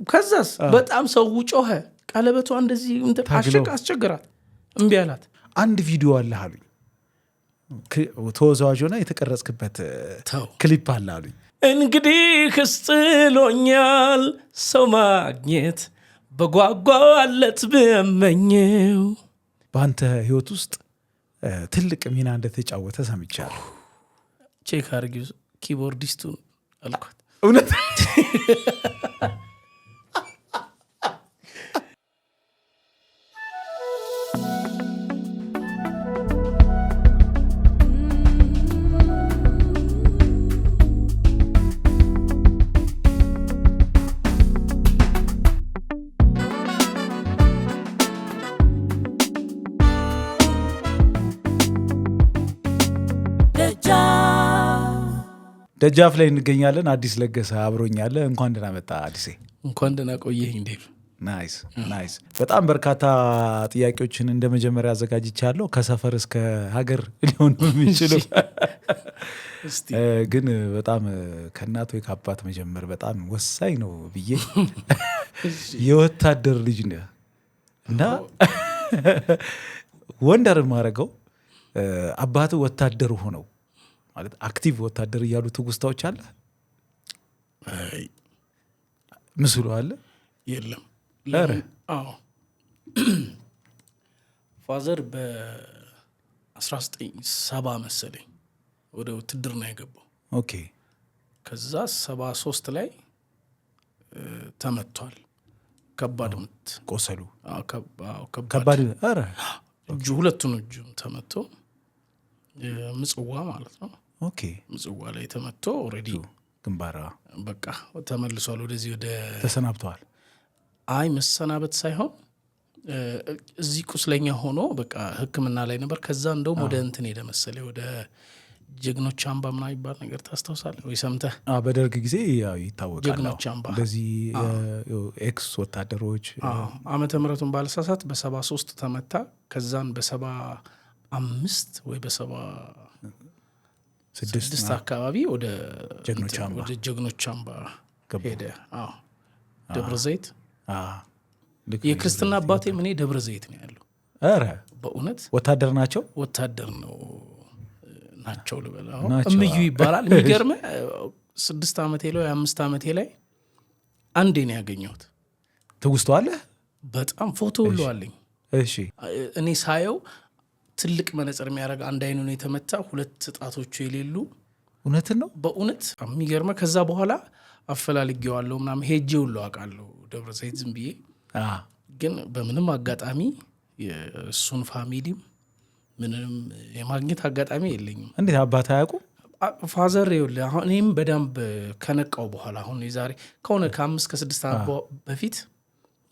ከዛስ በጣም ሰው ጮኸ። ቀለበቷ እንደዚህ አስቸገራት፣ እምቢ አላት። አንድ ቪዲዮ አለ አሉኝ፣ ተወዛዋዥ ሆና የተቀረጽክበት ክሊፕ አለ አሉኝ። እንግዲህ ክስጥሎኛል ሰው ማግኘት በጓጓለት ብመኘው። በአንተ ህይወት ውስጥ ትልቅ ሚና እንደተጫወተ ሰምቻለሁ። ቼክ አርጊው ኪቦርዲስቱን አልኳት። እውነት ደጃፍ ላይ እንገኛለን። አዲስ ለገሰ አብሮኛለ። እንኳን ደህና መጣ አዲሴ። እንኳን ደህና ቆየህ። እንዴት? ናይስ። በጣም በርካታ ጥያቄዎችን እንደ መጀመሪያ አዘጋጅቻለሁ። ከሰፈር እስከ ሀገር ሊሆን የሚችሉ ግን በጣም ከእናት ወይ ከአባት መጀመር በጣም ወሳኝ ነው ብዬ የወታደር ልጅ ነህ እና ወንደር ማድረገው አባት ወታደር ሆነው ማለት አክቲቭ ወታደር እያሉ ትውስታዎች አለ? ምስሉ አለ? የለም። ፋዘር በ1970 መሰለኝ ወደ ውትድርና የገባው። ኦኬ። ከዛ 73 ላይ ተመቷል። ከባድ ምት ቆሰሉ። ከባድ ሁለቱን እጁን ተመቶ ምጽዋ ማለት ነው። ኦኬ። ምጽዋ ላይ ተመቶ ኦሬዲ ግንባራ በቃ ተመልሷል። ወደዚህ ወደ ተሰናብተዋል። አይ መሰናበት ሳይሆን እዚህ ቁስለኛ ሆኖ በቃ ሕክምና ላይ ነበር። ከዛ እንደውም ወደ እንትን ሄደ መሰለኝ ወደ ጀግኖች አምባ ምናምን ይባል ነገር ታስታውሳለህ ወይ ሰምተህ? በደርግ ጊዜ ይታወቃል። ጀግኖች አምባ እንደዚህ ኤክስ ወታደሮች ዓመተ ምህረቱን ባለሳሳት በ73 ተመታ። ከዛን በ75 ወይ በ76 አካባቢ ወደ ጀግኖች አምባ ሄደ። ደብረ ዘይት የክርስትና አባቴ እኔ ደብረ ዘይት ነው ያለው። ኧረ በእውነት ወታደር ናቸው። ወታደር ናቸው ልበል። እምዩ ይባላል። የሚገርምህ 6 ዓመቴ ላይ 5 ዓመቴ ላይ አንዴ ነው ያገኘሁት። ትውስቶ አለ? በጣም ፎቶ ሁሉ አለኝ። እሺ። እኔ ሳየው ትልቅ መነጽር የሚያደርግ አንድ አይኑ ነው የተመታ፣ 2 ጣቶቹ የሌሉ። እውነትን ነው በእውነት የሚገርምህ። ከዛ በኋላ አፈላልጌዋለሁ ምናምን ሄጄ ሁሉ አውቃለሁ ደብረ ዘይት ዝም ብዬ። ግን በምንም አጋጣሚ የእሱን ፋሚሊም ምንም የማግኘት አጋጣሚ የለኝም። እንዴት አባት አያውቁም? ፋዘር ይኸውልህ አሁን እኔም በደንብ ከነቃው በኋላ አሁን የዛሬ ከሆነ 5 ከ6 ዓመት በፊት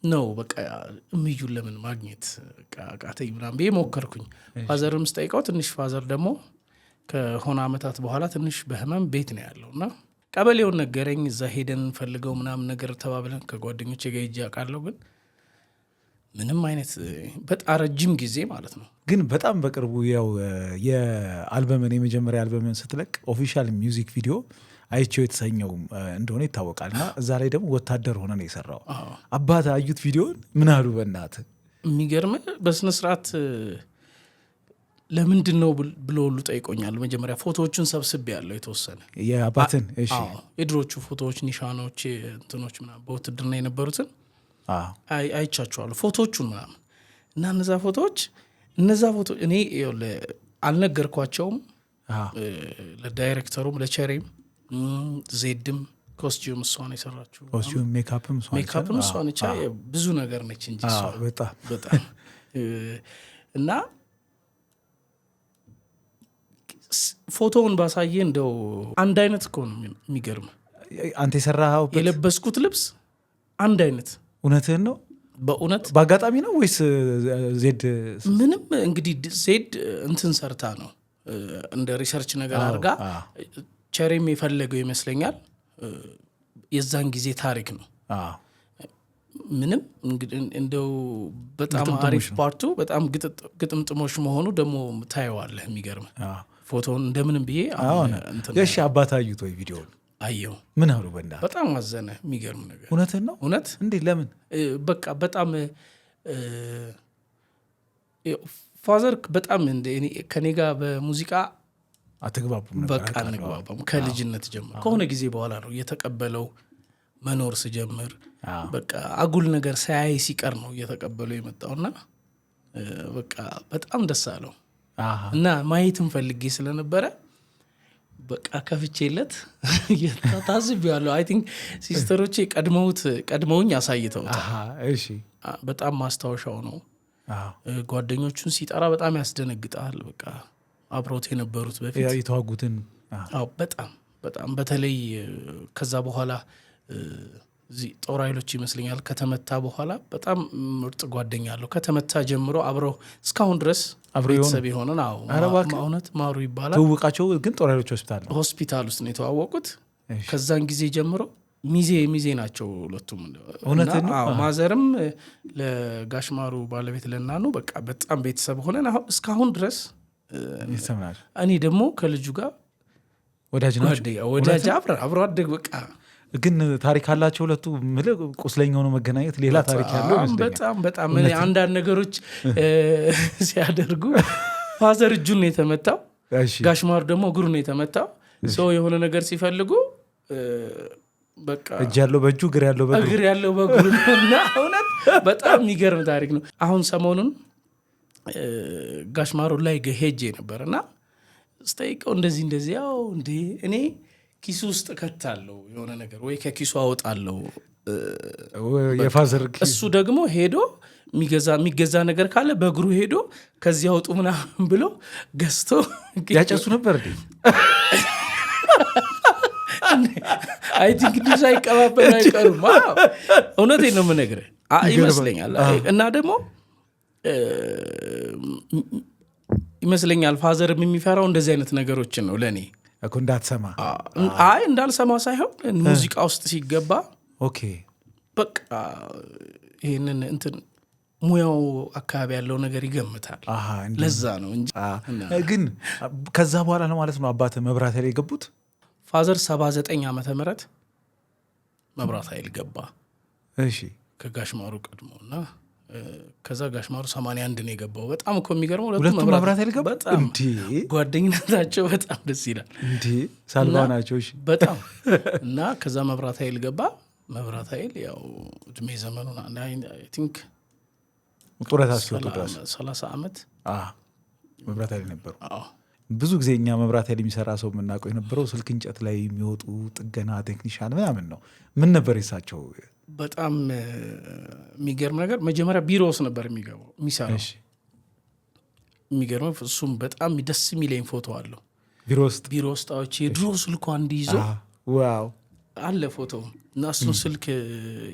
ነው በቃ እምዩን ለምን ማግኘት ቃተኝ ምናምን ብዬ ሞከርኩኝ። ፋዘርም ስጠይቀው ትንሽ ፋዘር ደግሞ ከሆነ ዓመታት በኋላ ትንሽ በህመም ቤት ነው ያለው እና ቀበሌውን ነገረኝ። እዛ ሄደን ፈልገው ምናምን ነገር ተባብለን ከጓደኞቼ ጋር ሄጄ አውቃለሁ። ግን ምንም አይነት በጣም ረጅም ጊዜ ማለት ነው። ግን በጣም በቅርቡ ያው የአልበምን የመጀመሪያ አልበምን ስትለቅ ኦፊሻል ሚውዚክ ቪዲዮ አይቼው የተሰኘው እንደሆነ ይታወቃል። እና እዛ ላይ ደግሞ ወታደር ሆነ ነው የሰራው። አባት አዩት ቪዲዮን ምን አሉ? በእናት የሚገርም በስነስርዓት ለምንድን ነው ብሎ ሁሉ ጠይቆኛል። መጀመሪያ ፎቶዎቹን ሰብስቤ ያለው የተወሰነ የአባትን የድሮቹ ፎቶዎች፣ ኒሻኖች፣ እንትኖች ምናምን በውትድርና የነበሩትን አይቻቸዋለሁ ፎቶዎቹን ምናምን እና እነዛ ፎቶ እኔ አልነገርኳቸውም ለዳይሬክተሩም ለቸሬም። ዜድም ኮስቲዩም እሷን የሰራችው ኮስቲዩም ሜካፕም እሷን ብዙ ነገር ነች እንጂ በጣም እና ፎቶውን ባሳየ እንደው አንድ አይነት እኮ ነው የሚገርም። አንተ የሰራኸው የለበስኩት ልብስ አንድ አይነት። እውነትህን ነው? በእውነት በአጋጣሚ ነው ወይስ ዜድ? ምንም እንግዲህ ዜድ እንትን ሰርታ ነው እንደ ሪሰርች ነገር አድርጋ ቸሬም የፈለገው ይመስለኛል። የዛን ጊዜ ታሪክ ነው። ምንም እንደው በጣም አሪፍ ፓርቱ በጣም ግጥምጥሞሽ መሆኑ ደግሞ ታየዋለህ። የሚገርም ፎቶውን እንደምንም ብዬ እሺ። አባት አዩት ወይ ቪዲዮውን? አየው። ምን አሉ? በእንዳ በጣም አዘነ። የሚገርም ነገር። እውነትን ነው? እውነት እንዴ? ለምን? በቃ በጣም ፋዘር በጣም ከኔ ጋር በሙዚቃ አትግባቡም ነበር? በቃ አንግባባም። ከልጅነት ጀምሮ ከሆነ ጊዜ በኋላ ነው እየተቀበለው መኖር ስጀምር በቃ አጉል ነገር ሳያይ ሲቀር ነው እየተቀበለው የመጣውና በቃ በጣም ደስ አለው እና ማየትም ፈልጌ ስለነበረ በቃ ከፍቼለት ታዝቤዋለሁ። አይ ቲንክ ሲስተሮቼ ቀድመውኝ አሳይተውታል። እሺ በጣም ማስታወሻው ነው። ጓደኞቹን ሲጠራ በጣም ያስደነግጣል። በቃ አብሮት የነበሩት በፊት የተዋጉትን በጣም በጣም በተለይ ከዛ በኋላ እዚህ ጦር ኃይሎች ይመስለኛል ከተመታ በኋላ በጣም ምርጥ ጓደኛ አለው። ከተመታ ጀምሮ አብረው እስካሁን ድረስ ቤተሰብ የሆነን እውነት ማሩ ይባላል። ትውውቃቸው ግን ጦር ኃይሎች ሆስፒታል ውስጥ ነው የተዋወቁት። ከዛን ጊዜ ጀምሮ ሚዜ ናቸው ሁለቱም። ማዘርም ለጋሽማሩ ባለቤት ለናኑ በቃ በጣም ቤተሰብ ሆነን እስካሁን ድረስ ይሰማል። እኔ ደግሞ ከልጁ ጋር ወዳጅ አብሮ አደግ በቃ ግን ታሪክ አላቸው ሁለቱ። ቁስለኛ ሆኖ መገናኘት ሌላ ታሪክ ያለው ይመስለኛል። በጣም አንዳንድ ነገሮች ሲያደርጉ ፋዘር እጁን ነው የተመታው፣ ጋሽማሩ ደግሞ እግሩ ነው የተመታው። ሰው የሆነ ነገር ሲፈልጉ በቃ እጅ ያለው በእጁ እግር ያለው በእግሩ እና እውነት በጣም የሚገርም ታሪክ ነው። አሁን ሰሞኑን ጋሽማሩ ላይ ሄጄ ነበርና ስጠይቀው እንደዚህ ያው እንዴ እኔ ኪሱ ውስጥ ከታለው የሆነ ነገር ወይ ከኪሱ አወጣለው የፋዘር እሱ ደግሞ ሄዶ የሚገዛ ነገር ካለ በእግሩ ሄዶ ከዚህ አውጡ ምናምን ብሎ ገዝቶ ያጨሱ ነበር። አይ ቲንክ ዲዛ ይቀባበል አይቀሩም። እውነቴን ነው የምነግርህ ይመስለኛል። እና ደግሞ ይመስለኛል ፋዘርም የሚፈራው እንደዚህ አይነት ነገሮችን ነው ለኔ እኮ እንዳትሰማ። አይ እንዳልሰማ ሳይሆን ሙዚቃ ውስጥ ሲገባ ኦኬ በቃ ይሄንን እንትን ሙያው አካባቢ ያለው ነገር ይገምታል። ለዛ ነው እንጂ ግን ከዛ በኋላ ነው ማለት ነው አባት መብራት ኃይል የገቡት። ፋዘር 79 ዓመተ ምህረት መብራት ኃይል ገባ። እሺ ከጋሽማሩ ቀድሞና ከዛ ጋሽማሩ 81 ነው የገባው። በጣም እኮ የሚገርመው ሁለቱም መብራት ኃይል ገባ። በጣም ጓደኝነታቸው በጣም ደስ ይላል። ሳልባ ናቸው። እሺ በጣም እና ከዛ መብራት ኃይል ገባ። መብራት ኃይል ያው እድሜ ዘመኑን አይ ቲንክ ጡረታ ሲወጡ ድረስ 30 ዓመት መብራት ኃይል ነበሩ። ብዙ ጊዜ እኛ መብራት ኃይል የሚሰራ ሰው የምናውቀው የነበረው ስልክ እንጨት ላይ የሚወጡ ጥገና ቴክኒሻን ምናምን ነው። ምን ነበር የሳቸው? በጣም የሚገርም ነገር መጀመሪያ ቢሮ ውስጥ ነበር የሚሰራው። የሚገርም እሱም በጣም ደስ የሚለኝ ፎቶ አለው። ቢሮ ውስጥ የድሮ ስልኳ እንዲይዞ ዋው አለ ፎቶ እና እሱን ስልክ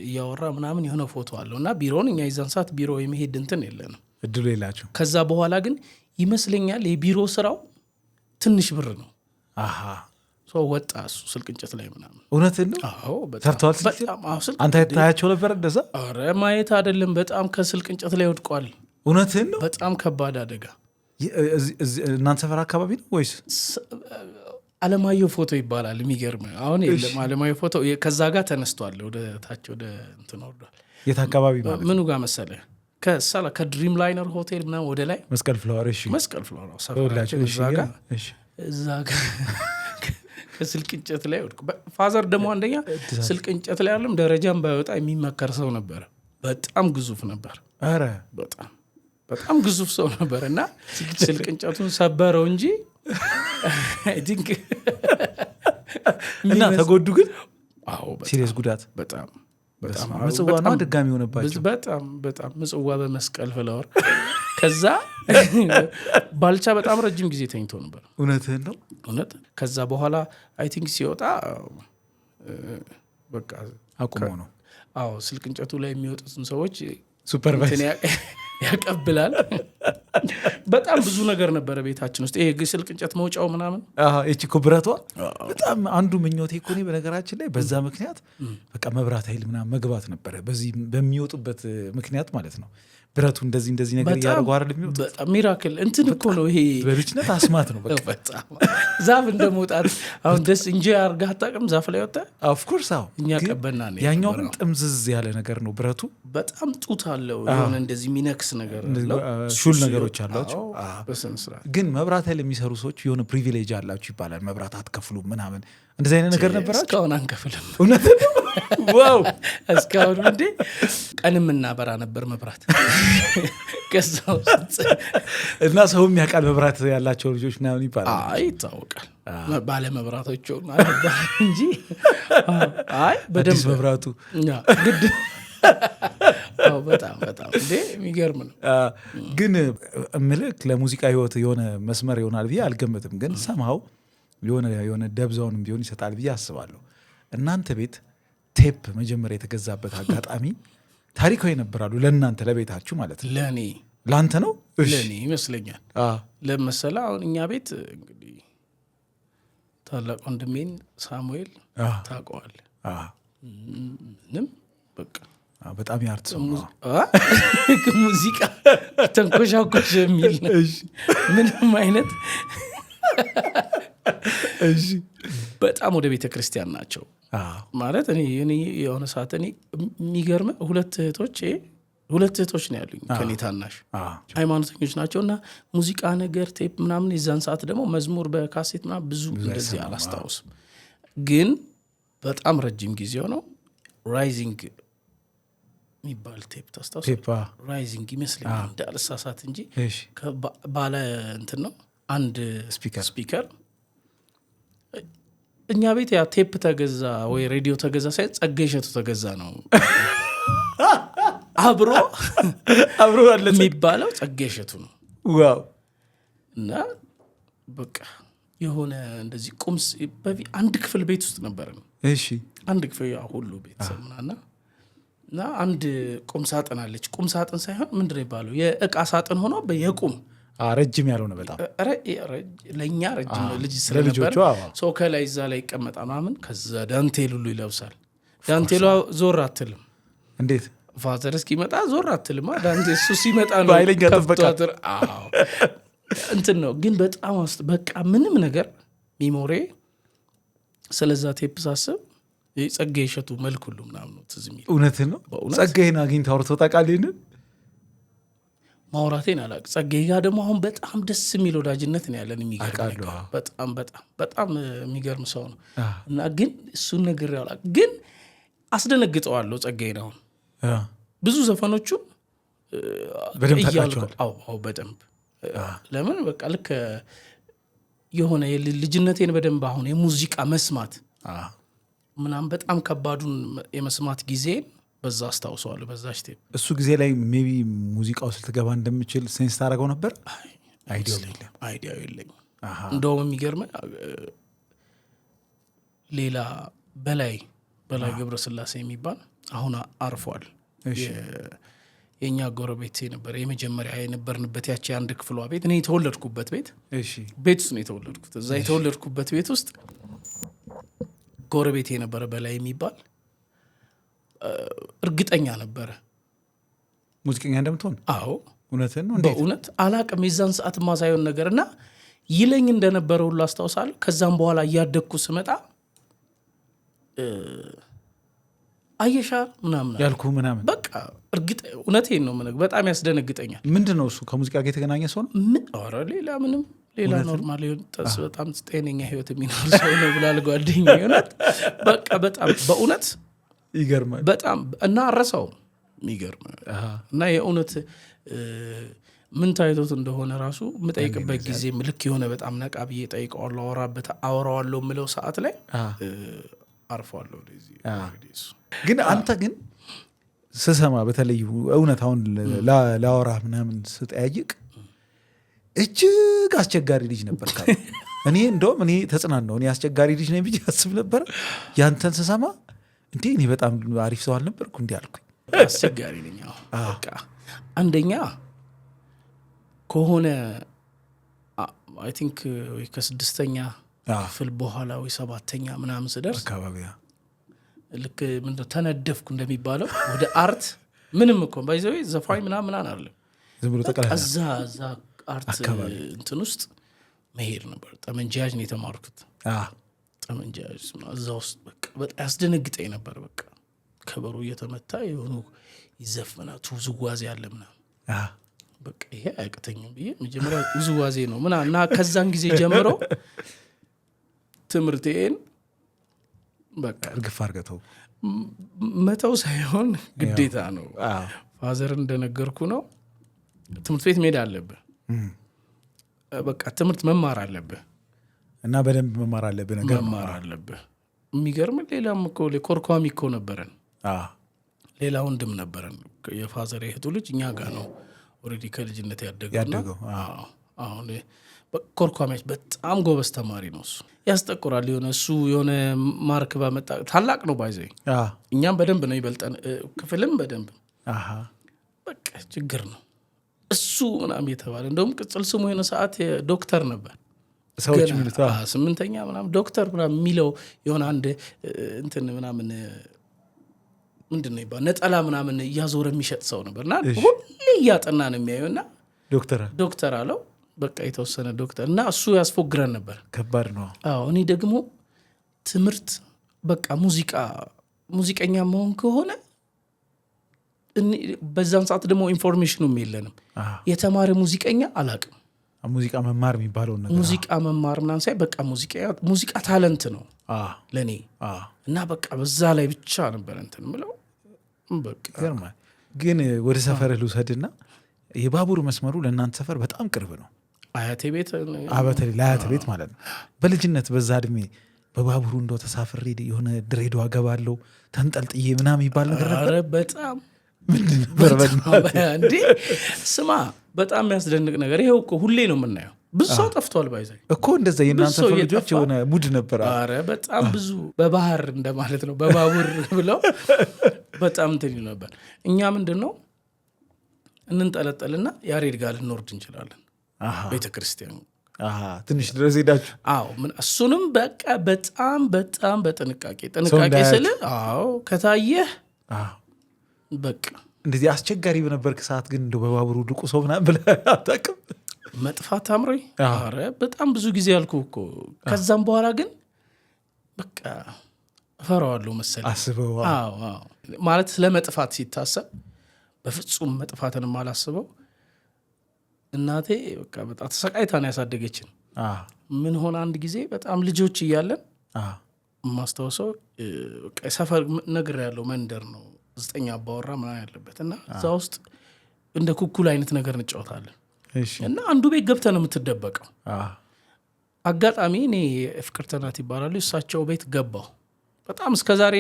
እያወራ ምናምን የሆነ ፎቶ አለው እና ቢሮውን እኛ ይዛን ሰዓት ቢሮ የመሄድ እንትን የለንም፣ እድሉ የላቸው። ከዛ በኋላ ግን ይመስለኛል የቢሮ ስራው ትንሽ ብር ነው። ሰው ወጣ እሱ ስልክ እንጨት ላይ ምናምን። እውነትን ነው? አዎ ሰርተዋል። አንተ ታያቸው ነበር እንደዛ? ኧረ ማየት አይደለም በጣም ከስልክ እንጨት ላይ ወድቋል። እውነትን ነው? በጣም ከባድ አደጋ። እናንተ ሰፈር አካባቢ ነው ወይስ? አለማየሁ ፎቶ ይባላል። የሚገርም አሁን የለም አለማየሁ ፎቶ ከዛ ጋር ተነስቷል። ወደ ታች ወደ እንትን ወርዷል። የት አካባቢ ማለት? ምኑ ጋር መሰለህ? ከድሪም ላይነር ሆቴል ምናምን ወደ ላይ መስቀል ፍላወር። እሺ መስቀል ፍላወር ሰፈራችን እዛ ጋር ከስልክ እንጨት ላይ ወድቁ። ፋዘር ደግሞ አንደኛ ስልክ እንጨት ላይ ያለም ደረጃም ባይወጣ የሚመከር ሰው ነበር። በጣም ግዙፍ ነበር። አረ በጣም ግዙፍ ሰው ነበር እና ስልክ እንጨቱን ሰበረው እንጂ አይ ቲንክ እና ተጎዱ። ግን አዎ ሲሪየስ ጉዳት በጣም ምጽዋ ነው ድጋሚ ሆነባቸው። በጣም ምጽዋ በመስቀል ፍላወር። ከዛ ባልቻ በጣም ረጅም ጊዜ ተኝቶ ነበር። እውነትህን ነው? እውነት። ከዛ በኋላ አይ ቲንክ ሲወጣ በቃ አቁሞ ነው። አዎ ስልክ እንጨቱ ላይ የሚወጡትን ሰዎች ሱፐርቫይዘር ያቀብላል። በጣም ብዙ ነገር ነበረ ቤታችን ውስጥ። ይሄ ስልክ እንጨት መውጫው ምናምን እቺ እኮ ብረቷ በጣም አንዱ ምኞቴ እኮ እኔ በነገራችን ላይ በዛ ምክንያት በቃ መብራት ኃይል ምናምን መግባት ነበረ። በዚህ በሚወጡበት ምክንያት ማለት ነው። ብረቱ እንደዚህ ነገር ያደርጉ አይደል የሚወጡት። በጣም ሚራክል እንትን እኮ ነው ይሄ። በልጅነት አስማት ነው በቃ በጣም ዛፍ እንደመውጣት። አሁን ደስ እንጂ አርጋ አታውቅም ዛፍ ላይ ወጣ። ኦፍ ኮርስ አዎ። እኛ ቀበና ነው። ያኛው ግን ጥምዝዝ ያለ ነገር ነው ብረቱ። በጣም ጡት አለው የሆነ እንደዚህ ሚነክስ ነገር አለው። ሹል ነገሮች አላቸው። በስነ ስርዓት ግን መብራት ኃይል የሚሰሩ ሰዎች የሆነ ፕሪቪሌጅ አላችሁ ይባላል። መብራት አትከፍሉ ምናምን እንደዚህ አይነት ነገር ነበራችሁ? እስካሁን አንከፍልም። እውነት ነው? ዋው! እስካሁን እንዴ ቀንም እናበራ ነበር መብራት ከዛው እና ሰው የሚያውቃል መብራት ያላቸው ልጆች ምናምን ይባላል። አይ ይታወቃል። ባለ መብራቶች ማለት እንጂ አይ በደንብ መብራቱ ግድ በጣም እንዴ የሚገርም ነው። ግን ምልክ ለሙዚቃ ህይወት የሆነ መስመር ይሆናል ብዬ አልገምትም። ግን ሰማው የሆነ ደብዛውንም ቢሆን ይሰጣል ብዬ አስባለሁ። እናንተ ቤት ቴፕ መጀመሪያ የተገዛበት አጋጣሚ ታሪካዊ ነበራሉ ለእናንተ ለቤታችሁ ማለት ነው። ለእኔ ለአንተ ነው? ለእኔ ይመስለኛል። ለመሰላ አሁን እኛ ቤት እንግዲህ ታላቅ ወንድሜን ሳሙኤል ታውቀዋል። ምንም በቃ በጣም ያርት ሰው ሙዚቃ ተንኮሻኮሽ የሚል ነው። ምንም አይነት በጣም ወደ ቤተ ክርስቲያን ናቸው ማለት። እኔ የሆነ ሰዓት እኔ የሚገርም ሁለት እህቶች ነው ያሉኝ ከኔ ታናሽ ሃይማኖተኞች ናቸው። እና ሙዚቃ ነገር ቴፕ ምናምን የዛን ሰዓት ደግሞ መዝሙር በካሴት ምናምን ብዙ እንደዚህ አላስታውስም። ግን በጣም ረጅም ጊዜው ነው ራይዚንግ የሚባል ቴፕ ታስታውስ? ራይዚንግ ይመስለኛል እንዳልሳሳት እንጂ ባለ እንትን ነው አንድ ስፒከር። እኛ ቤት ያ ቴፕ ተገዛ ወይ ሬዲዮ ተገዛ ሳይሆን ጸጋዬ እሸቱ ተገዛ ነው አብሮ አለ የሚባለው ጸጋዬ እሸቱ ነው። ዋው! እና በቃ የሆነ እንደዚህ ቁምስ አንድ ክፍል ቤት ውስጥ ነበር ነው። እሺ አንድ ክፍል ያ ሁሉ ቤተሰብ እና አንድ ቁም ሳጥን አለች። ቁም ሳጥን ሳይሆን ምንድን ነው የሚባለው የእቃ ሳጥን ሆኖ በየቁም ረጅም ያለው ነው በጣም ለእኛ ረጅም ነው። ልጅ ስለነበር ሰው ከላይ እዛ ላይ ይቀመጣል ምናምን። ከዛ ዳንቴል ሁሉ ይለብሳል። ዳንቴሏ ዞር አትልም። እንዴት ፋዘር እስኪመጣ ዞር አትልም። ዳንቴል እሱ ሲመጣ ነው ባይለኛ ተፈቃተር እንትን ነው። ግን በጣም በቃ ምንም ነገር ሚሞሪ ስለዛ ቴፕ ሳስብ ጸጋዬ እሸቱ መልክ ሁሉ ምናምን ነው ትዝ የሚል። እውነትን ነው። ጸጋዬን አግኝተህ አውርተው ታውቃለህ? ማውራቴን አላውቅም። ጸጋዬ ጋር ደግሞ አሁን በጣም ደስ የሚል ወዳጅነት ነው ያለን። የሚገርም በጣም የሚገርም ሰው ነው። እና ግን እሱን ነገር አላውቅም። ግን አስደነግጠዋለሁ ጸጋዬን። አሁን ብዙ ዘፈኖቹ በደንብ ታውቃቸዋል? አዎ በደንብ። ለምን በቃ ልክ የሆነ ልጅነቴን በደንብ አሁን የሙዚቃ መስማት ምናምን በጣም ከባዱን የመስማት ጊዜን በዛ አስታውሰዋለሁ። በዛች ቴፕ እሱ ጊዜ ላይ ሜቢ ሙዚቃው ልትገባ እንደምችል ሴንስ ታደርገው ነበር? አይዲያው የለኝም። እንደውም የሚገርመ ሌላ በላይ ገብረስላሴ የሚባል አሁን አርፏል። የእኛ ጎረቤት ነበር። የመጀመሪያ የነበርንበት ያቺ አንድ ክፍሏ ቤት እኔ የተወለድኩበት ቤት ውስጥ ነው የተወለድኩት። እዛ የተወለድኩበት ቤት ውስጥ ጎረቤት የነበረ በላይ የሚባል እርግጠኛ ነበረ ሙዚቀኛ እንደምትሆን። አዎ እውነትን ነው። በእውነት አላቅም የዛን ሰዓት ማሳየውን ነገር እና ይለኝ እንደነበረ ሁሉ አስታውሳለሁ። ከዛም በኋላ እያደግኩ ስመጣ አየሻ ምናምን ያልኩ ምናምን በቃ እውነቴን ነው። በጣም ያስደነግጠኛል። ምንድን ነው እሱ ከሙዚቃ ጋር የተገናኘ ሰው ነው? ኧረ ሌላ ኖርማል በጣም ጤነኛ ህይወት የሚኖር ሰው ነው ብላል ጓደኛ። እውነት በቃ በጣም በእውነት ይገርማል በጣም እና አረሳው የሚገርም እና የእውነት ምን ታይቶት እንደሆነ ራሱ የምጠይቅበት ጊዜ ልክ የሆነ በጣም ነቃ ብዬ ጠይቀዋለሁ፣ አወራዋለሁ የምለው ሰዓት ላይ አርፏለሁ። ግን አንተ ግን ስሰማ በተለይ እውነት አሁን ላወራ ምናምን ስጠያይቅ እጅግ አስቸጋሪ ልጅ ነበር። እኔ እንደውም እኔ ተጽናናው እኔ አስቸጋሪ ልጅ ነኝ ብዬ አስብ ነበር። ያንተን ስሰማ እንዴ እኔ በጣም አሪፍ ሰው አልነበርኩ እንዴ አልኩኝ። አስቸጋሪ ነኝ። በቃ አንደኛ ከሆነ አይ ቲንክ ወይ ከ6ኛ ክፍል በኋላ ወይ 7ኛ ምናምን ስደርስ አካባቢ ልክ ምንድነው ተነደፍኩ እንደሚባለው ወደ አርት ምንም እኮ ባይዘው ዘፋኝ ምናምን አለ ዝም ብሎ ተቀላቀለ እዛ አርት እንትን ውስጥ መሄድ ነበር። ጠመንጃጅ ነው የተማርኩት። ጠመንጃጅ እዛ ውስጥ በቃ በጣም ያስደነግጠኝ ነበር። በቃ ከበሮ እየተመታ የሆኑ ይዘፈናል ውዝዋዜ አለ ምናምን በቃ ይሄ አያቅተኝም ብዬ መጀመሪያ ውዝዋዜ ነው ምናምን እና ከዛን ጊዜ ጀምሮ ትምህርቴን በቃ እርግፍ አድርገው መተው ሳይሆን ግዴታ ነው። ፋዘር እንደነገርኩ ነው ትምህርት ቤት መሄድ አለብህ። በቃ ትምህርት መማር አለብህ እና በደንብ መማር አለብህ ነገር መማር አለብህ። የሚገርም ሌላም እኮ ኮርኳሚ እኮ ነበረን። ሌላ ወንድም ነበረን የፋዘር እህቱ ልጅ እኛ ጋር ነው ኦልሬዲ ከልጅነት ያደገው። አሁን ኮርኳሚዎች በጣም ጎበዝ ተማሪ ነው። እሱ ያስጠቁራል። የሆነ ማርክ ባመጣ ታላቅ ነው ባይዘይ እኛም በደንብ ነው ይበልጠን ክፍልም በደንብ በቃ ችግር ነው እሱ ምናምን የተባለ እንደውም ቅጽል ስሙ የሆነ ሰዓት ዶክተር ነበር። ሰዎች ሚሉት 8ኛ ምናምን ዶክተር ምናምን የሚለው የሆነ አንድ እንትን ምናምን ምንድን ነው ይባል ነጠላ ምናምን እያዞረ የሚሸጥ ሰው ነበርና ሁሌ እያጠና ነው የሚያየውና ዶክተር አለው። በቃ የተወሰነ ዶክተር እና እሱ ያስፎግረን ነበር። ከባድ ነው። እኔ ደግሞ ትምህርት በቃ ሙዚቀኛ መሆን ከሆነ በዛን ሰዓት ደግሞ ኢንፎርሜሽኑም የለንም። የተማረ ሙዚቀኛ አላቅም። ሙዚቃ መማር የሚባለው ነገር ሙዚቃ መማር ምናምን ሳይ በቃ ሙዚቃ ታለንት ነው ለኔ እና በቃ በዛ ላይ ብቻ ነበር እንትን ምለው። በቃ ገርማል። ግን ወደ ሰፈር ልውሰድና የባቡር መስመሩ ለእናንተ ሰፈር በጣም ቅርብ ነው። አያቴ ቤት በተለይ ለአያቴ ቤት ማለት ነው። በልጅነት በዛ እድሜ በባቡሩ እንደው ተሳፍሬ የሆነ ድሬዳዋ ገባለሁ ተንጠልጥዬ ምናምን ይባል ነገር ነበር። በጣም እንዴ ስማ በጣም የሚያስደንቅ ነገር ይሄው እኮ ሁሌ ነው የምናየው። ብዙ ሰው ጠፍቷል ባይዘይ እኮ እንደዛ የእናንተ ልጆች የሆነ ሙድ ነበር። አረ በጣም ብዙ በባህር እንደማለት ነው በባቡር ብለው በጣም እንትን ነበር። እኛ ምንድነው እንንጠለጠልና ያሬድ ጋር ልንወርድ እንችላለን ቤተክርስቲያኑ ትንሽ ድረስ ሄዳችሁ እሱንም በቃ በጣም በጣም በጥንቃቄ ስለ ከታየህ በቃ እንደዚህ አስቸጋሪ በነበርክ ሰዓት ግን እንደው በባቡሩ ድቁ ሰው ምናምን ብለህ አታውቅም? መጥፋት አምሮኝ አረ በጣም ብዙ ጊዜ ያልኩ እኮ። ከዛም በኋላ ግን በቃ እፈራዋለሁ መሰለኝ። አስበው ማለት ስለ መጥፋት ሲታሰብ በፍጹም መጥፋትን ማላስበው። እናቴ በቃ በጣም ተሰቃይታ ነው ያሳደገችን። ምን ሆነ አንድ ጊዜ በጣም ልጆች እያለን ማስተዋወሰው ሰፈር ነገር ያለው መንደር ነው 9 አባወራ ምናምን ያለበት እና እዛ ውስጥ እንደ ኩኩል አይነት ነገር እንጫወታለን እና አንዱ ቤት ገብተህ ነው የምትደበቀው። አጋጣሚ እኔ ፍቅርተ ናት ይባላሉ እሳቸው ቤት ገባሁ። በጣም እስከዛሬ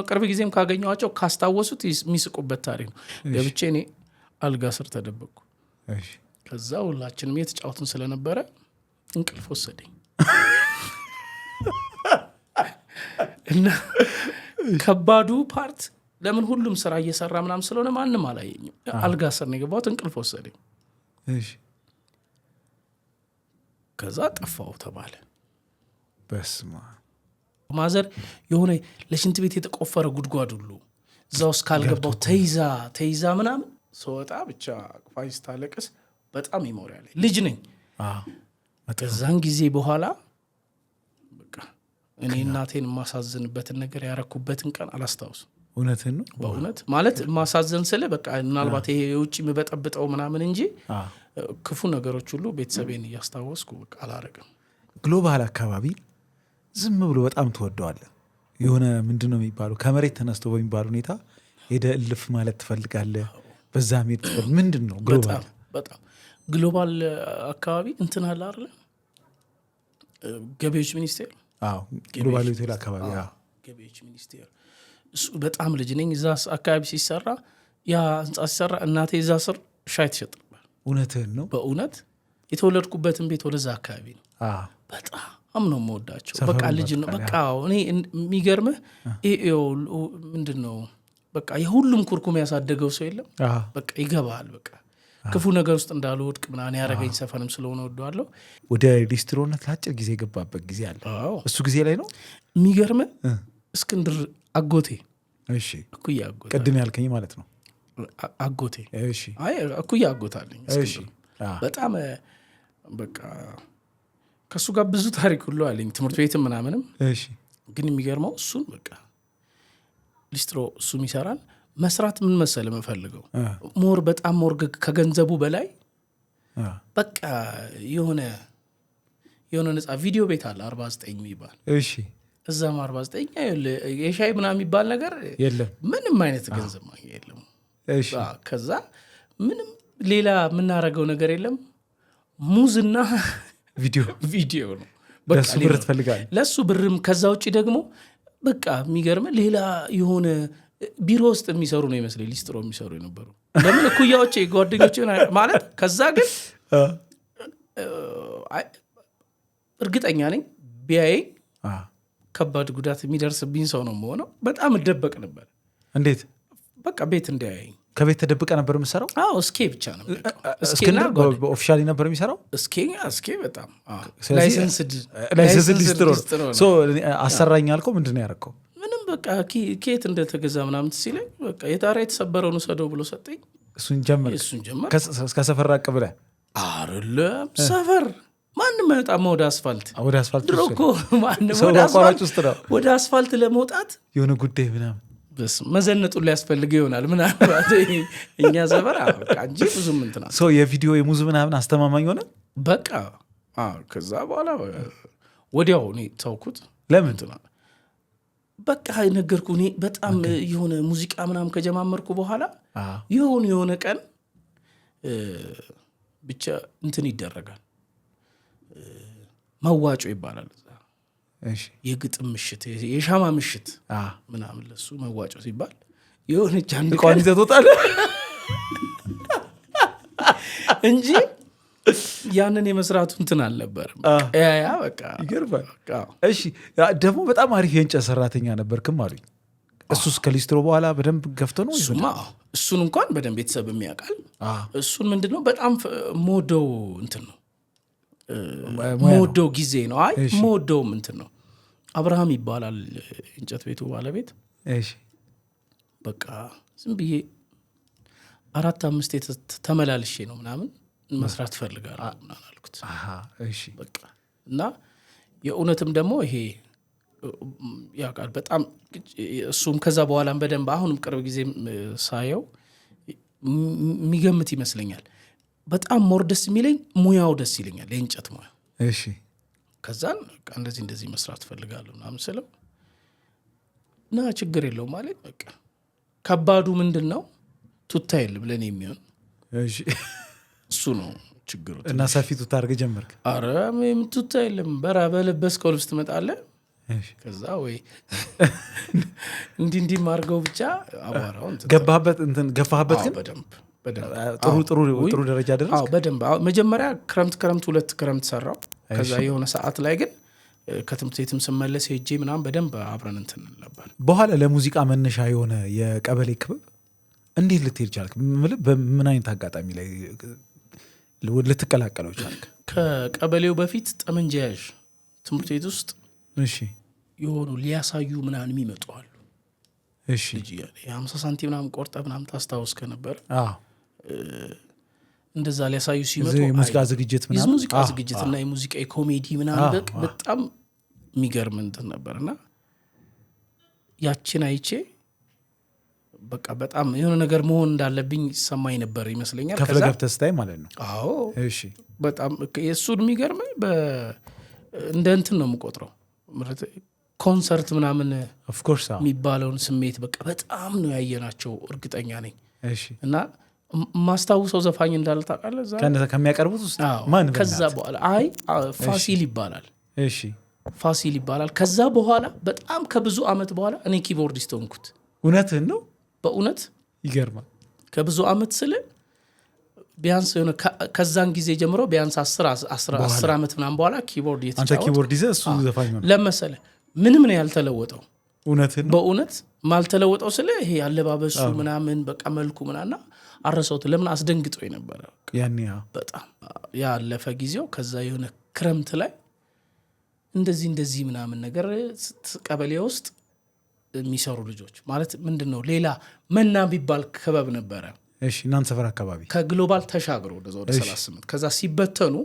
ቅርብ ጊዜም ካገኘኋቸው ካስታወሱት የሚስቁበት ታሪክ ነው። ገብቼ እኔ አልጋ ስር ተደበቅኩ። ከዛ ሁላችንም የተጫወትን ስለነበረ እንቅልፍ ወሰደኝ እና ከባዱ ፓርት ለምን ሁሉም ስራ እየሰራ ምናምን ስለሆነ ማንም አላየኝም። አልጋ ስር ነው የገባሁት። እንቅልፍ ወሰደኝ። ከዛ ጠፋው ተባለ። በስማ ማዘር የሆነ ለሽንት ቤት የተቆፈረ ጉድጓድ ሁሉ እዛ ውስጥ ካልገባው ተይዛ ምናምን ሰወጣ ብቻ አቅፋኝ ስታለቅስ በጣም ይሞራል። ልጅ ነኝ። ከዛን ጊዜ በኋላ በቃ እኔ እናቴን ማሳዝንበትን ነገር ያረኩበትን ቀን አላስታውስም። እውነትን ነው በእውነት ማለት ማሳዘን ስለ በቃ ምናልባት ይሄ የውጭ የሚበጠብጠው ምናምን እንጂ ክፉ ነገሮች ሁሉ ቤተሰቤን እያስታወስኩ በቃ አላረግም። ግሎባል አካባቢ ዝም ብሎ በጣም ትወደዋለህ። የሆነ ምንድነው የሚባለው ከመሬት ተነስቶ በሚባል ሁኔታ ሄደ እልፍ ማለት ትፈልጋለህ። በዛ ሜድ ትፈልግ ምንድነው ግሎባል በጣም ግሎባል አካባቢ እንትን አለ አይደል? ገቢዎች ሚኒስቴር ግሎባል ሆቴል አካባቢ ገቢዎች ሚኒስቴር እሱ በጣም ልጅ ነኝ። እዛ አካባቢ ሲሰራ ያ ህንጻ ሲሰራ እናቴ እዛ ስር ሻይ ትሸጥ ነበር። እውነትህን ነው። በእውነት የተወለድኩበትን ቤት ወደዛ አካባቢ ነው። በጣም ነው የምወዳቸው። በቃ ልጅ ነው በቃ እኔ የሚገርምህ ምንድነው በቃ የሁሉም ኩርኩም ያሳደገው ሰው የለም። በቃ ይገባል። በቃ ክፉ ነገር ውስጥ እንዳልወድቅ ምናምን ያረገኝ ሰፈንም ስለሆነ ወደዋለሁ። ወደ ሊስትሮነት ለአጭር ጊዜ የገባበት ጊዜ አለ። እሱ ጊዜ ላይ ነው የሚገርም እስክንድር አጎቴ እሺ እኩያ አጎቴ ቅድም ያልከኝ ማለት ነው አጎቴ እሺ አይ እኩያ አጎት አለኝ እስክንድር በጣም በቃ ከሱ ጋር ብዙ ታሪክ ሁሉ አለኝ ትምህርት ቤትም ምናምንም እሺ ግን የሚገርመው እሱን በቃ ሊስትሮ እሱም ይሰራል መስራት ምን መሰለ መፈልገው ሞር በጣም ሞር ከገንዘቡ በላይ በቃ የሆነ ነፃ ቪዲዮ ቤት አለ 49 የሚባል እሺ እዛም 49 የሻይ ምናምን የሚባል ነገር የለም ምንም አይነት ገንዘብ ማግኘት የለም እሺ ከዛ ምንም ሌላ የምናረገው ነገር የለም ሙዝና ቪዲዮ ነው በቃ ለሱ ብር ትፈልጋለህ ለሱ ብርም ከዛ ውጪ ደግሞ በቃ የሚገርም ሌላ የሆነ ቢሮ ውስጥ የሚሰሩ ነው ይመስለኝ ሊስትሮ የሚሰሩ የነበሩ ለምን እኩያዎቼ ጓደኞቼ ማለት ከዛ ግን እርግጠኛ ነኝ ቢያይ ከባድ ጉዳት የሚደርስብኝ ሰው ነው የምሆነው በጣም እደበቅ ነበር እንዴት በቃ ቤት እንዳያየኝ ከቤት ተደብቀ ነበር የምሰራው እስኬ ብቻ ነው እስኬና ኦፊሻሊ ነበር የሚሰራው እስኬ በጣም ላይሰንስድ ሊስትሮ ሶ አሰራኝ አልከው ምንድነው ያደረከው ምንም በቃ ኬት እንደተገዛ ምናምን ሲለኝ በቃ የታራ የተሰበረውን ሰደው ብሎ ሰጠኝ እሱን ጀመር ከሰፈር ራቅ ብለህ አይደለም ሰፈር ማንም አይወጣም ወደ አስፋልት ድሮ እኮ ማንም ወደ አስፋልት ለመውጣት የሆነ ጉዳይ ምናምን በስ መዘነጡ ሊያስፈልግ ይሆናል ምናምን እኛ ሰፈር በቃ እንጂ ብዙም እንትና ሰው የቪዲዮ የሙዝ ምናምን አስተማማኝ ሆነ በቃ ከዛ በኋላ ወዲያው እኔ ተውኩት ለምን በቃ ነገርኩ እኔ በጣም የሆነ ሙዚቃ ምናምን ከጀማመርኩ በኋላ የሆነ ቀን ብቻ እንትን ይደረጋል መዋጮ ይባላል እሺ የግጥም ምሽት የሻማ ምሽት ምናምን ለሱ መዋጮ ሲባል የሆነች አንድ ቀን ይዘቶታል እንጂ ያንን የመስራቱ እንትን አልነበረም ያ በቃ ይገርማል እሺ ደግሞ በጣም አሪፍ የእንጨት ሰራተኛ ነበርክም አሉኝ እሱስ ከሊስትሮ በኋላ በደንብ ገፍቶ ነው እሱን እንኳን በደንብ ቤተሰብ የሚያውቃል እሱን ምንድነው በጣም ሞደው እንትን ነው ሞደው ጊዜ ነው አይ ሞደውም እንትን ነው አብርሃም ይባላል እንጨት ቤቱ ባለቤት እሺ በቃ ዝም ብዬ 4-5 ተመላልሼ ነው ምናምን መስራት ፈልጋለሁ ምናምን አልኩት እሺ በቃ እና የእውነትም ደግሞ ይሄ ያውቃል በጣም እሱም ከዛ በኋላም በደንብ አሁንም ቅርብ ጊዜ ሳየው የሚገምት ይመስለኛል በጣም ሞር ደስ የሚለኝ ሙያው ደስ ይለኛል የእንጨት ሙያ እሺ ከዛን በቃ እንደዚህ መስራት ፈልጋለሁ ምናምን ስለው እና ችግር የለውም ማለት በቃ ከባዱ ምንድነው ቱታ የለም ለኔ የሚሆን እሺ እሱ ነው ችግሩ እና ሰፊ ቱታ አድርገህ ጀመርክ ኧረ ምንም ቱታ የለም በለበስከው ልብስ ትመጣለህ ከዛ ወይ እንዲህ ማርገው ብቻ አባራው ገፋህበት ግን ጥሩ ደረጃ ደረስክ በደንብ መጀመሪያ ክረምት 2 ክረምት ሰራው ከዛ የሆነ ሰዓት ላይ ግን ከትምህርት ቤትም ስመለስ ሄጄ ምናምን በደንብ አብረን እንትን ነበር በኋላ ለሙዚቃ መነሻ የሆነ የቀበሌ ክበብ እንዴት ልትሄድ ቻልክ በምን አይነት አጋጣሚ ላይ ልትቀላቀለው ቻልክ ከቀበሌው በፊት ጠመንጃ ያዥ ትምህርት ቤት ውስጥ እሺ የሆኑ ሊያሳዩ ምናምን የሚመጡ አሉ እሺ የ50 ሳንቲም ምናምን ቆርጠ ምናምን ታስታውስ ከነበር እንደዛ ሊያሳዩ ሲመጡ የሙዚቃ ዝግጅት ምናምን የሙዚቃ ዝግጅትና የሙዚቃ ኮሜዲ ምናምን በጣም የሚገርም እንትን ነበርና ያችን አይቼ በቃ በጣም የሆነ ነገር መሆን እንዳለብኝ ሰማይ ነበር ይመስለኛል ከዛ ከፍተስታይ ማለት ነው አዎ እሺ በጣም የሱን የሚገርመኝ እንደ እንትን ነው የምቆጥረው ኮንሰርት ምናምን ኦፍ ኮርስ የሚባለውን ስሜት በቃ በጣም ነው ያየናቸው እርግጠኛ ነኝ እሺ እና ማስታውሰው ዘፋኝ እንዳለ ታውቃለህ ከሚያቀርቡት ውስጥ ማን ከዛ በኋላ ፋሲል ይባላል እሺ ፋሲል ይባላል ከዛ በኋላ በጣም ከብዙ አመት በኋላ እኔ ኪቦርዲስት ሆንኩት እውነትህን ነው በእውነት ይገርማል ከብዙ አመት ስለ ቢያንስ የሆነ ከዛን ጊዜ ጀምሮ ቢያንስ 10 አመት ምናምን በኋላ ኪቦርድ አንተ ኪቦርድ ይዘህ እሱ ዘፋኝ ነው ለመሰለ ምንም ነው ያልተለወጠው እውነትህን በእውነት ማልተለወጠው ስለ ይሄ አለባበሱ ምናምን በቃ መልኩ ምናና አረሰውት ለምን አስደንግጦኝ ነበር ያኔ በጣም ያለፈ ጊዜው ከዛ የሆነ ክረምት ላይ እንደዚህ ምናምን ነገር ቀበሌ ውስጥ የሚሰሩ ልጆች ማለት ምንድነው ሌላ መና ቢባል ክበብ ነበረ እሺ እናንተ ሰፈር አካባቢ ከግሎባል ተሻግሮ ወደ 38 ከዛ ሲበተኑ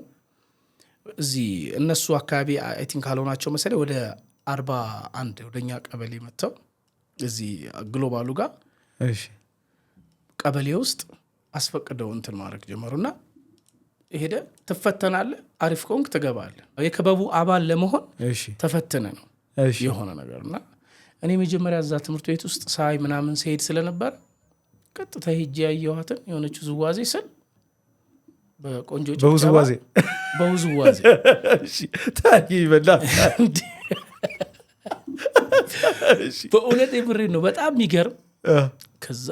እዚህ እነሱ አካባቢ አይ ቲንክ አልሆናቸው መሰለኝ ወደ 41 ወደኛ ቀበሌ መጥተው እዚህ ግሎባሉ ጋር እሺ ቀበሌ ውስጥ አስፈቅደው እንትን ማድረግ ጀመሩና ሄደ ተፈተናለ አሪፍ ኮንክ ትገባለህ የክበቡ አባል ለመሆን እሺ ተፈተነ ነው እሺ የሆነ ነገርና እኔ መጀመሪያ እዛ ትምህርት ቤት ውስጥ ሳይ ምናምን ሲሄድ ስለነበር ቀጥታ ሄጄ ያየኋትን የሆነች ውዝዋዜ ስል በቆንጆ በውዝዋዜ እሺ ታዲያ ይበላል እሺ በእውነት የምሬ ነው በጣም የሚገርም ከዛ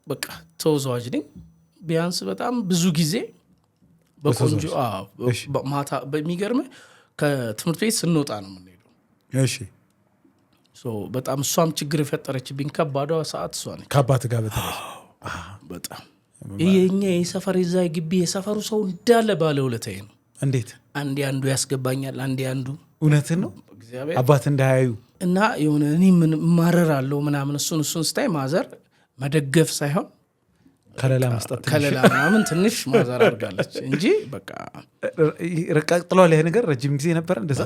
በቃ ተወዛዋዥ ነኝ ቢያንስ በጣም ብዙ ጊዜ በቆንጆ ማታ በሚገርም ከትምህርት ቤት ስንወጣ ነው የምንሄደው እሺ በጣም እሷም ችግር የፈጠረችብኝ ከባዷ ሰዓት እሷ ነች ከአባት ጋር በተለይ በጣም የኛ የሰፈር የዛ ግቢ የሰፈሩ ሰው እንዳለ ባለውለታዬ ነው እንዴት አንዱ ያስገባኛል አንዱ እውነትን ነው አባት እንዳያዩ እና የሆነ እኔ ምን ማረራለሁ ምናምን እሱን ስታይ ማዘር መደገፍ ሳይሆን ከለላ መስጠት ከለላ ምናምን ትንሽ ማዘር አድርጋለች እንጂ በቃ ረቃቅጥሏል ይሄ ነገር ረጅም ጊዜ ነበር እንደዛ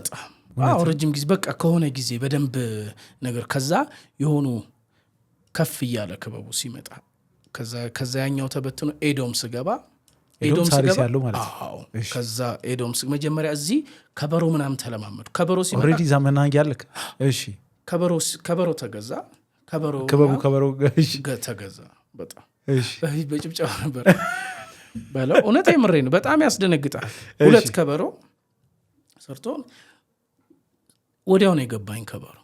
ረጅም ጊዜ በቃ ከሆነ ጊዜ በደንብ ነገር ከዛ የሆኑ ከፍ እያለ ክበቡ ሲመጣ ከዛ ያኛው ተበትኖ ኤዶም ስገባ ያለው ማለት ነው ከዛ ኤዶም መጀመሪያ እዚህ ከበሮ ምናምን ተለማመዱ ከበሮ ሲመጣ ኦሬዲ ዘመና ያለክ እሺ ከበሮ ተገዛ ከበሮ ተገዛ በጣም እሺ በጭብጨባ ነበር ባለው እውነት የምሬ ነው በጣም ያስደነግጣል ሁለት ከበሮ ሰርቶ ወዲያው ነው የገባኝ ከበሮ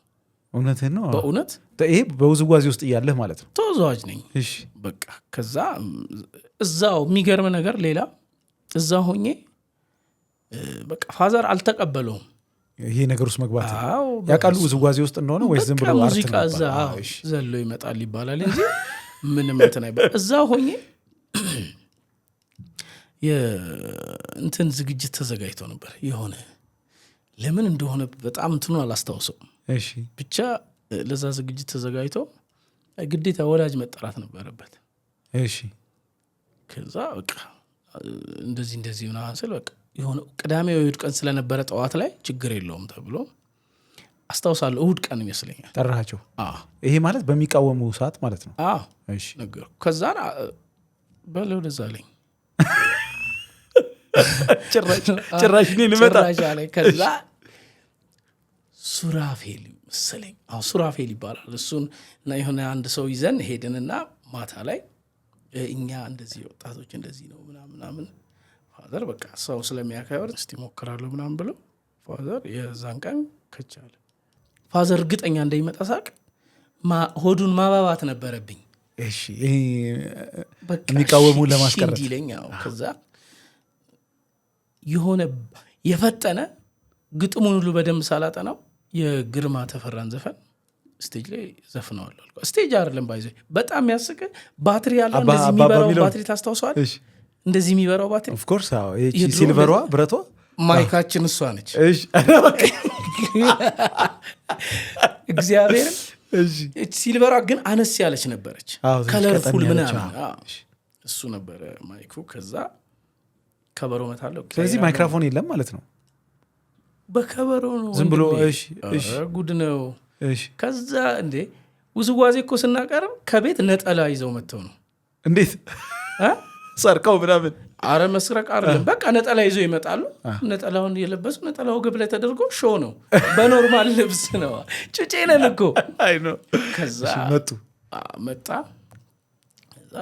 እውነት ነው በእውነት ይሄ በውዝዋዜ ውስጥ ያለህ ማለት ነው ተወዛዋዥ ነኝ እሺ በቃ ከዛ እዛው የሚገርም ነገር ሌላ እዛ ሆኜ በቃ ፋዘር አልተቀበለውም ይሄ ነገር ውስጥ መግባት ያቃሉ ውዝዋዜ ውስጥ እንደሆነ ወይስ ዝም ብሎ ሙዚቃ እዛ ዘሎ ይመጣል ይባላል እንጂ ምንም እንትን አይባል እዛ ሆኜ የእንትን ዝግጅት ተዘጋጅቶ ነበር የሆነ ለምን እንደሆነ በጣም እንትኑ አላስታውሰውም እሺ ብቻ ለዛ ዝግጅት ተዘጋጅቶ ግዴታ ወላጅ መጠራት ነበረበት እሺ ከዛ በቃ እንደዚህ ምናምን ስል በቃ የሆነ ቅዳሜ ወይ እሑድ ቀን ስለነበረ ጠዋት ላይ ችግር የለውም ተብሎ አስታውሳለሁ እሑድ ቀን ይመስለኛል ጠራቸው ይሄ ማለት በሚቃወሙ ሰዓት ማለት ነው እሺ ነገሩ ከዛ በለው ደዛ አለኝ ጭራሽ ነኝ ልመጣ ላይ ከዛ ሱራፌል መሰለኝ ሱራፌል ይባላል እሱን እና የሆነ አንድ ሰው ይዘን ሄድንና ማታ ላይ እኛ እንደዚህ ወጣቶች እንደዚህ ነው ምናምን ፋዘር በቃ ሰው ስለሚያከብር እስቲ ሞክራለሁ ምናምን ብሎ ፋዘር የዛን ቀን ከቻለ ፋዘር እርግጠኛ እንደሚመጣ ሳቅ ሆዱን ማባባት ነበረብኝ እሺ የሚቃወሙ ለማስቀረት ይለኛው ከዛ የሆነ የፈጠነ ግጥሙን ሁሉ በደንብ ሳላጠናው የግርማ ተፈራን ዘፈን ስቴጅ ላይ ዘፍነዋለሁ ስቴጅ አይደለም ባይዘ በጣም ያስቀ ባትሪ ያለ እንደዚህ የሚበራው ባትሪ ታስታውሳለህ እሺ እንደዚህ የሚበራው ባትሪ ኦፍ ኮርስ እቺ ሲልቨሯ ብረቷ ማይካችን እሷ ነች እሺ እግዚአብሔር እሺ ሲልቨሯ ግን አነስ ያለች ነበረች ከለርፉል ምናምን እሱ ነበር ማይኩ ከዛ ከበሮ መታለው ስለዚህ ማይክሮፎን የለም ማለት ነው በከበሮ ነው ዝም ብሎ እሺ ጉድ ነው እሺ ከዛ እንዴ ውዝዋዜ እኮ ስናቀርብ ከቤት ነጠላ ይዘው መተው ነው እንዴት ሰርቀው ምናምን አረ መስረቅ አይደለም በቃ ነጠላ ይዘው ይመጣሉ ነጠላውን የለበሱ ነጠላው ግብ ላይ ተደርጎ ሾው ነው በኖርማል ልብስ ነው ጩጬ ነን እኮ አይ ነው ከዛ መጣ ከዛ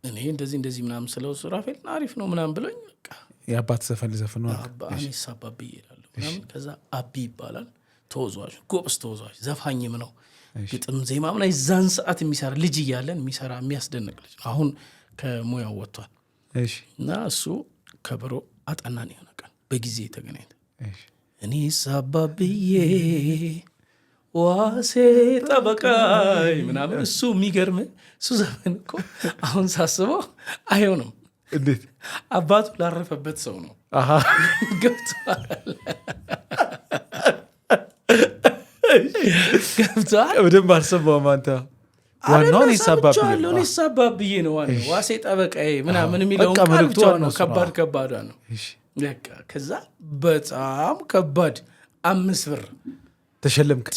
እኔ እንደዚህ ምናምን ስለው ሱራፌል አሪፍ ነው ምናምን ብሎኝ በቃ የአባት ዘፈን ልዘፍን ነው አባኔ ሳባብ ይላል ምናምን ከዛ አቢ ይባላል ተወዛዋዥ ጎበዝ ተወዛዋዥ ዘፋኝም ነው ግጥም ዜማ ምናምን የዛን ሰዓት የሚሰራ ልጅ እያለን የሚሰራ የሚያስደንቅ ልጅ አሁን ከሙያው ወጥቷል እሺ እና እሱ ከበሮ አጠናን የሆነ ቀን በጊዜ ተገናኝተን እኔስ አባብዬ ዋሴ ጠበቃይ ምናምን እሱ የሚገርም እሱ ዘፈን እኮ አሁን ሳስበው አይሆንም። እንዴት አባቱ ላረፈበት ሰው ነው። ገብቷል በደንብ አልሰማሁም። አንተ ዋናው እኔስ አባብዬ ነው ዋናው ዋሴ ጠበቃዬ ምናምን የሚለውን ቃል ብቻ ነው ከባድ ነው። ከዛ በጣም ከባድ 5 ብር ተሸለምኩ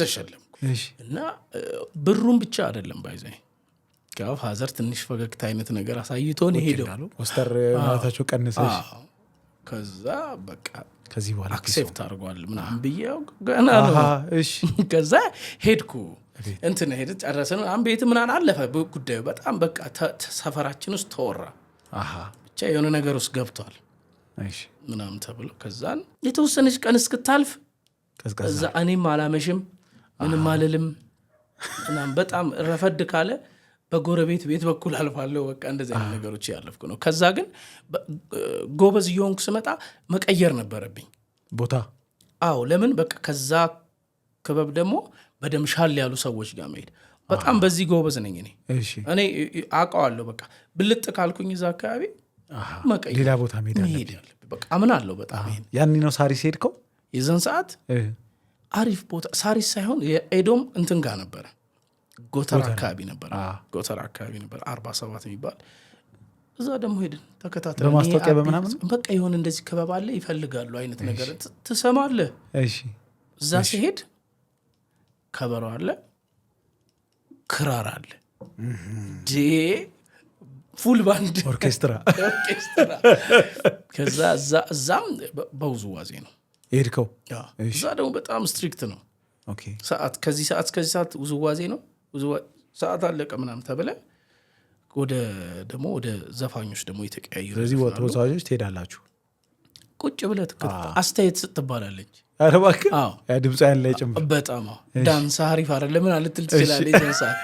እና ብሩን ብቻ አይደለም ባይዘ ፋዘር ትንሽ ፈገግታ አይነት ነገር አሳይቶን ሄደው ወስተር ማለታቸው ቀንሰሽ ከዛ በቃ ከዚህ በኋላ አክሴፕት አድርጓል ምናምን ብዬው ገና ነው። ከዛ ሄድኩ እንትን ሄድ ጨረሰን ቤት ምናምን አለፈ ጉዳዩ። በጣም በቃ ሰፈራችን ውስጥ ተወራ ብቻ የሆነ ነገር ውስጥ ገብቷል ምናምን ተብሎ ከዛን የተወሰነች ቀን እስክታልፍ ከዛ እኔም አላመሽም ምንም አልልም ምናምን በጣም ረፈድ ካለ በጎረቤት ቤት በኩል አልፋለሁ። በቃ እንደዚህ አይነት ነገሮች ያለፍኩ ነው። ከዛ ግን ጎበዝ እየሆንኩ ስመጣ መቀየር ነበረብኝ ቦታ። ለምን በቃ ከዛ ክበብ ደግሞ በደም ሻል ያሉ ሰዎች ጋር መሄድ በጣም በዚህ ጎበዝ ነኝ እኔ አውቀዋለሁ። በቃ ብልጥ ካልኩኝ እዛ አካባቢ መቀየር ሌላ ቦታ መሄድ ያለብኝ በቃ አምናለሁ በጣም ይሄን። ያኔ ነው ሳሪስ ሄድከው? የዘን ሰዓት አሪፍ ቦታ ሳሪስ ሳይሆን የኤዶም እንትን ጋር ነበረ ጎተራ አካባቢ ነበር 47 የሚባል እዛ ደግሞ ሄድን ተከታተልን። በማስታወቂያ በምናምን በቃ የሆነ እንደዚህ ክበብ አለ ይፈልጋሉ አይነት ነገር ትሰማለህ። እዛ ሲሄድ ከበሮ አለ ክራር አለ ፉል ባንድ ኦርኬስትራ ከዛ እዛም በውዝዋዜ ነው ሄድከው? እዛ ደግሞ በጣም ስትሪክት ነው። ሰዓት ከዚህ ሰዓት እስከዚህ ሰዓት ውዝዋዜ ነው። ሰዓት አለቀ ምናምን ተብለ ወደ ዘፋኞች ደግሞ የተቀያየሩ። ስለዚህ ተወዛዋዦች ትሄዳላችሁ ቁጭ ብለህ አስተያየት ስትባላለች። ኧረ እባክህ ድምፃውያን ላይ ጭምር በጣም ዳንስ አሪፍ አይደለ ምን ልትል ትችላለህ የዘን ሰዓት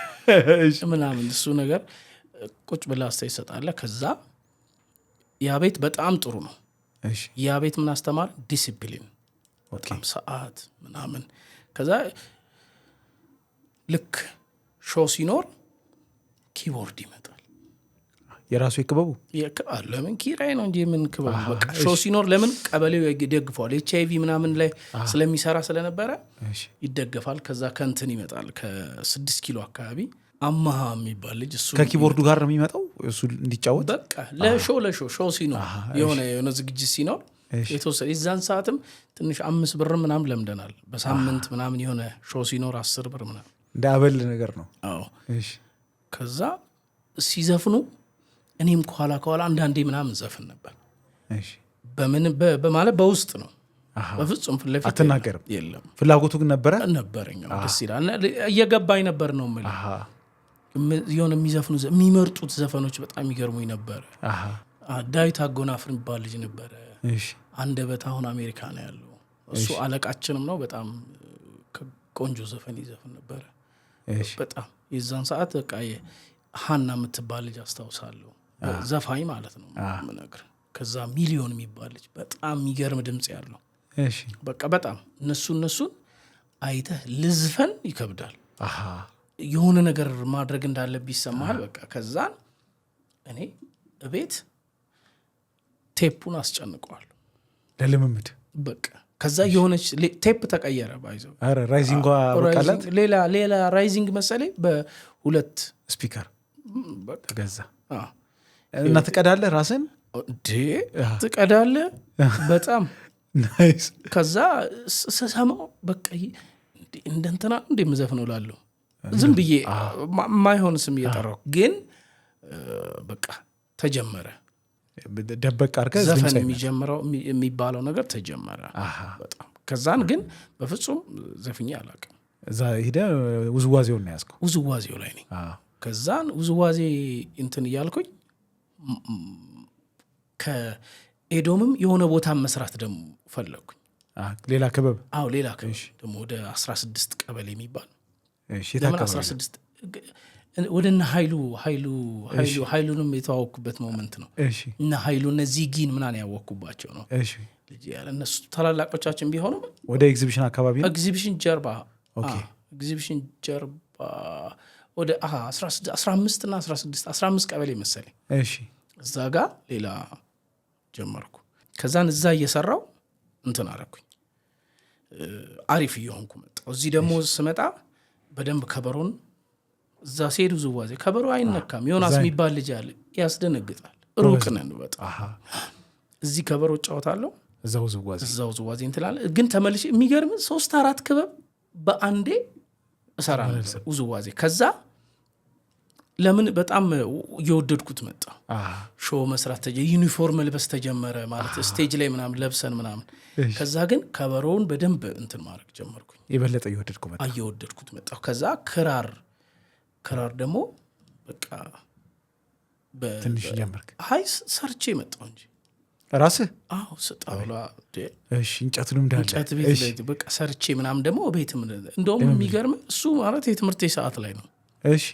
ምናምን እሱ ነገር ቁጭ ብለህ አስተያየት ትሰጣለህ። ከዛ ያ ቤት በጣም ጥሩ ነው። ያ ቤት ምን አስተማር ዲሲፕሊን በጣም ሰዓት ምናምን። ከዛ ልክ ሾው ሲኖር ኪቦርድ ይመጣል። የራሱ የክበቡ ለምን ኪራይ ነው እንጂ ምን ክበቡ በቃ ሾው ሲኖር ለምን ቀበሌው ይደግፈዋል። HIV ምናምን ላይ ስለሚሰራ ስለነበረ ይደገፋል። ከዛ ከንትን ይመጣል ከ6 ኪሎ አካባቢ አማሃ የሚባል ልጅ እሱ ከኪቦርዱ ጋር ነው የሚመጣው እሱ እንዲጫወት በቃ ለሾው ሲኖር የሆነ ዝግጅት ሲኖር የተወሰነ የዛን ሰዓትም ትንሽ 5 ብር ምናምን ለምደናል። በሳምንት ምናምን የሆነ ሾው ሲኖር 10 ብር ምናምን እንደ አበል ነገር ነው። ከዛ ሲዘፍኑ እኔም ከኋላ አንዳንዴ ምናምን ዘፍን ነበር። በማለት በውስጥ ነው በፍጹም ፊት ለፊት አትናገርም? የለም። ፍላጎቱ ግን ነበረኝ ደስ ይላል እየገባኝ ነበር ነው የምልህ። የሆነ የሚመርጡት ዘፈኖች በጣም ይገርሙኝ ነበር። ዳዊት አጎናፍር የሚባል ልጅ ነበረ። አንደበት አሁን አሜሪካ ነው ያለው እሱ አለቃችንም ነው። በጣም ቆንጆ ዘፈን ይዘፍን ነበረ በጣም የዛን ሰዓት በቃ ሀና የምትባል ልጅ አስታውሳለሁ ዘፋኝ ማለት ነው ምነግር። ከዛ ሚሊዮን የሚባል ልጅ በጣም የሚገርም ድምጽ ያለው በቃ በጣም እነሱን አይተህ ልዝፈን ይከብዳል። የሆነ ነገር ማድረግ እንዳለብህ ይሰማሃል። በቃ ከዛን እኔ እቤት ቴፑን አስጨንቀዋለሁ ለልምምድ በቃ ከዛ የሆነች ቴፕ ተቀየረ ባይዘው ራይዚንግ ወቃላት ሌላ ራይዚንግ መሰለኝ በሁለት ስፒከር ተገዛ እና ትቀዳለህ ራስን ትቀዳለህ በጣም ናይስ። ከዛ ሰማው በቃ እንደንተና እንደምዘፍነው ላለሁ ዝም ብዬ ማይሆን ስም እየጠራው ግን በቃ ተጀመረ። ደበቅ አድርገህ ዘፈን የሚባለው ነገር ተጀመረ በጣም። ከዛን ግን በፍጹም ዘፍኜ አላውቅም። እዛ ሄደህ ውዝዋዜውን ነው ያዝከው? ውዝዋዜው ላይ ነኝ። ከዛን ውዝዋዜ እንትን እያልኩኝ ከኤዶምም የሆነ ቦታ መስራት ደግሞ ፈለግኩኝ። ሌላ ክበብ? ሌላ ክበብ ደግሞ ወደ 16 ቀበሌ የሚባል ለምን 16 ወደና ኃይሉንም የተዋወቅኩበት ሞመንት ነው። እና ኃይሉ እነዚህ ጊን ምናምን ያወቅኩባቸው ነው። ልጅ ያለ እነሱ ታላላቆቻችን ቢሆኑ ወደ ኤግዚቢሽን አካባቢ ነው። ኤግዚቢሽን ጀርባ ኦኬ ኤግዚቢሽን ጀርባ ወደ 15 እና 15 ቀበሌ መሰለኝ። እሺ እዛ ጋር ሌላ ጀመርኩ። ከዛን እዛ እየሰራው እንትን አረኩኝ። አሪፍ እየሆንኩ መጣሁ። እዚህ ደግሞ ስመጣ በደንብ ከበሮን እዛ ሲሄዱ ውዝዋዜ ከበሮ አይነካም። ዮናስ የሚባል ልጅ አለ፣ ያስደነግጣል። ሩቅ ነን በጣም። እዚህ ከበሮ እጫወታለሁ፣ እዛው ውዝዋዜ እንትላለ። ግን ተመልሼ የሚገርም 3-4 ክበብ በአንዴ እሰራ ነበር ውዝዋዜ። ከዛ ለምን በጣም እየወደድኩት መጣ። ሾው መስራት ዩኒፎርም መልበስ ተጀመረ ማለት ስቴጅ ላይ ምናምን ለብሰን ምናምን። ከዛ ግን ከበሮውን በደንብ እንትን ማድረግ ጀመርኩኝ። የበለጠ እየወደድኩት መጣ። ከዛ ክራር ደግሞ በቃ ትንሽ ጀመርክ? አይ ሰርቼ መጣሁ እንጂ ራስህ? አዎ ስጣውላ። እሺ እንጨቱንም እንዳለ እንጨት ቤት ላይ በቃ ሰርቼ ምናምን ደግሞ ቤትም እንደውም የሚገርም እሱ ማለት የትምህርት ሰዓት ላይ ነው። እሺ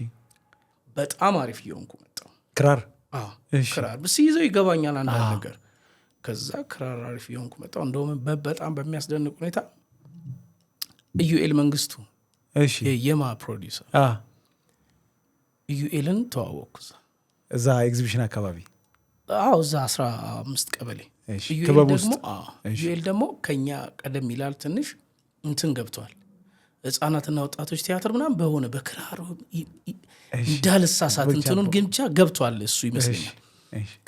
በጣም አሪፍ እየሆንኩ መጣሁ። ክራር ክራር ሲይዘው ይገባኛል አንዳንድ ነገር። ከዛ ክራር አሪፍ እየሆንኩ መጣሁ። እንደውም በጣም በሚያስደንቅ ሁኔታ ኢዩኤል መንግስቱ የማ ፕሮዲውሰር ኢዩኤልን ተዋወቅኩ እዛ ኤግዚቢሽን አካባቢ። እዛ 15 ቀበሌ። ኢዩኤል ደግሞ ከኛ ቀደም ይላል ትንሽ እንትን ገብቷል። ህጻናትና ወጣቶች ቲያትር ምናምን በሆነ በክራር እንዳልሳሳት እንትኑን ግን ብቻ ገብቷል እሱ ይመስለኛል።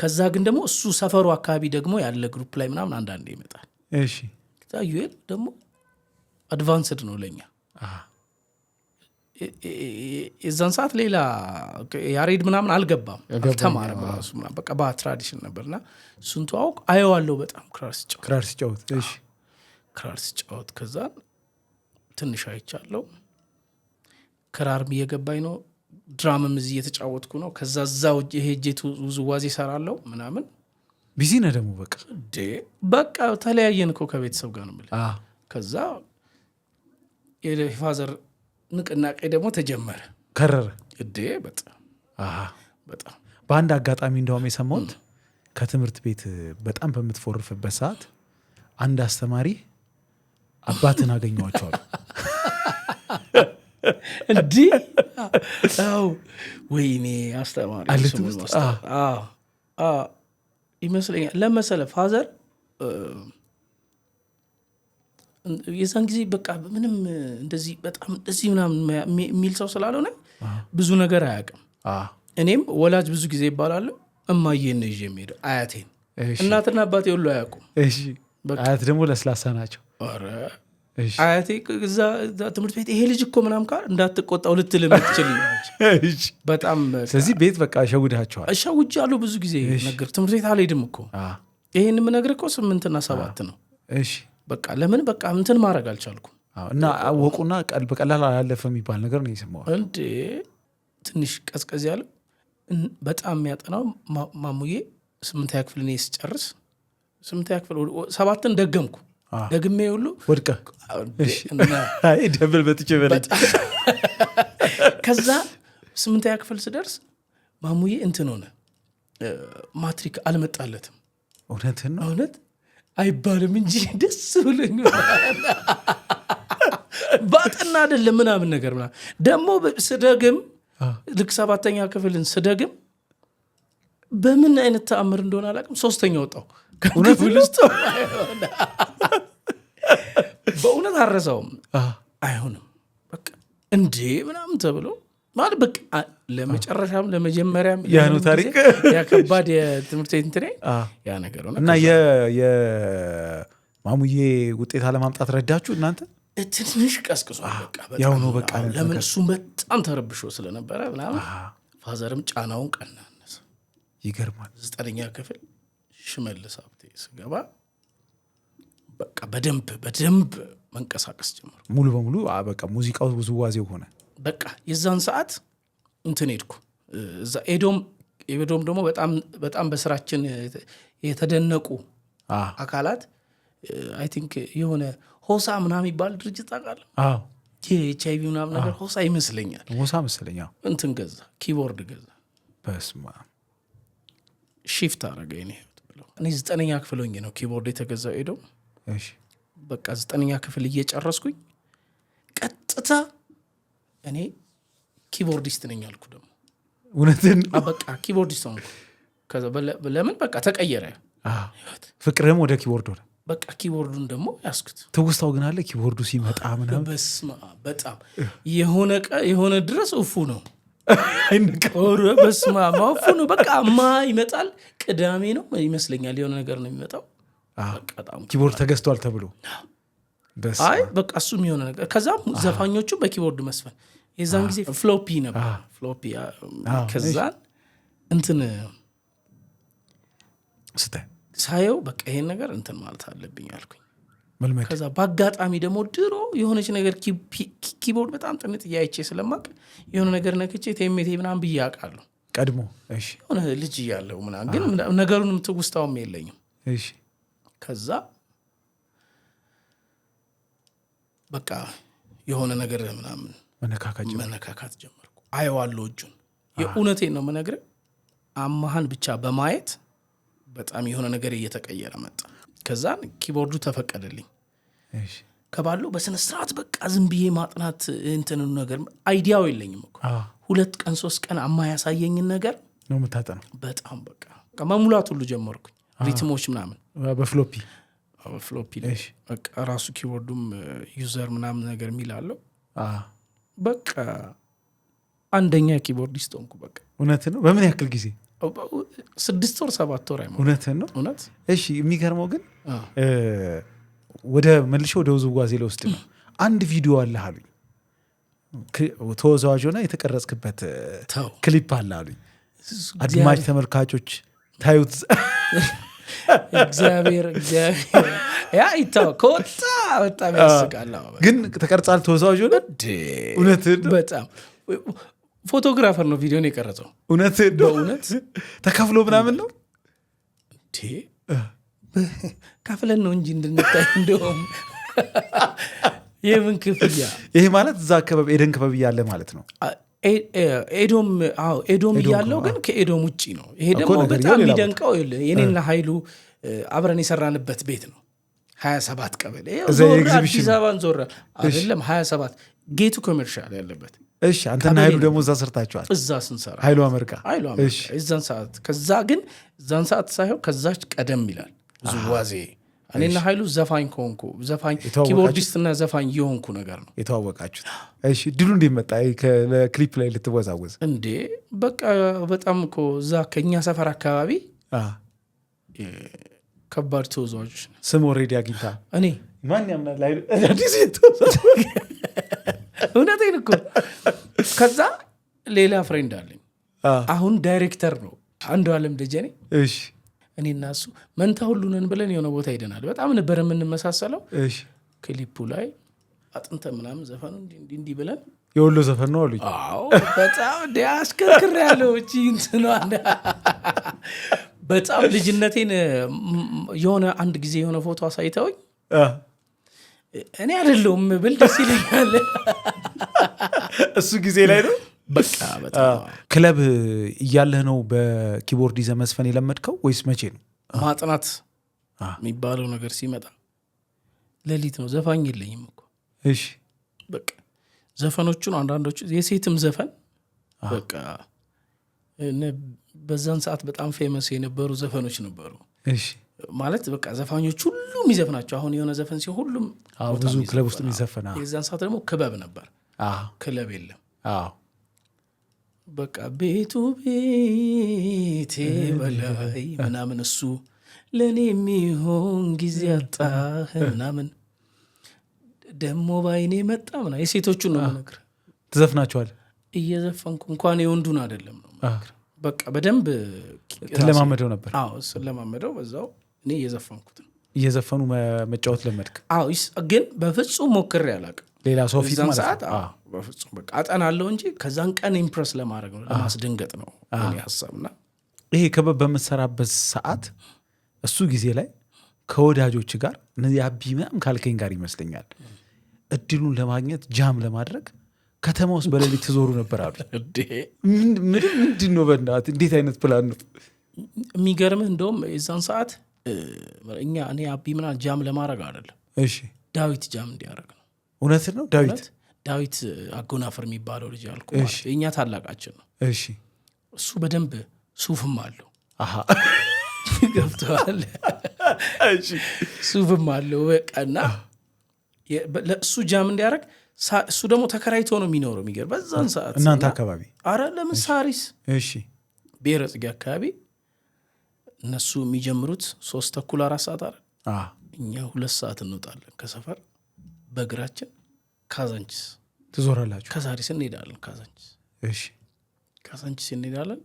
ከዛ ግን ደግሞ እሱ ሰፈሩ አካባቢ ደግሞ ያለ ግሩፕ ላይ ምናምን አንዳንዴ ይመጣል። ከዛ ኢዩኤል ደግሞ አድቫንስድ ነው ለኛ። የዛን ሰዓት ሌላ ያሬድ ምናምን አልገባም፣ አልተማረም ራሱ ምናምን በቃ በትራዲሽን ነበርና እሱን ተዋውቅ አየዋለሁ በጣም ክራር ሲጫወት። ከዛ ትንሽ አይቻለሁ። ክራርም እየገባኝ ነው፣ ድራምም እዚህ እየተጫወትኩ ነው። ከዛ እዛው ሄጄ ውዝዋዜ እሰራለሁ ምናምን። ቢዚ ነህ ደግሞ በቃ ተለያየን እኮ ከቤተሰብ ጋር ነው የምልህ። ከዛ የፋዘር ንቅናቄ ደግሞ ተጀመረ፣ ከረረ በጣም በአንድ አጋጣሚ እንደውም የሰማሁት ከትምህርት ቤት በጣም በምትፎርፍበት ሰዓት አንድ አስተማሪ አባትን አገኘዋቸዋል። እንዲህ ወይኔ አስተማሪ ይመስለኛል ለመሰለ ፋዘር የዛን ጊዜ በቃ ምንም እንደዚህ በጣም እንደዚህ ምናምን የሚል ሰው ስላልሆነ ብዙ ነገር አያውቅም። እኔም ወላጅ ብዙ ጊዜ ይባላለሁ እማዬን ነው ይዤ የምሄደው አያቴን። እናትና አባቴ ሁሉ አያውቁም። አያት ደግሞ ለስላሳ ናቸው። አያቴ እዛ ትምህርት ቤት ይሄ ልጅ እኮ ምናምን ካል እንዳትቆጣው ልትል የምትችል በጣም። ስለዚህ ቤት በቃ ሸውዳቸዋል። እሸውጃለሁ ብዙ ጊዜ ነገር ትምህርት ቤት አልሄድም እኮ። ይሄን የምነግርህ እኮ 8 እና 7 ነው። በቃ ለምን በቃ እንትን ማድረግ አልቻልኩም። እና አወቁና በቀላል አላለፈ የሚባል ነገር ነው የሰማሁት። እንዴ ትንሽ ቀዝቀዝ ያለ በጣም የሚያጠናው ማሙዬ 8ኛ ክፍል እኔ ስጨርስ 8ኛ ክፍል 7ን ደገምኩ። ደግሜ ሁሉ ወድቀ ደብል በትቼ በለኝ። ከዛ 8ኛ ክፍል ስደርስ ማሙዬ እንትን ሆነ፣ ማትሪክ አልመጣለትም። እውነትን ነው እውነት አይባልም እንጂ ደስ ብሎኝ ባጠና አይደለም ምናምን ነገር ምናምን። ደግሞ ስደግም ልክ 7ኛ ክፍልን ስደግም በምን አይነት ተአምር እንደሆነ አላውቅም 3ኛ ወጣሁ ከክፍል ውስጥ። በእውነት አረሳውም። አይሆንም በቃ እንዴ ምናምን ተብሎ ማለት በቃ ለመጨረሻም ለመጀመሪያም ያኑ ታሪክ ያከባድ የትምህርት ቤት እንትኔ ያ ነገር ሆነ። እና የማሙዬ ውጤት አለማምጣት ረዳችሁ እናንተ? ትንሽ ቀስቅሷል። ያው ነው በቃ ለምን እሱም በጣም ተረብሾ ስለነበረ ምናምን ፋዘርም ጫናውን ቀናነሰ። ይገርማል። 9ኛ ክፍል ሽመልስ ሀብቴ ስገባ በቃ በደንብ መንቀሳቀስ ጀመሩ። ሙሉ በሙሉ በቃ ሙዚቃው ውዝዋዜው ሆነ። በቃ የዛን ሰዓት እንትን ሄድኩ እዛ ኤዶም ደግሞ በጣም በስራችን የተደነቁ አካላት አይ ቲንክ የሆነ ሆሳ ምናምን ይባል ድርጅት ታውቃለህ? የኤችአይቪ ምናምን ነገር ሆሳ ይመስለኛል። ሆሳ መስለኛ እንትን ገዛ፣ ኪቦርድ ገዛ። በስማ ሺፍት አረገ። እኔ የምቀጥለው። እኔ 9ኛ ክፍል ሆኜ ነው ኪቦርድ የተገዛው ኤዶም። እሺ በቃ 9ኛ ክፍል እየጨረስኩኝ ቀጥታ እኔ ኪቦርዲስት ነኝ አልኩ። ደግሞ እውነትን በቃ ኪቦርዲስት ሆንኩ። ከዛ ለምን በቃ ተቀየረ ፍቅርም ወደ ኪቦርድ ሆነ። በቃ ኪቦርዱን ደግሞ ያስኩት። ትውስታው ግን አለ ኪቦርዱ ሲመጣ ምናምን በስመ አብ በጣም የሆነ ድረስ እፉ ነው በስመ አብ እፉ ነው። በቃ ይመጣል። ቅዳሜ ነው ይመስለኛል የሆነ ነገር ነው የሚመጣው። በጣም ኪቦርድ ተገዝቷል ተብሎ አይ በቃ እሱም የሆነ ነገር። ከዛም ዘፋኞቹ በኪቦርድ መስፈን የዛን ጊዜ ፍሎፒ ነበር ፍሎፒ። ከዛ እንትን ሳየው በቃ ይሄን ነገር እንትን ማለት አለብኝ አልኩኝ። ከዛ በአጋጣሚ ደግሞ ድሮ የሆነች ነገር ኪቦርድ በጣም ጥንጥ እያይቼ ስለማቅ የሆነ ነገር ነክቼ ቴሜቴ ምናምን ብዬ አውቃለሁ ቀድሞ። እሺ የሆነ ልጅ እያለሁ ምናምን ግን ነገሩንም ትውስታውም የለኝም። እሺ ከዛ በቃ የሆነ ነገር ምናምን መነካካት ጀመርኩ። አየዋለሁ እጁን። የእውነቴን ነው የምነግርህ። አማሃን ብቻ በማየት በጣም የሆነ ነገር እየተቀየረ መጣ። ከዛ ኪቦርዱ ተፈቀደልኝ። ከባለው በስነ ስርዓት በቃ ዝም ብዬ ማጥናት እንትኑ ነገር አይዲያው የለኝም እኮ 2 ቀን 3 ቀን ያሳየኝን ነገር ነው የምታጠናው። በጣም በቃ መሙላት ሁሉ ጀመርኩኝ። ሪትሞች ምናምን በፍሎፒ በቃ ራሱ ኪቦርዱም ዩዘር ምናምን ነገር የሚላለው በቃ አንደኛ ኪቦርዲስት ሆንኩ። በቃ እውነት ነው። በምን ያክል ጊዜ? 6 ወር 7 ወር አይሞላም። እውነት ነው። እውነት። እሺ የሚገርመው ግን ወደ መልሼ ወደ ውዝዋዜ ለውስጥ ነው። አንድ ቪዲዮ አለ አሉኝ፣ ተወዛዋዥ ሆነ የተቀረጽክበት ክሊፕ አለ አሉኝ። አድማጭ ተመልካቾች ታዩት። እግዚአብሔር ያ ይታው ከወጣ በጣም ያስቃል። ግን ተቀርጻል ተወዛዋዥ ሆነ። እውነት በጣም ፎቶግራፈር ነው ቪዲዮን የቀረጸው። እውነት በእውነት ተከፍሎ ምናምን ነው ከፍለን ነው እንጂ እንድንታይ። እንደውም የምን ክፍያ? ይሄ ማለት እዛ አካባቢ ኤደን ክበብ እያለ ማለት ነው። ኤዶም እያለው ግን ከኤዶም ውጭ ነው። ይሄ ደግሞ በጣም የሚደንቀው የኔና ኃይሉ አብረን የሰራንበት ቤት ነው። 27 ቀበሌ አዲስ አበባን ዞረ አይደለም 27 ጌቱ ኮሜርሻል ያለበት። እሺ አንተና ኃይሉ ደግሞ እዛ ሰርታችኋል? እዛ ስንሰራ ኃይሉ አመርቃ እዛን ሰዓት። ከዛ ግን እዛን ሰዓት ሳይሆን ከዛች ቀደም ይላል ውዝዋዜ። እኔና ኃይሉ ዘፋኝ ከሆንኩ ዘፋኝ ኪቦርዲስትና ዘፋኝ የሆንኩ ነገር ነው የተዋወቃችሁት። እሺ ድሉ እንዴት መጣ ለክሊፕ ላይ ልትወዛወዝ? እንዴ በቃ በጣም እኮ እዛ ከኛ ሰፈር አካባቢ ከባድ ተወዛዋዦች ስም ኦልሬዲ አግኝታ እኔ ማን ያምናል ኃይሉ እውነቴን እኮ። ከዛ ሌላ ፍሬንድ አለኝ አሁን ዳይሬክተር ነው አንዱ አለም ደጀኔ። እሺ እኔና እሱ መንታ ሁሉ ነን ብለን የሆነ ቦታ ሄደናል። በጣም ነበር የምንመሳሰለው። እሺ ክሊፑ ላይ አጥንተ ምናምን ዘፈኑ እንዲህ ብለን የወሎ ዘፈን ነው አሉኝ። አዎ በጣም አሽከርክር ያለው እቺ እንትኗ በጣም ልጅነቴን የሆነ አንድ ጊዜ የሆነ ፎቶ አሳይተውኝ እኔ አይደለሁም ብል ደስ ይለኛል። እሱ ጊዜ ላይ ነው በቃ በጣም ክለብ እያለህ ነው በኪቦርድ ይዘህ መስፈን የለመድከው ወይስ መቼ ነው? ማጥናት የሚባለው ነገር ሲመጣ ሌሊት ነው። ዘፋኝ የለኝም እኮ። እሺ በቃ ዘፈኖቹን አንዳንዶቹ የሴትም ዘፈን በቃ በዛን ሰዓት በጣም ፌመስ የነበሩ ዘፈኖች ነበሩ። እሺ ማለት በቃ ዘፋኞች ሁሉም ይዘፍናቸው። አሁን የሆነ ዘፈን ሲሆን ሁሉም ብዙ ክለብ ውስጥ የሚዘፈና። የዛን ሰዓት ደግሞ ክበብ ነበር፣ ክለብ የለም። በቃ ቤቱ ቤቴ በላይ ምናምን እሱ ለእኔ የሚሆን ጊዜ አጣህ ምናምን ደሞ ባይኔ መጣ ምናምን የሴቶቹን ነው የምነግርህ። ትዘፍናቸዋል? እየዘፈንኩ እንኳን የወንዱን አይደለም ነው የምነግርህ። በቃ በደንብ ትለማመደው ነበር? አዎ ስለማመደው በዛው እኔ እየዘፈንኩት ነው። እየዘፈኑ መጫወት ለመድክ? አዎ ግን በፍጹም ሞክሬ አላውቅም። ሌላ ሰው ፊት ማለት ነው? በፍጹም በቃ አጠናለሁ እንጂ ከዛን ቀን ኢምፕረስ ለማድረግ ነው፣ ለማስደንገጥ ነው እኔ ሐሳብና። ይሄ ክበብ በምትሰራበት ሰዓት እሱ ጊዜ ላይ ከወዳጆች ጋር እነዚህ አቢ ምናምን ካልከኝ ጋር ይመስለኛል እድሉን ለማግኘት ጃም ለማድረግ ከተማ ውስጥ በሌሊት ትዞሩ ነበር አሉ። ምንድን ነው በእናትህ? እንዴት አይነት ፕላን ነው? የሚገርምህ እንደውም የዛን ሰዓት እኔ አቢ ምናምን ጃም ለማድረግ አይደለም፣ እሺ ዳዊት ጃም እንዲያደርግ ነው። እውነት ነው። ዳዊት አጎናፍር የሚባለው ልጅ አልኩ የእኛ ታላቃችን ነው። እሺ እሱ በደንብ ሱፍም አለው። ገብተዋል። ሱፍም አለው በቃና ለእሱ ጃም እንዲያደርግ እሱ ደግሞ ተከራይቶ ነው የሚኖረው። የሚገርም በዛን ሰዓት እናንተ አካባቢ አረ ለምን ሳሪስ እሺ ብሔረ ጽጌ አካባቢ እነሱ የሚጀምሩት 3:30 4 ሰዓት አረ እኛ 2 ሰዓት እንወጣለን ከሰፈር በእግራችን ካዛንቺስ ትዞራላችሁ። ከሳሪስ እንሄዳለን ካዛንቺስ። እሺ ካዛንቺስ እንሄዳለን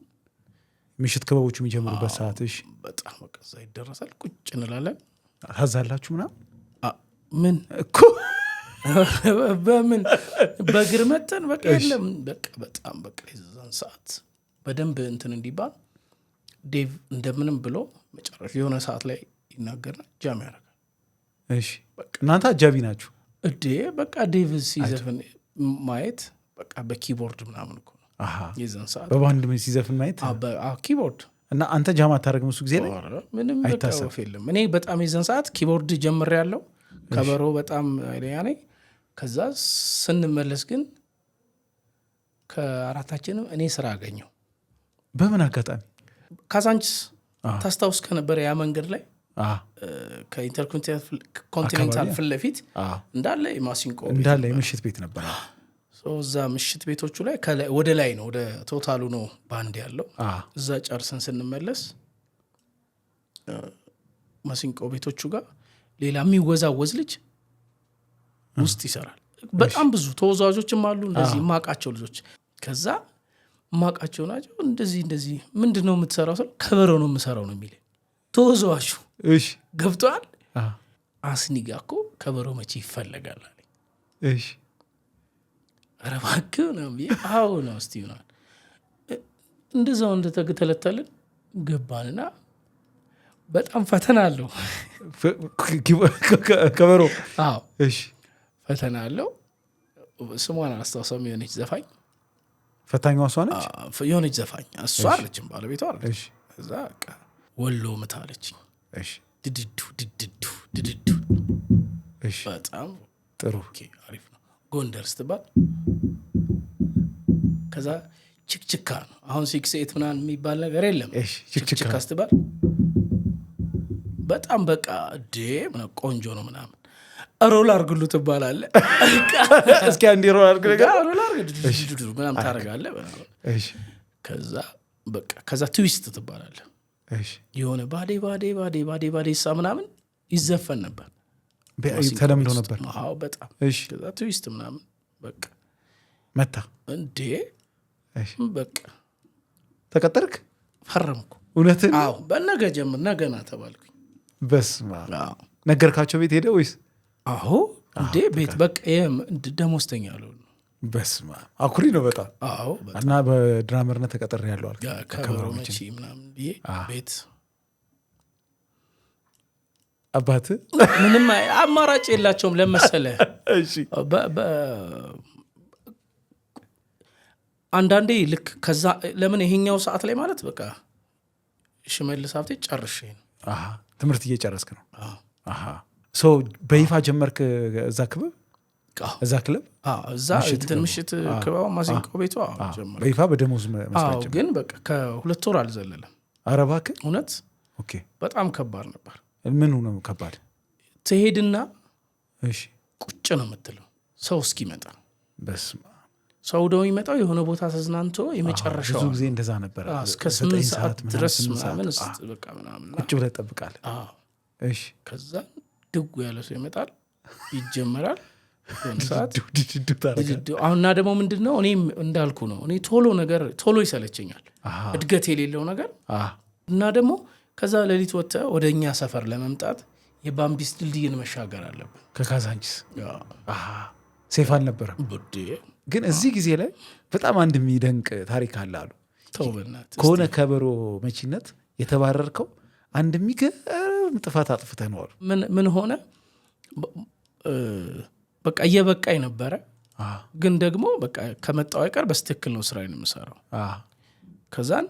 ምሽት ክበቦቹ የሚጀምሩበት ሰዓት። እሺ በጣም በቃ እዛ ይደረሳል። ቁጭ እንላለን። ታዛላችሁ ምናምን ምን እኮ በምን በእግር መተን በቃ የለም በቃ በጣም በቃ የዛን ሰዓት በደንብ እንትን እንዲባል ዴቭ እንደምንም ብሎ መጨረሻ የሆነ ሰዓት ላይ ይናገርና ጃም ያደርጋል። እሺ በቃ እናንተ አጃቢ ናችሁ እዴ በቃ ዴቭ ሲዘፍን ማየት በቃ በኪቦርድ ምናምን እኮ የዛን ሰዓት በባንድ ሲዘፍን ማየት ኪቦርድ እና አንተ ጃም አታደርግም እሱ ጊዜ ላይ ምንም አይታሰብ የለም። እኔ በጣም የዛን ሰዓት ኪቦርድ ጀምር ያለው ከበሮ በጣም አይለኛ ነኝ። ከዛ ስንመለስ ግን ከአራታችንም እኔ ስራ አገኘው። በምን አጋጣሚ? ካዛንቺስ ታስታውስ ከነበረ ያ መንገድ ላይ ከኢንተርኮንቲኔንታል ፊት ለፊት እንዳለ የማሲንቆ እንዳለ የምሽት ቤት ነበር። እዛ ምሽት ቤቶቹ ላይ ወደ ላይ ነው ወደ ቶታሉ ነው ባንድ ያለው። እዛ ጨርሰን ስንመለስ ማሲንቆ ቤቶቹ ጋር ሌላ የሚወዛወዝ ልጅ ውስጥ ይሰራል። በጣም ብዙ ተወዛዋዦችም አሉ እንደዚህ ማቃቸው ልጆች። ከዛ ማቃቸው ናቸው እንደዚህ ምንድነው የምትሰራው ስለው ከበሮ ነው የምሰራው ነው የሚል ተወዛዋዡ። እሺ ገብቷል። አስኒጋ እኮ ከበሮ መቼ ይፈለጋል አለ። እሺ ኧረ እባክህ ነው አዎ ነው እስቲ ይሆናል። እንደዛው እንደተገተለተልን ገባንና በጣም ፈተና አለው ከበሮ። አዎ እሺ ፈተና አለው። ስሟን አላስታውሰውም። የሆነች ዘፋኝ ፈታኛዋ እሷ ነች። የሆነች ዘፋኝ እሷ አለችም ባለቤቷ አለች። እሺ እዛ በቃ ወሎ ምታለችኝ። እሺ ድድዱ እሺ በጣም ጥሩ አሪፍ ነው። ጎንደር ስትባል ከዛ ችክችካ ነው። አሁን 6-8 ምናምን የሚባል ነገር የለም። ችክችካ ስትባል በጣም በቃ ቆንጆ ነው ምናምን። ሮል አርግሉ ትባላለህ። እስኪ አንዴ ሮል አርግ ምናምን ታደርጋለህ። ከዛ ትዊስት ትባላለህ። የሆነ ባዴ ሳ ምናምን ይዘፈን ነበር፣ ተለምዶ ነበር። በጣም ከዛ ትዊስት ምናምን በቃ መታ እንዴ በቃ ተቀጠርክ? ፈረምኩ። እውነትን? አዎ በነገ ጀምር ነገና ተባልኩኝ። በስማ ነገርካቸው ቤት ሄደ ወይስ? አዎ እንዴ ቤት በቃ ደሞዝተኛ አለው። በስማ አኩሪ ነው በጣም። አዎ እና በድራመርነት ተቀጠር ያለው አልክ? ከበሮ መቺ ምናምን ብዬ ቤት አባት ምንም አማራጭ የላቸውም ለመሰለ። እሺ አንዳንዴ ልክ ከዛ ለምን ይሄኛው ሰዓት ላይ ማለት በቃ ሽመልስ ሀብቴ ጨርሼ ነው። ትምህርት እየጨረስክ ነው? ሶ በይፋ ጀመርክ እዛ ክበብ? እዛ ክለብ እዛ ምሽት ክበባ ማሲንቆ ቤቷ ጀመርክ በይፋ በደሞዝ መስራት? ግን በቃ ከ2 ወር አልዘለለም። ኧረ እባክህ እውነት። ኦኬ በጣም ከባድ ነበር። ምን ነው ከባድ? ትሄድና እሺ ቁጭ ነው የምትለው ሰው እስኪመጣ። በስማ ሰው ደግሞ ይመጣው የሆነ ቦታ ተዝናንቶ የመጨረሻው ብዙ ጊዜ እንደዛ ነበር። እስከ 8 ሰዓት ድረስ ምናምን በቃ ምናምን ቁጭ ብለህ ትጠብቃለህ። እሺ ከዛ ድጉ ያለ ሰው ይመጣል፣ ይጀመራል አሁንና ደግሞ ምንድነው እኔም እንዳልኩ ነው። እኔ ቶሎ ይሰለቸኛል እድገት የሌለው ነገር እና ደግሞ ከዛ ሌሊት ወጥተህ ወደኛ ሰፈር ለመምጣት የባምቢስ ድልድይን መሻገር አለብን ከካዛንቺስ። ሴፍ አልነበረም ግን እዚህ ጊዜ ላይ በጣም አንድ የሚደንቅ ታሪክ አለ አሉ። ከሆነ ከበሮ መቺነት የተባረርከው አንድ የሚገርም ጥፋት አጥፍተህ ነው አሉ። ምን ሆነ? በቃ እየበቃኝ ነበረ፣ ግን ደግሞ በቃ ከመጣው አይቀር በስትክክል ነው ስራዬን የምሰራው። ከዛን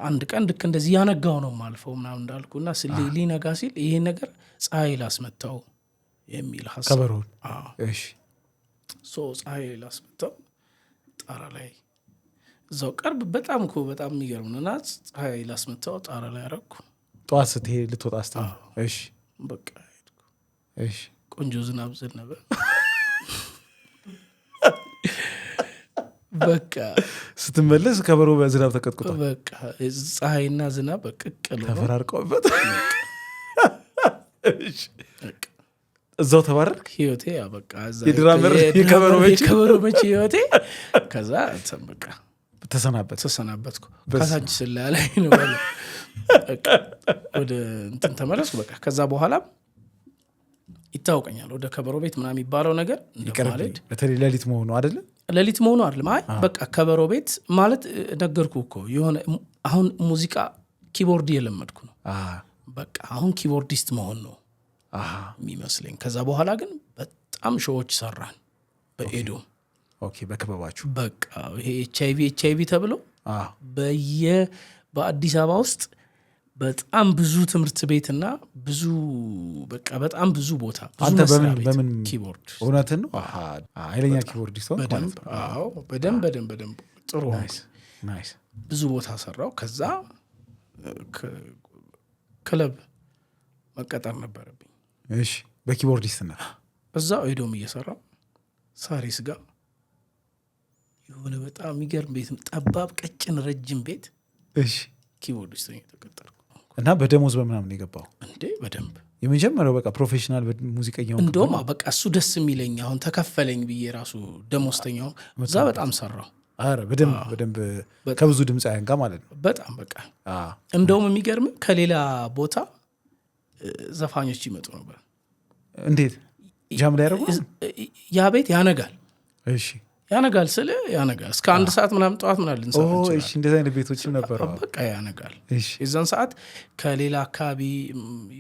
አንድ ቀን ልክ እንደዚህ ያነጋው ነው ማልፈው ምናምን እንዳልኩና ሊነጋ ሲል ይሄን ነገር ፀሐይ ላስመታው የሚል ሀሳብ ከበሮን እሺ ፀሐይ ላስመታው ጣራ ላይ እዛው ቀርብ በጣም የሚገርም ነውና ፀሐይ ላስመታው ጣራ ላይ አረኩ። ጠዋት ስትሄድ ልትወጣ ስትል እሺ በቃ እሺ ቆንጆ ዝናብ ዘነበ። በቃ ስትመለስ ከበሮ በዝናብ ተቀጥቅጧል። በቃ ፀሐይና ዝናብ በቅቅል ተፈራርቀውበት እዛው ተባረርክ። ህይወቴ በቃ የድራመር የከበሮ መቼ ህይወቴ ከዛ በቃ ተሰናበትኩ። ካሳንቺ ስላላይ ነው ወደ እንትን ተመለስኩ። በቃ ከዛ በኋላ ይታወቀኛል ወደ ከበሮ ቤት ምናምን የሚባለው ነገር እንደማለት በተለይ ሌሊት መሆኑ አይደለም አይ በቃ ከበሮ ቤት ማለት ነገርኩ እኮ የሆነ አሁን ሙዚቃ ኪቦርድ የለመድኩ ነው። በቃ አሁን ኪቦርዲስት መሆን ነው የሚመስለኝ። ከዛ በኋላ ግን በጣም ሾዎች ሰራን በኤዶ በክበባችሁ በቃ ይሄ ኤችአይቪ ተብሎ በአዲስ አበባ ውስጥ በጣም ብዙ ትምህርት ቤትና ብዙ በቃ በጣም ብዙ ቦታ አንተ በምን ኪቦርድ እውነትን ነው ኃይለኛ ኪቦርዲስት ነው ማለት ነው። አዎ በደንብ ጥሩ ናይስ ብዙ ቦታ ሰራው። ከዛ ክለብ መቀጠር ነበረብኝ። እሺ በኪቦርዲስትና እዛው ኤዶም እየሰራው ሳሪስ ጋር የሆነ በጣም የሚገርም ቤት ጠባብ ቀጭን ረጅም ቤት እሺ ኪቦርዲስት ነው የተቀጠርኩ እና በደሞዝ በምናምን የገባው እንዴ በደንብ የመጀመሪያው በቃ ፕሮፌሽናል ሙዚቀኛው እንደውም በቃ እሱ ደስ የሚለኝ አሁን ተከፈለኝ ብዬ ራሱ ደሞዝተኛው እዛ በጣም ሰራው። አረ በደንብ ከብዙ ድምጻውያን ጋር ማለት ነው። በጣም በቃ እንደውም የሚገርም ከሌላ ቦታ ዘፋኞች ይመጡ ነበር። እንዴት ጃም ላይ ያረጉ ያ ቤት ያነጋል። እሺ ያነጋል እስከ 1 ሰዓት ምናምን ጠዋት ምናምን ልንሰራ እንችላለን። እሺ እንደዛ አይነት ቤቶችም ነበሩ። በቃ ያነጋል። የዛን ሰዓት ከሌላ አካባቢ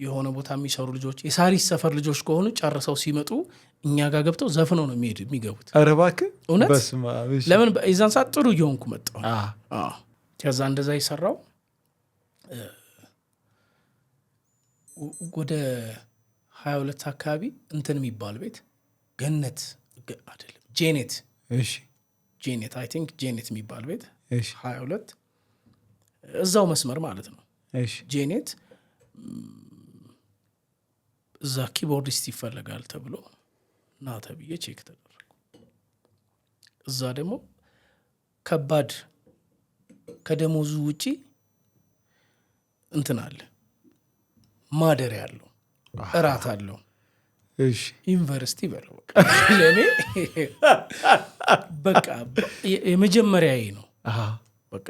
የሆነ ቦታ የሚሰሩ ልጆች የሳሪስ ሰፈር ልጆች ከሆኑ ጨርሰው ሲመጡ እኛ ጋር ገብተው ዘፍነው ነው የሚገቡት። ኧረ እባክህ እውነት ለምን የዛን ሰዓት ጥሩ እየሆንኩ መጣሁ። ከዛ እንደዛ ይሰራው ወደ 22 አካባቢ እንትን የሚባል ቤት ገነት አይደለም ጄኔት ጄኔት አይ ቲንክ ጄኔት የሚባል ቤት 22 እዛው መስመር ማለት ነው። ጄኔት እዛ ኪቦርዲስት ይፈለጋል ተብሎ ና ተብዬ ቼክ ተደረጉ። እዛ ደግሞ ከባድ ከደሞዙ ውጪ እንትን አለ ማደሪያ አለው እራት አለው። ዩኒቨርሲቲ በለው ለኔ በቃ የመጀመሪያዬ ነው። በቃ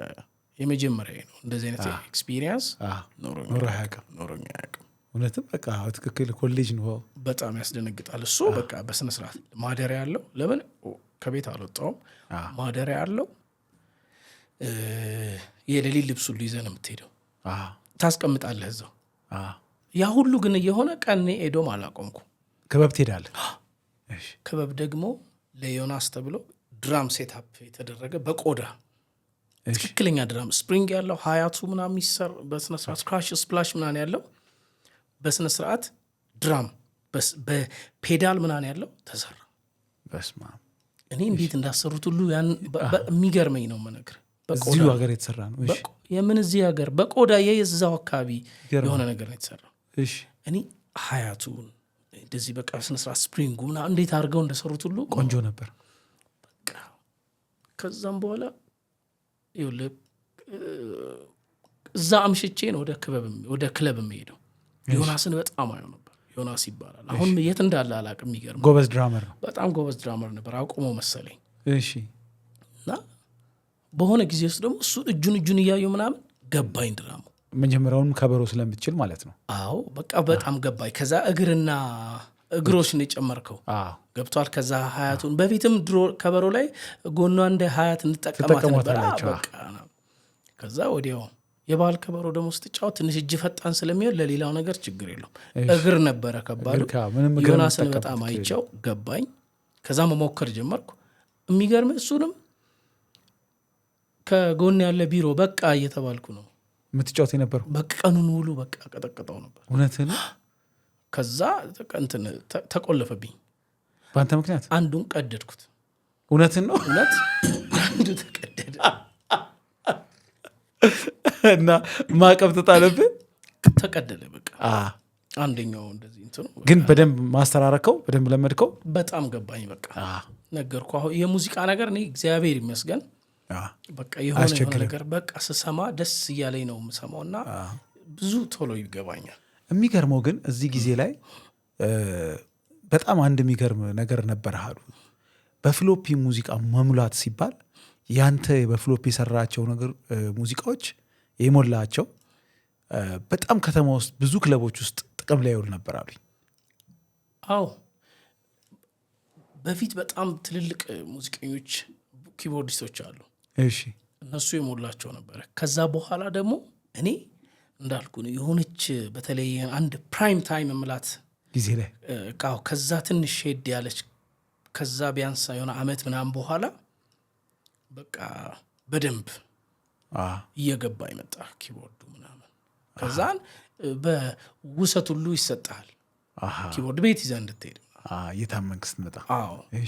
የመጀመሪያዬ ነው እንደዚህ አይነት ኤክስፒሪየንስ ኖሮኝ አያውቅም። እውነትም በቃ ትክክል ኮሌጅ ነው። በጣም ያስደነግጣል እሱ። በቃ በስነ ስርዓት ማደሪያ አለው። ለምን ከቤት አልወጣሁም። ማደሪያ አለው። የሌሊት ልብስ ሁሉ ይዘህ ነው የምትሄደው። ታስቀምጣለህ እዛው። ያ ሁሉ ግን እየሆነ ቀን ኤዶም አላቆምኩም። ክበብ ትሄዳለህ። ክበብ ደግሞ ለዮናስ ተብሎ ድራም ሴታፕ የተደረገ በቆዳ ትክክለኛ ድራም ስፕሪንግ ያለው ሀያቱ ምናምን የሚሰር በስነ ስርዓት ክራሽ ስፕላሽ ምናምን ያለው በስነ ስርዓት ድራም በፔዳል ምናምን ያለው ተሰራ። በስማ እኔ እንዴት እንዳሰሩት ሁሉ ያን የሚገርመኝ ነው የምነግርህ። በዚሁ ሀገር የተሰራ ነው። እሺ የምን እዚህ ሀገር በቆዳ የዛው አካባቢ የሆነ ነገር ነው የተሰራው። እሺ እኔ ሀያቱን እንደዚህ በቃ ስነ ስርዓት ስፕሪንጉ ምናምን እንዴት አድርገው እንደሰሩት ሁሉ ቆንጆ ነበር። በቃ ከዛም በኋላ እዛ አምሽቼ ነው ወደ ክለብ የምሄደው። ዮናስን በጣም አየው ነበር። ዮናስ ይባላል። አሁን የት እንዳለ አላውቅም። የሚገርም ጎበዝ ድራመር ነው። በጣም ጎበዝ ድራመር ነበር። አቁሞ መሰለኝ። እሺ እና በሆነ ጊዜ ውስጥ ደግሞ እሱ እጁን እያየው ምናምን ገባኝ ድራሙ። መጀመሪያውንም ከበሮ ስለምትችል ማለት ነው። አዎ በቃ በጣም ገባኝ። ከዛ እግሮች ነው የጨመርከው። ገብቷል። ከዛ ሀያቱን በፊትም ድሮ ከበሮ ላይ ጎኗ እንደ ሀያት እንጠቀማት ነበር። በቃ ከዛ ወዲያው የባህል ከበሮ ደግሞ ስትጫወት ትንሽ እጅ ፈጣን ስለሚሆን ለሌላው ነገር ችግር የለውም። እግር ነበረ ከባዱ። ዮናስን በጣም አይቸው ገባኝ። ከዛ መሞከር ጀመርኩ። የሚገርም እሱንም ከጎን ያለ ቢሮ በቃ እየተባልኩ ነው የምትጫወት የነበረው። በቃ ቀኑን ሙሉ በቃ ቀጠቅጠው ነበር። እውነትህን ነው? ከዛ እንትን ተቆለፈብኝ በአንተ ምክንያት። አንዱን ቀደድኩት። እውነትህን ነው? እውነት አንዱ ተቀደደ እና ማዕቀብ ተጣለብህ? ተቀደለ በቃ አንደኛው እንደዚህ እንትኑ። ግን በደንብ ማስተራረከው፣ በደንብ ለመድከው። በጣም ገባኝ። በቃ ነገርኩህ። አሁን የሙዚቃ ነገር እኔ እግዚአብሔር ይመስገን በቃ የሆነ ነገር በቃ ስሰማ ደስ እያለኝ ነው የምሰማው እና ብዙ ቶሎ ይገባኛል። የሚገርመው ግን እዚህ ጊዜ ላይ በጣም አንድ የሚገርም ነገር ነበር አሉ። በፍሎፒ ሙዚቃ መሙላት ሲባል ያንተ በፍሎፒ የሰራቸው ነገር ሙዚቃዎች የሞላቸው በጣም ከተማ ውስጥ ብዙ ክለቦች ውስጥ ጥቅም ላይ ይውል ነበር አሉኝ። አዎ በፊት በጣም ትልልቅ ሙዚቀኞች ኪቦርዲስቶች አሉ። እሺ እነሱ የሞላቸው ነበር። ከዛ በኋላ ደግሞ እኔ እንዳልኩ ነው የሆነች በተለይ አንድ ፕራይም ታይም ምላት ጊዜ ላይ ከዛ ትንሽ ሄድ ያለች ከዛ ቢያንስ የሆነ አመት ምናምን በኋላ በቃ በደንብ እየገባ ይመጣ ኪቦርዱ ምናምን። ከዛን በውሰት ሁሉ ይሰጣል ኪቦርድ ቤት ይዘህ እንድትሄድ እየታመንክ ስትመጣ።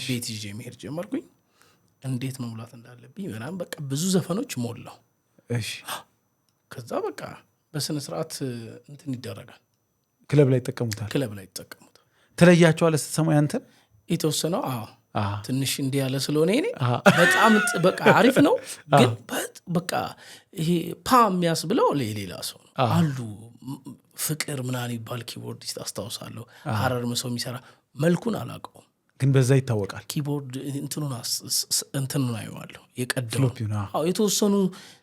ቤት ይዤ መሄድ ጀመርኩኝ። እንዴት መሙላት እንዳለብኝ ምናምን በቃ ብዙ ዘፈኖች ሞላው። ከዛ በቃ በስነ ስርዓት እንትን ይደረጋል። ክለብ ላይ ይጠቀሙታል። ትለያቸዋለህ ስትሰማ ያንተን የተወሰነው ትንሽ እንዲህ ያለ ስለሆነ እኔ በጣም በቃ አሪፍ ነው። ግን በቃ ይሄ የሚያስብለው ሌላ ሰው ነው አሉ። ፍቅር ምናምን ይባል ኪቦርዲስት አስታውሳለሁ። ሀረር ሰው የሚሰራ መልኩን አላውቀውም፣ ግን በዛ ይታወቃል። ኪቦርድ እንትኑን አየዋለሁ የቀደው። የተወሰኑ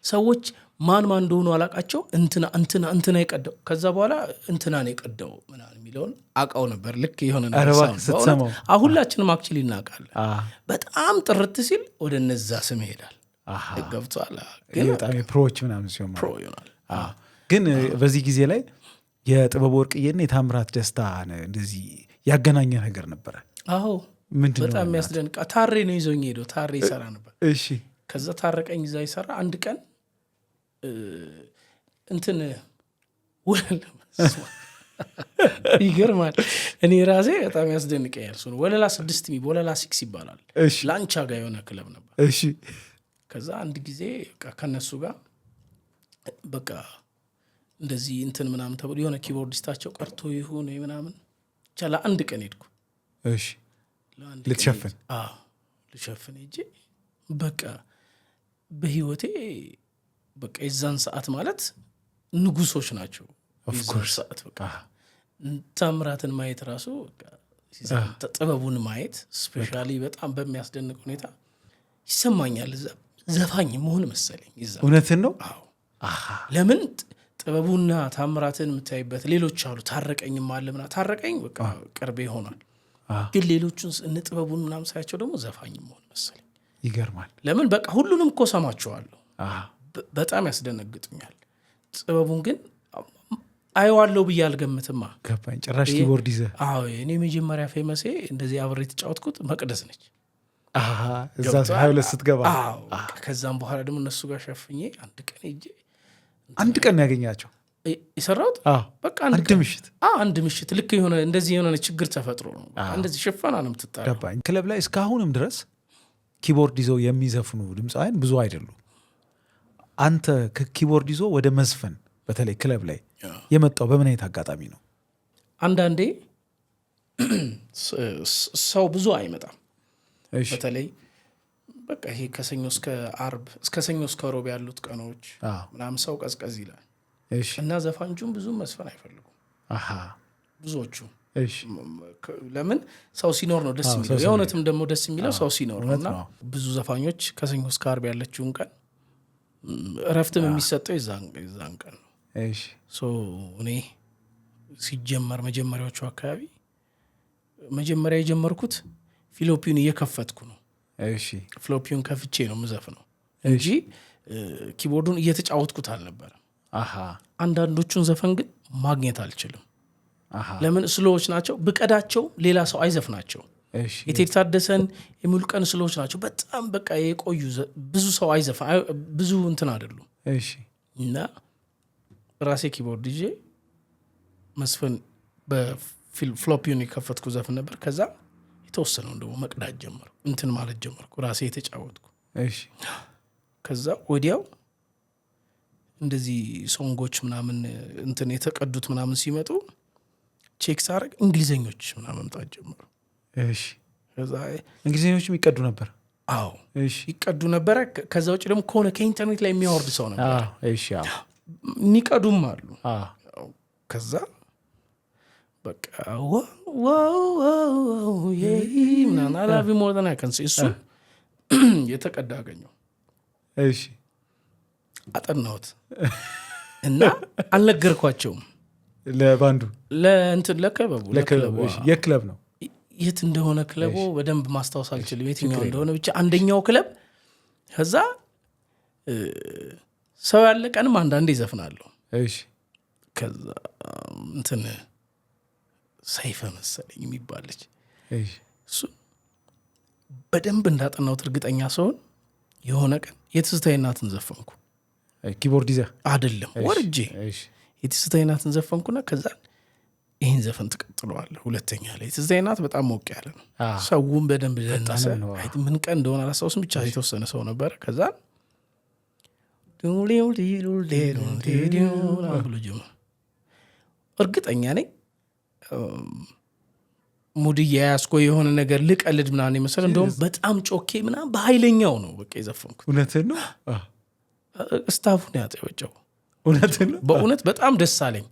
ሰዎች ማን እንደሆኑ አላውቃቸው። እንትና የቀደው ከዛ በኋላ እንትናን የቀደው ምናምን የሚለውን አውቀው ነበር። ልክ የሆነ ሁላችንም አክቹሊ እናውቃለን። በጣም ጥርት ሲል ወደ እነዛ ስም ይሄዳል። ገብቶሃል? በጣም ፕሮዎች ምናምን ሲሆን ፕሮ ይሆናል። ግን በዚህ ጊዜ ላይ የጥበብ ወርቅዬና የታምራት ደስታ እንደዚህ ያገናኘ ነገር ነበረ። አዎ በጣም የሚያስደንቃ። ታሬ ነው ይዞኝ ሄዶ ታሬ ይሰራ ነበር። እሺ ከዛ ታረቀኝ ይዛ ይሰራ። አንድ ቀን እንትን ይገርማል። እኔ ራሴ በጣም ያስደንቀኛል። እሱ ወለላ 6 ወለላ 6 ይባላል። ላንቻ ጋር የሆነ ክለብ ነበር። እሺ ከዛ አንድ ጊዜ ከነሱ ጋር በቃ እንደዚህ እንትን ምናምን ተብሎ የሆነ ኪቦርዲስታቸው ቀርቶ ይሁን ምናምን ብቻ ለአንድ ቀን ሄድኩ። እሺ ልትሸፍን? ልሸፍን ሄጄ በቃ በህይወቴ በቃ የዛን ሰዓት ማለት ንጉሶች ናቸው። የዛን ሰዓት በቃ ታምራትን ማየት ራሱ ጥበቡን ማየት ስፔሻሊ በጣም በሚያስደንቅ ሁኔታ ይሰማኛል። ዘፋኝ መሆን መሰለኝ። እውነትን ነው። ለምን ጥበቡና ታምራትን የምታይበት ሌሎች አሉ። ታረቀኝም አለ ምናምን። ታረቀኝ በቃ ቅርቤ ይሆናል። ግን ሌሎቹን እነ ጥበቡን ምናምን ሳያቸው ደግሞ ዘፋኝ መሆን መሰለኝ። ይገርማል። ለምን በቃ ሁሉንም እኮ ሰማቸዋለሁ። በጣም ያስደነግጡኛል። ጥበቡን ግን አየዋለሁ ብዬ አልገምትማ። ገባኝ። ጭራሽ ኪቦርድ ይዘህ? እኔ መጀመሪያ ፌመሴ እንደዚህ አብሬ የተጫወትኩት መቅደስ ነች። እዛ 22 ስትገባ። ከዛም በኋላ ደግሞ እነሱ ጋር ሸፍኜ አንድ ቀን ያገኛቸው የሰራሁት በቃ አንድ ምሽት ልክ የሆነ እንደዚህ የሆነ ችግር ተፈጥሮ ነው። እንደዚህ ሽፈና ነው የምትጣለው። ገባኝ። ክለብ ላይ እስካሁንም ድረስ ኪቦርድ ይዘው የሚዘፍኑ ድምፃውያን ብዙ አይደሉም። አንተ ከኪቦርድ ይዞ ወደ መዝፈን በተለይ ክለብ ላይ የመጣው በምን አይነት አጋጣሚ ነው? አንዳንዴ ሰው ብዙ አይመጣም። በተለይ በቃ ይሄ ከሰኞ እስከ አርብ እስከ ሰኞ እስከ ሮብ ያሉት ቀኖች ምናምን ሰው ቀዝቀዝ ይላል እና ዘፋንጁም ብዙ መስፈን አይፈልጉም ብዙዎቹ። ለምን ሰው ሲኖር ነው ደስ የሚለው። የእውነትም ደግሞ ደስ የሚለው ሰው ሲኖር ነው። እና ብዙ ዘፋኞች ከሰኞ እስከ አርብ ያለችውን ቀን እረፍትም የሚሰጠው የዛን ቀን ነው። እኔ ሲጀመር መጀመሪያዎቹ አካባቢ መጀመሪያ የጀመርኩት ፊሎፒውን እየከፈትኩ ነው። ፍሎፒውን ከፍቼ ነው ምዘፍነው እንጂ ኪቦርዱን እየተጫወትኩት አልነበረም። አንዳንዶቹን ዘፈን ግን ማግኘት አልችልም። ለምን ስሎዎች ናቸው። ብቀዳቸው ሌላ ሰው አይዘፍናቸው። የቴዲ ታደሰን የሙሉቀን ስሎች ናቸው በጣም በቃ የቆዩ ብዙ ሰው አይዘፋ ብዙ እንትን አይደሉም። እና ራሴ ኪቦርድ ይዤ መስፈን በፍሎፒውን የከፈትኩ ዘፈን ነበር። ከዛ የተወሰነው ደግሞ መቅዳት ጀመርኩ እንትን ማለት ጀመርኩ ራሴ የተጫወትኩ። ከዛ ወዲያው እንደዚህ ሶንጎች ምናምን እንትን የተቀዱት ምናምን ሲመጡ ቼክ ሳረግ እንግሊዘኞች ምናምን መምጣት ጀመሩ። ከዛ እንግሊዘኞችም ይቀዱ ነበር? አዎ ይቀዱ ነበረ። ከዛ ውጭ ደግሞ ከሆነ ከኢንተርኔት ላይ የሚያወርድ ሰው ነበር። የሚቀዱም አሉ። ከዛ በቃ ምናምን አላቪ ሞርተን አይከንስ እሱ የተቀዳ አገኘው። አጠናሁት እና አልነገርኳቸውም ለባንዱ ለእንትን ለክለቡ የክለብ ነው የት እንደሆነ ክለቡ በደንብ ማስታወስ አልችልም የትኛው እንደሆነ ብቻ አንደኛው ክለብ። ከዛ ሰው ያለቀንም አንዳንዴ ይዘፍናለሁ። ከዛ እንትን ሰይፈ መሰለኝ የሚባለች እሱ በደንብ እንዳጠናሁት እርግጠኛ ሰውን የሆነ ቀን የትዝታዬ እናትን ዘፈንኩ። ኪቦርድ ይዘህ አይደለም ወርጄ የትዝታዬ እናትን ዘፈንኩና ከዛ ይህን ዘፈን ትቀጥለዋለህ። ሁለተኛ ላይ የትዝታዬ እናት በጣም ሞቅ ያለ ነው። ሰውም በደንብ ደነሰ። ምን ቀን እንደሆነ አላስታውስም ብቻ የተወሰነ ሰው ነበረ። ከዛ ብሎ ጀመረ። እርግጠኛ ነኝ ሙድ እያያዝኩ የሆነ ነገር ልቀልድ ምናምን የመሰለ እንደውም በጣም ጮኬ ምናምን በኃይለኛው ነው በቃ የዘፈንኩት። እውነትን ነው ስታፉን ያጠበጨው። እውነትን ነው በእውነት በጣም ደስ አለኝ።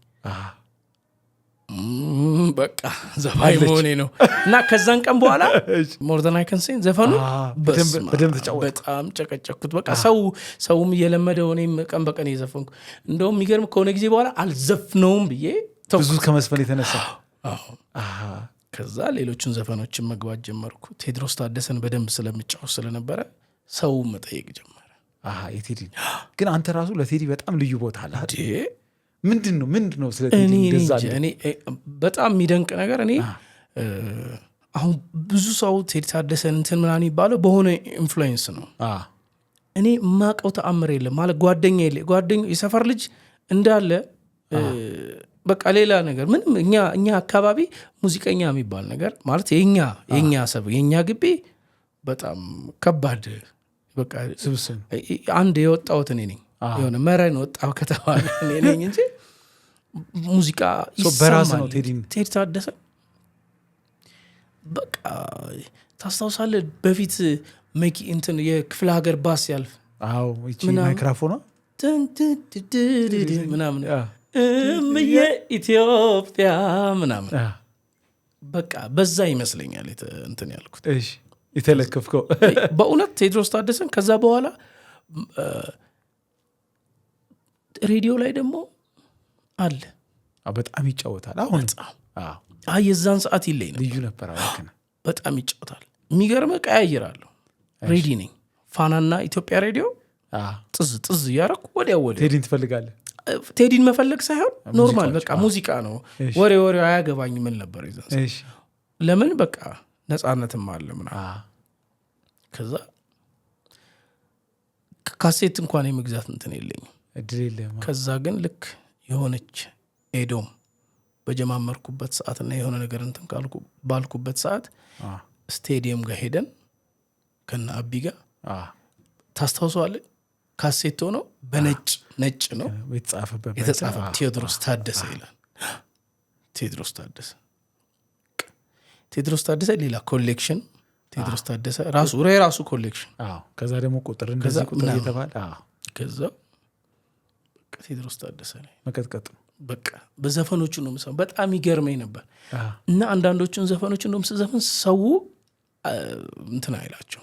በቃ ዘፋኝ መሆኔ ነው። እና ከዛን ቀን በኋላ ሞር ዘን አይ ካን ሴይ ዘፈኑ በጣም ጨቀጨኩት። በቃ ሰውም እየለመደው እኔም ቀን በቀን እየዘፈንኩ እንደውም የሚገርም ከሆነ ጊዜ በኋላ አልዘፍነውም ብዬ ብዙ ከመስፈን የተነሳ ከዛ ሌሎችን ዘፈኖችን መግባት ጀመርኩ። ቴድሮስ ታደሰን በደንብ ስለምጫወት ስለነበረ ሰው መጠየቅ ጀመረ። የቴዲ ግን አንተ ራሱ ለቴዲ በጣም ልዩ ቦታ አለ። ምንድነው ስለ ቴዲ እንደዛ? እኔ በጣም የሚደንቅ ነገር እኔ አሁን ብዙ ሰው ቴዲ ታደሰን እንትን ምናምን ይባለው በሆነ ኢንፍሉዌንስ ነው። እኔ የማውቀው ተአምር የለም ማለት ጓደኛ የሰፈር ልጅ እንዳለ በቃ ሌላ ነገር ምንም እኛ አካባቢ ሙዚቀኛ የሚባል ነገር ማለት የኛ ሰብ የኛ ግቢ በጣም ከባድ በቃ ስብስብ አንድ የወጣሁት እኔ ነኝ። የሆነ መረን ወጣው ከተባለ እኔ ነኝ እንጂ ሙዚቃ በራስ ነው። ቴዲ ታደሰ በቃ ታስታውሳለህ? በፊት እንትን የክፍለ ሀገር ባስ ያልፍ እቺ ማይክሮፎኗ ምናምን የኢትዮጵያ ምናምን በቃ በዛ ይመስለኛል እንትን ያልኩት የተለከፍከው በእውነት ቴድሮስ ታደሰን። ከዛ በኋላ ሬዲዮ ላይ ደግሞ አለ በጣም ይጫወታል። አሁን የዛን ሰዓት ይለኝ ልዩ ነበር። በጣም ይጫወታል። የሚገርም ቀያይራለሁ። ሬዲ ነኝ ፋናና ኢትዮጵያ ሬዲዮ ጥዝ እያረኩ ወዲያው ቴዲን ትፈልጋለህ? ቴዲን መፈለግ ሳይሆን ኖርማል በቃ ሙዚቃ ነው። ወሬው አያገባኝ ምን ነበር ይዛስ ለምን በቃ ነፃነትም አለ ምናምን። ከዛ ካሴት እንኳን የመግዛት እንትን የለኝም እድል የለም። ከዛ ግን ልክ የሆነች ኤዶም በጀማመርኩበት ሰዓትና የሆነ ነገር እንትን ባልኩበት ሰዓት ስቴዲየም ጋር ሄደን ከና አቢ ጋር ታስታውሰዋለህ? ካሴት ሆኖ በነጭ ነው የተጻፈ ቴዎድሮስ ታደሰ ይላል። ቴድሮስ ታደሰ ሌላ ኮሌክሽን ቴድሮስ ታደሰ ራሱ ኮሌክሽን። ከዛ ደግሞ ቁጥር እንደዚህ ቁጥር እየተባለ ከዛ ቴድሮስ ታደሰ ላይ መቀጥቀጥ በቃ በዘፈኖቹ ነው የምሰማው። በጣም ይገርመኝ ነበር። እና አንዳንዶቹን ዘፈኖች እንደውም ስዘፈን ሰው እንትን አይላቸው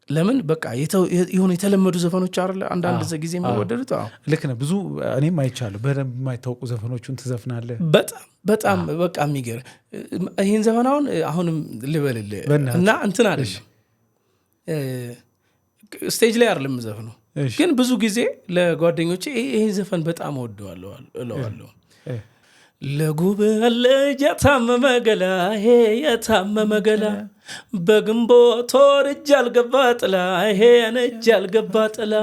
ለምን በቃ የሆነ የተለመዱ ዘፈኖች አይደለ አንዳንድ ጊዜ የሚወደዱት። ልክ ነህ። ብዙ እኔም አይቻለሁ። በደንብ የማይታወቁ ዘፈኖቹን ትዘፍናለህ። በጣም በቃ የሚገርም ይህን ዘፈናውን አሁንም ልበልልህ እና እንትን አይደለም ስቴጅ ላይ አይደለም ዘፈነው፣ ግን ብዙ ጊዜ ለጓደኞቼ ይህን ዘፈን በጣም ወደዋለሁ እለዋለሁ። ለጉብል የታመመ ገላ ይሄ የታመመ ገላ በግንቦት ወር እጅ ያልገባ ጥላ ይሄ እጅ ያልገባ ጥላ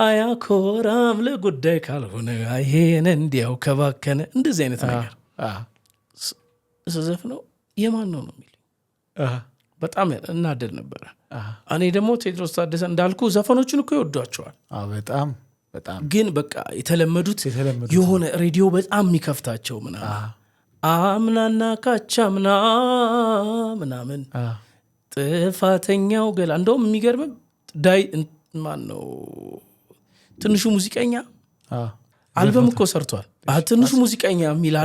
አያኮራም ለጉዳይ ካልሆነ ይሄን እንዲያው ከባከነ እንደዚህ አይነት ነገር ስዘፍነው የማን ነው የሚል በጣም እናደድ ነበረ። እኔ ደግሞ ቴዎድሮስ ታደሰ እንዳልኩ ዘፈኖችን እኮ ይወዷቸዋል በጣም ግን በቃ የተለመዱት የሆነ ሬዲዮ በጣም የሚከፍታቸው ምናምን አምናና ካቻምና ምናምን ጥፋተኛው ገላ እንደውም የሚገርም ዳይ ማን ነው ትንሹ ሙዚቀኛ አልበም እኮ ሰርቷል። ትንሹ ሙዚቀኛ የሚል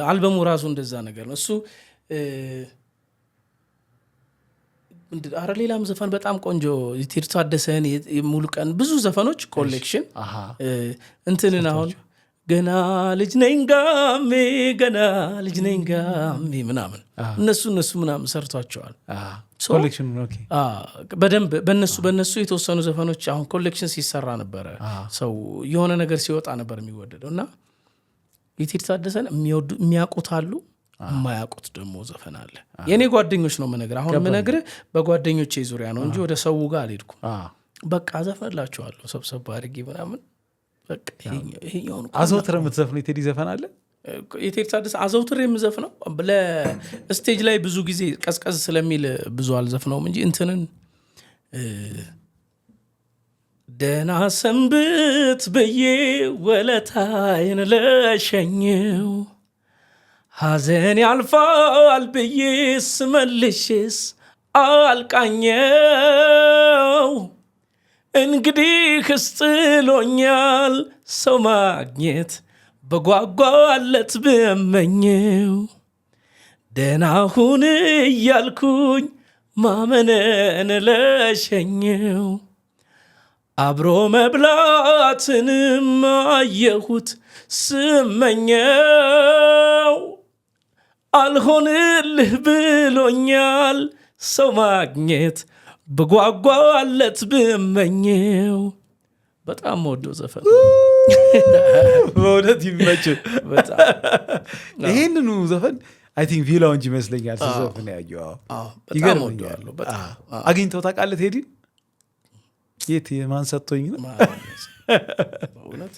አልበሙ ራሱ እንደዛ ነገር ነው እሱ። አረ ሌላም ዘፈን በጣም ቆንጆ ቴዎድሮስ ታደሰን ሙሉ ቀን ብዙ ዘፈኖች ኮሌክሽን እንትንን አሁን ገና ልጅ ነኝ ጋሜ ገና ልጅ ነኝ ጋሜ ምናምን እነሱ ምናምን ሰርቷቸዋል ኮሌክሽን። በደንብ በእነሱ የተወሰኑ ዘፈኖች አሁን ኮሌክሽን ሲሰራ ነበረ። ሰው የሆነ ነገር ሲወጣ ነበር የሚወደደው እና የቴዎድሮስ ታደሰን የሚያውቁት አሉ የማያውቁት ደግሞ ዘፈን አለ። የኔ ጓደኞች ነው የምነግርህ አሁን የምነግርህ በጓደኞቼ ዙሪያ ነው እንጂ ወደ ሰው ጋር አልሄድኩም። በቃ ዘፈንላቸዋለሁ ሰብሰብ አድርጌ ምናምን በቃ ይሄኛው ነው። አዘውትረህ የምትዘፍነው የቴዲ ዘፈን አለ? የቴዎድሮስ ታደሰ አዘውትሬ የምዘፍነው ለስቴጅ ላይ ብዙ ጊዜ ቀዝቀዝ ስለሚል ብዙ አልዘፍነውም እንጂ እንትንን ደህና ሰንብት ብዬ ወለታይን ለሸኘው ሐዘን ያልፋል ብዬ ስመልሽስ አልቃኘው እንግዲህ ክስጥሎኛል ሰው ማግኘት በጓጓለት ብመኘው ደህና ሁን እያልኩኝ ማመነን ለሸኘው አብሮ መብላትንም አየሁት ስመኘው አልሆንልህ ብሎኛል ሰው ማግኘት በጓጓለት ብመኘው። በጣም ወደው ዘፈን በእውነት ይመችል። ይህንኑ ዘፈን አይ ቲንክ ቪላው እንጂ ይመስለኛል ዘፈን ያየው ይገርመኛል። አግኝተው ታውቃለህ ቴዲ? የት ማን ሰጥቶኝ ነው በእውነት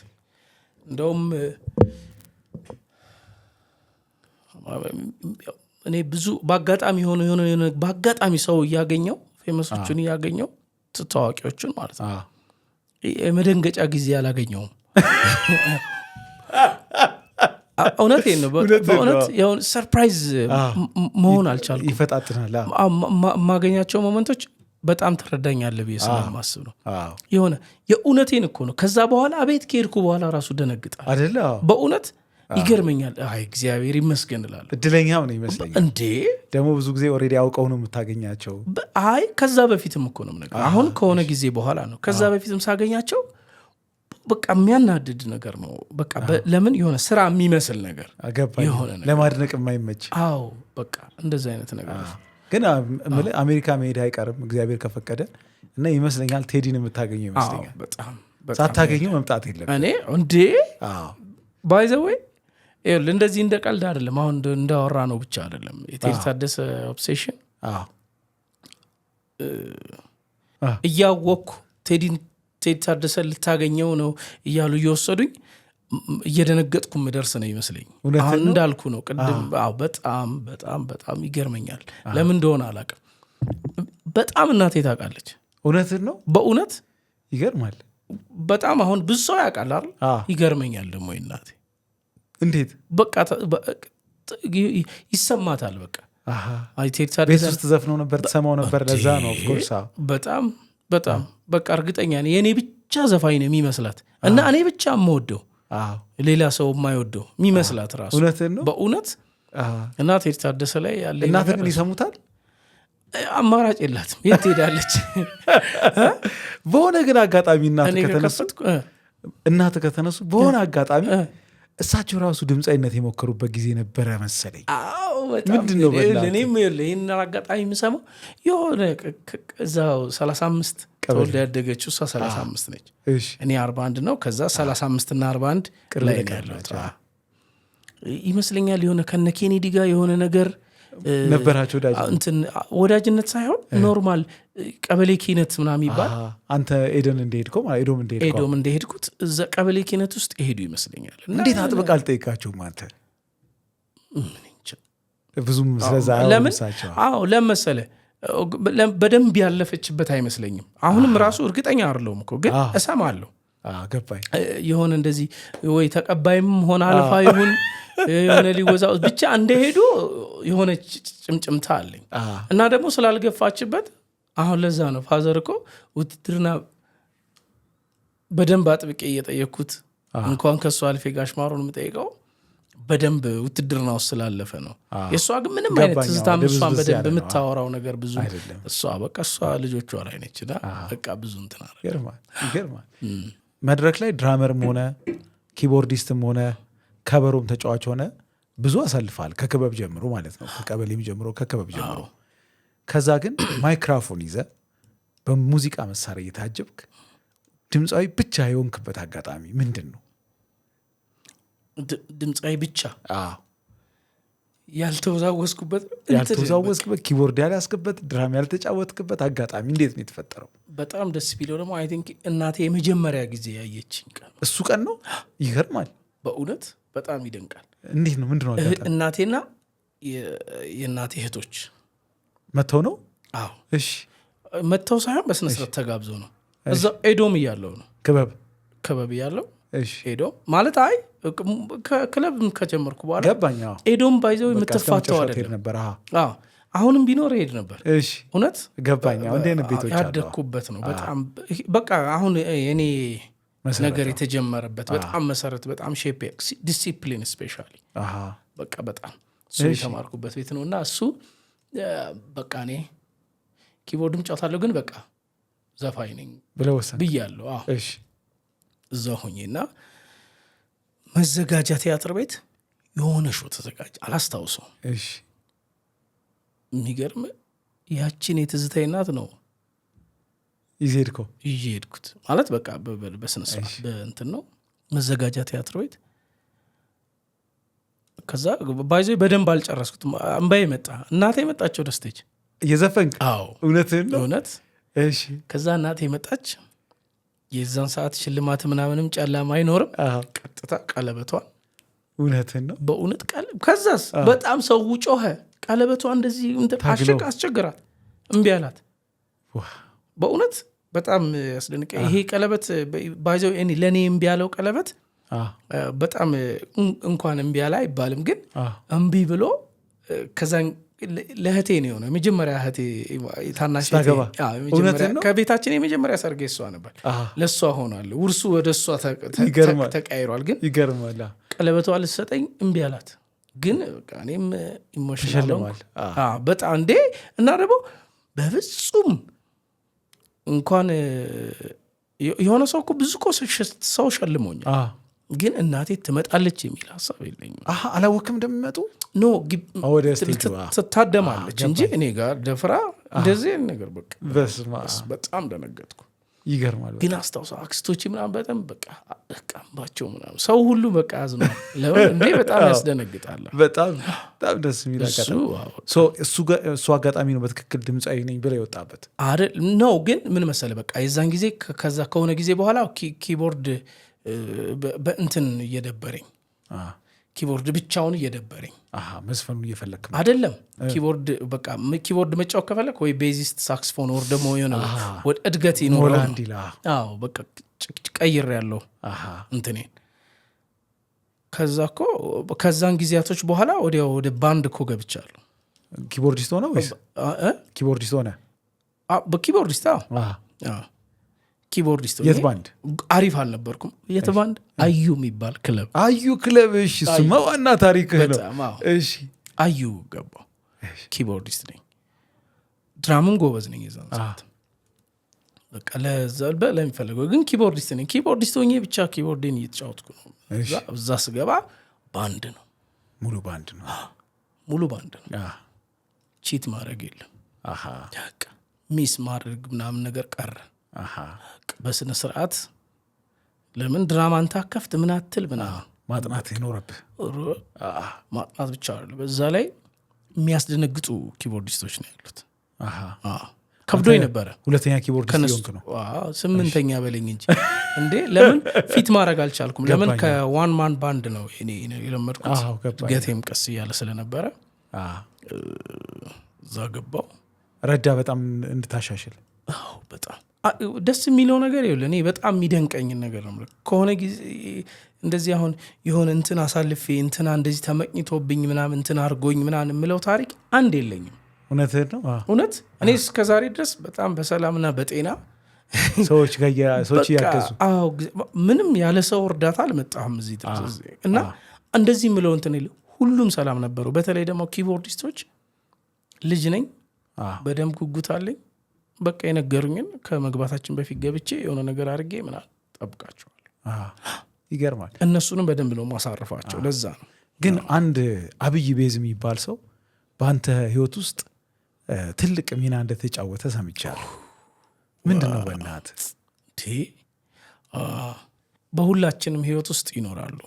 እንደውም እኔ ብዙ በአጋጣሚ ሆነ በአጋጣሚ ሰው እያገኘው ፌመሶችን እያገኘው ታዋቂዎችን ማለት ነው የመደንገጫ ጊዜ አላገኘውም። እውነቴን ነው በእውነት የሆነ ሰርፕራይዝ መሆን አልቻልኩም። ይፈጣጥናል ማገኛቸው ሞመንቶች በጣም ትረዳኛለህ ብዬ ስለማስብ ነው። የሆነ የእውነቴን እኮ ነው። ከዛ በኋላ አቤት ከሄድኩ በኋላ ራሱ ደነግጣል አይደለ? በእውነት ይገርመኛል። አይ እግዚአብሔር ይመስገን እላለሁ። እድለኛም ነው ይመስለኛል። እንዴ ደግሞ ብዙ ጊዜ ኦልሬዲ አውቀው ነው የምታገኛቸው። አይ ከዛ በፊትም እኮ ነው ነገር አሁን ከሆነ ጊዜ በኋላ ነው። ከዛ በፊትም ሳገኛቸው በቃ የሚያናድድ ነገር ነው። በቃ ለምን የሆነ ስራ የሚመስል ነገር የሆነ ለማድነቅ የማይመች አዎ በቃ እንደዚህ አይነት ነገር ግን አሜሪካ መሄድ አይቀርም እግዚአብሔር ከፈቀደ እና ይመስለኛል ቴዲን የምታገኘው ይመስለኛል። በጣም ሳታገኘው መምጣት የለም። እኔ እንዴ ባይ ዘ ዌይ እንደዚህ እንደ ቀልድ አይደለም። አሁን እንዳወራ ነው ብቻ አይደለም። የቴዎድሮስ ታደሰ ኦብሴሽን እያወቅኩ ቴዎድሮስ ታደሰ ልታገኘው ነው እያሉ እየወሰዱኝ እየደነገጥኩ ምደርስ ነው ይመስለኝ። አሁን እንዳልኩ ነው ቅድም። በጣም በጣም በጣም ይገርመኛል። ለምን እንደሆነ አላውቅም። በጣም እናቴ ታውቃለች። እውነትን ነው በእውነት ይገርማል። በጣም አሁን ብዙ ሰው ያውቃል አይደል? ይገርመኛል ደግሞ እናቴ እንዴት በቃ ይሰማታል። በቃ ቤት ውስጥ ዘፍነው ነበር ትሰማው ነበር። ለዛ ነው ኦፍኮርስ በጣም በጣም በቃ እርግጠኛ ነኝ የእኔ ብቻ ዘፋኝ ነው የሚመስላት እና እኔ ብቻ የምወደው ሌላ ሰው የማይወደው የሚመስላት ራሱ በእውነት እና ቴዎድሮስ ታደሰ ላይ ያለ እናት ግን ይሰሙታል። አማራጭ የላትም የት ሄዳለች? በሆነ ግን አጋጣሚ እናት ከተነሱ በሆነ አጋጣሚ እሳቸው ራሱ ድምፃዊነት የሞከሩበት ጊዜ ነበረ መሰለኝ። ምንድነው እኔም ይህን አጋጣሚ የምሰማው የሆነ እዛው 35 ተወልዳ ያደገችው እሷ 35 ነች፣ እኔ 41 ነው። ከዛ 35 እና 41 ላይ ነው ያለሁት ይመስለኛል የሆነ ከነ ኬኔዲ ጋር የሆነ ነገር ነበራቸው ወዳጅነት ሳይሆን ኖርማል ቀበሌ ኪነት ምናምን ይባል። አንተ ኤደን እንደሄድከው ኤዶም እንደሄድኩት እዛ ቀበሌ ኪነት ውስጥ ይሄዱ ይመስለኛል። እንዴት አጥብቃ አልጠይቃችሁም አንተ? ብዙም ስለዛ ለምሳቸው ለመሰለ በደንብ ያለፈችበት አይመስለኝም። አሁንም ራሱ እርግጠኛ አይደለሁም እኮ ግን እሰማለሁ። ገባኝ የሆነ እንደዚህ ወይ ተቀባይም ሆነ አልፋ ይሁን የሆነ ሊወዛው ብቻ እንደሄዱ የሆነ ጭምጭምታ አለኝ እና ደግሞ ስላልገፋችበት አሁን ለዛ ነው ፋዘር እኮ ውትድርና በደንብ አጥብቄ እየጠየቅኩት እንኳን ከሱ አልፌ ጋሽ ማሩን የምጠይቀው በደንብ ውትድርና ውስጥ ስላለፈ ነው። የእሷ ግን ምንም አይነት ትዝታም እሷን በደንብ የምታወራው ነገር ብዙ እሷ በቃ እሷ ልጆቿ ላይ ነች ና በቃ ብዙ እንትና ይገርማል። መድረክ ላይ ድራመርም ሆነ ኪቦርዲስትም ሆነ ከበሮም ተጫዋች ሆነ ብዙ አሳልፋል። ከክበብ ጀምሮ ማለት ነው፣ ከቀበሌም ጀምሮ ከክበብ ጀምሮ። ከዛ ግን ማይክራፎን ይዘ በሙዚቃ መሳሪያ እየታጀብክ ድምፃዊ ብቻ የሆንክበት አጋጣሚ ምንድን ነው? ድምፃዊ ብቻ ያልተወዛወዝኩበት ኪቦርድ ያልያዝክበት ድራም ያልተጫወትክበት አጋጣሚ እንዴት ነው የተፈጠረው? በጣም ደስ ቢለው ደግሞ አይ ቲንክ እናቴ የመጀመሪያ ጊዜ ያየችኝ ቀን እሱ ቀን ነው። ይገርማል፣ በእውነት በጣም ይደንቃል። እንዴት ነው ምንድን ነው አጋጣሚ? እናቴና የእናቴ እህቶች መጥተው ነው? አዎ እሺ፣ መጥተው ሳይሆን በስነስርዓት ተጋብዞ ነው። እዛው ኤዶም እያለው ነው ክበብ እያለው ሄዶ ማለት አይ ክለብ ከጀመርኩ በኋላ ገባኝ። ኤዶም ባይዘው የምትፋተው አይደለም ነበር። አሁንም ቢኖር ሄድ ነበር። እውነት ገባኝ። እንዴት ቤቶች ያደግኩበት ነው። በጣም በቃ አሁን የኔ ነገር የተጀመረበት በጣም መሰረት በጣም ሼፕ ዲሲፕሊን ስፔሻሊ በቃ በጣም እሱ የተማርኩበት ቤት ነው እና እሱ በቃ እኔ ኪቦርድም ጫወታለሁ ግን በቃ ዘፋኝ ነኝ ብያለሁ። እዛ ሆኜና መዘጋጃ ቲያትር ቤት የሆነ ሾው ተዘጋጀ፣ አላስታውሰውም። የሚገርም ያችን የትዝታዬ እናት ነው ይዤ ሄድኩት ማለት በቃ በስነስርዓት በእንትን ነው መዘጋጃ ቲያትር ቤት። ከዛ ባይዞ በደንብ አልጨረስኩትም፣ እምባዬ መጣ። እናቴ መጣች ወደ ስቴጅ እየዘፈንክ? እውነትህን ነው እውነት። ከዛ እናቴ መጣች። የዛን ሰዓት ሽልማት ምናምንም ጨላማ አይኖርም። ቀጥታ ቀለበቷን እውነትን ነው በእውነት ከዛስ በጣም ሰው ጮኸ። ቀለበቷ እንደዚህ አስቸግራት እምቢ አላት። በእውነት በጣም ያስደንቀ። ይሄ ቀለበት ባይዘው ለእኔ እምቢ ያለው ቀለበት በጣም እንኳን እምቢ ያለ አይባልም፣ ግን እምቢ ብሎ ከዛን ለእህቴ ነው የሆነው። የመጀመሪያ እህቴ ታናሽ ከቤታችን የመጀመሪያ ሰርግ እሷ ነበር። ለእሷ ሆኗል፣ ውርሱ ወደ እሷ ተቀይሯል። ግን ይገርማል። ቀለበቷ ልትሰጠኝ እምቢ አላት። ግን እኔም ኢሞሽናል በጣም እንዴ እና ደግሞ በፍጹም እንኳን የሆነ ሰው እኮ ብዙ ሰው ሸልሞኛል፣ ግን እናቴ ትመጣለች የሚል ሀሳብ የለኝም። አላወቅም እንደሚመጡ ኖ ትታደማለች እንጂ እኔ ጋር ደፍራ እንደዚህ ነገር በቃ በጣም ደነገጥኩ። ይገርማል። ግን አስታውሰው አክስቶች ምናምን በጣም በቃ እቃምባቸው ምናምን ሰው ሁሉ በቃ ያዝነ እንዴ በጣም ያስደነግጣል። በጣም ደስ የሚል አጋጣሚ እሱ አጋጣሚ ነው። በትክክል ድምፃዊ ነኝ ብለ የወጣበት አይደል ነው። ግን ምን መሰለ በቃ የዛን ጊዜ ከዛ ከሆነ ጊዜ በኋላ ኪቦርድ በእንትን እየደበረኝ ኪቦርድ ብቻውን እየደበረኝ መስፈኑን እየፈለክ አይደለም። ኪቦርድ መጫወት ከፈለክ ወይ ቤዚስት ሳክስፎን ወር ደግሞ የሆነ ወደ እድገት ይኖራል። በቃ ቀይር ያለው እንትኔን ከዛ እኮ ከዛን ጊዜያቶች በኋላ ወደ ባንድ እኮ ገብቻለሁ። ኪቦርዲስት ሆነ ወይስ ኪቦርዲስት ሆነ? በኪቦርዲስት ኪቦርዲስት። የት ባንድ? አሪፍ አልነበርኩም። የት ባንድ? አዩ የሚባል ክለብ። አዩ ክለብ። እሺ፣ እሱማ ዋና ታሪክህ ነው። እሺ፣ አዩ ገባሁ። ኪቦርዲስት ነኝ። ድራምም ጎበዝ ነኝ የዛን ሰዓት። በቃ ለሚፈልገው ግን ኪቦርዲስት ነኝ። ኪቦርዲስት ሆኜ ብቻ ኪቦርዴን እየተጫወትኩ ነው። እዛ ስገባ ባንድ ነው፣ ሙሉ ባንድ ነው። ሙሉ ባንድ ነው። ቺት ማድረግ የለም። ሚስ ማድረግ ምናምን ነገር ቀረ። በስነ ስርዓት ለምን ድራማን ታከፍት ምን አትል ምናምን ማጥናት ይኖርብህ። ማጥናት ብቻ አይደለም፣ በዛ ላይ የሚያስደነግጡ ኪቦርዲስቶች ነው ያሉት። ከብዶኝ ነበረ። ሁለተኛ ኪቦርድ ሲሆንክ ነው? 8ኛ በለኝ እንጂ እንዴ ለምን ፊት ማድረግ አልቻልኩም? ለምን ከዋን ማን ባንድ ነው እኔ የለመድኩት። ገቴም ቀስ እያለ ስለነበረ እዛ ገባው። ረዳ በጣም እንድታሻሽል። በጣም ደስ የሚለው ነገር ይኸውልህ፣ እኔ በጣም የሚደንቀኝን ነገር ነው ከሆነ ጊዜ እንደዚህ አሁን የሆነ እንትን አሳልፌ እንትና እንደዚህ ተመቅኝቶብኝ ምናምን እንትን አድርጎኝ ምናምን የምለው ታሪክ አንድ የለኝም። እውነትህን ነው። እውነት እኔ እስከ ዛሬ ድረስ በጣም በሰላምና በጤና ሰዎች እያገዙ ምንም ያለ ሰው እርዳታ አልመጣህም እዚህ ድረስ እና እንደዚህ የምለው እንትን የለ፣ ሁሉም ሰላም ነበሩ። በተለይ ደግሞ ኪቦርዲስቶች ልጅ ነኝ፣ በደንብ ጉጉት አለኝ። በቃ የነገሩኝን ከመግባታችን በፊት ገብቼ የሆነ ነገር አድርጌ ምናምን ጠብቃቸዋለሁ። ይገርማል። እነሱንም በደንብ ነው ማሳረፋቸው። ለዛ ነው ግን አንድ አብይ ቤዝ የሚባል ሰው በአንተ ህይወት ውስጥ ትልቅ ሚና እንደተጫወተ ሰምቻለሁ። ምንድን ነው በእናትህ? በሁላችንም ህይወት ውስጥ ይኖራሉ።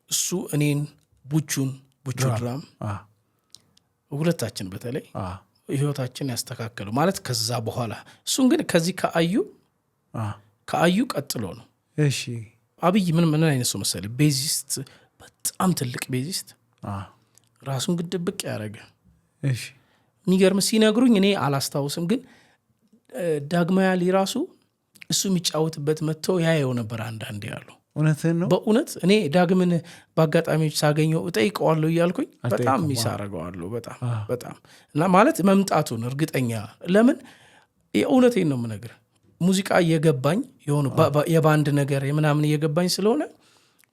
እሱ እኔን ቡቹ ድራም ሁለታችን በተለይ ህይወታችን ያስተካከሉ ማለት ከዛ በኋላ እሱን ግን ከዚህ ከአዩ ቀጥሎ ነው። እሺ አብይ ምን አይነት ሰው መሰለህ? ቤዚስት፣ በጣም ትልቅ ቤዚስት፣ ራሱን ግድብቅ ያደረገ። እሺ የሚገርም ሲነግሩኝ እኔ አላስታውስም፣ ግን ዳግማያሊ ራሱ እሱ የሚጫወትበት መጥተው ያየው ነበር አንዳንዴ ያሉ። እውነትህን ነው። በእውነት እኔ ዳግምን በአጋጣሚዎች ሳገኘው እጠይቀዋለሁ እያልኩኝ በጣም ሚሳረገዋለሁ በጣም እና ማለት መምጣቱን እርግጠኛ ለምን የእውነቴን ነው የምነግርህ። ሙዚቃ እየገባኝ የሆኑ የባንድ ነገር የምናምን እየገባኝ ስለሆነ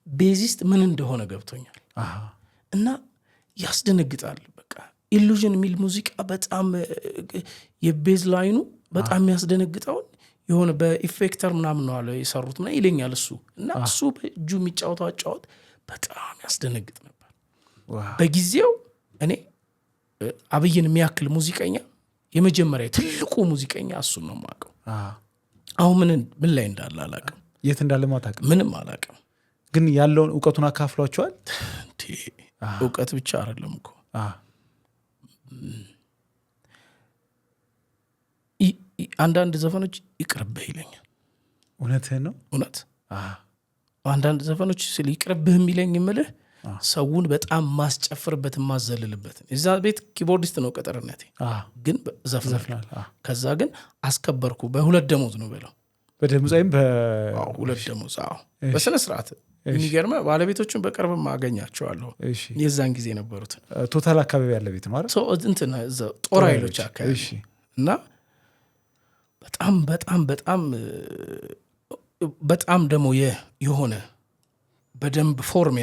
ቤዚስት ምን እንደሆነ ገብቶኛል እና ያስደነግጣል። በቃ ኢሉዥን የሚል ሙዚቃ በጣም የቤዝ ላይኑ በጣም ያስደነግጠውን የሆነ በኢፌክተር ምናምን ነው አለ የሰሩት ምናምን ይለኛል እሱ እና እሱ በእጁ የሚጫወተው አጫወት በጣም ያስደነግጥ ነበር። በጊዜው እኔ አብይን የሚያክል ሙዚቀኛ የመጀመሪያ ትልቁ ሙዚቀኛ እሱን ነው የማውቀው። አሁን ምን ላይ እንዳለ አላውቅም፣ የት እንዳለ ማታውቅም፣ ምንም አላውቅም። ግን ያለውን እውቀቱን አካፍሏቸዋል። እውቀት ብቻ አይደለም እኮ አንዳንድ ዘፈኖች ይቅርብህ ይለኛል። እውነትህን ነው። እውነት አንዳንድ ዘፈኖች ስለ ይቅርብህ የሚለኝ የምልህ ሰውን በጣም ማስጨፍርበት ማዘልልበት። እዛ ቤት ኪቦርዲስት ነው ቀጠርነቴ፣ ግን ዘፍናል። ከዛ ግን አስከበርኩ። በሁለት ደሞዝ ነው በለው፣ በደሞዝም በሁለት ደሞዝ በስነ ስርዓት። የሚገርመ ባለቤቶቹን በቅርብ ማገኛቸዋለሁ። የዛን ጊዜ ነበሩት። ቶታል አካባቢ ያለ ቤት ነው አይደል? እንትን ጦር ኃይሎች አካባቢ እና በጣም በጣም በጣም በጣም ደግሞ የሆነ በደንብ ፎርም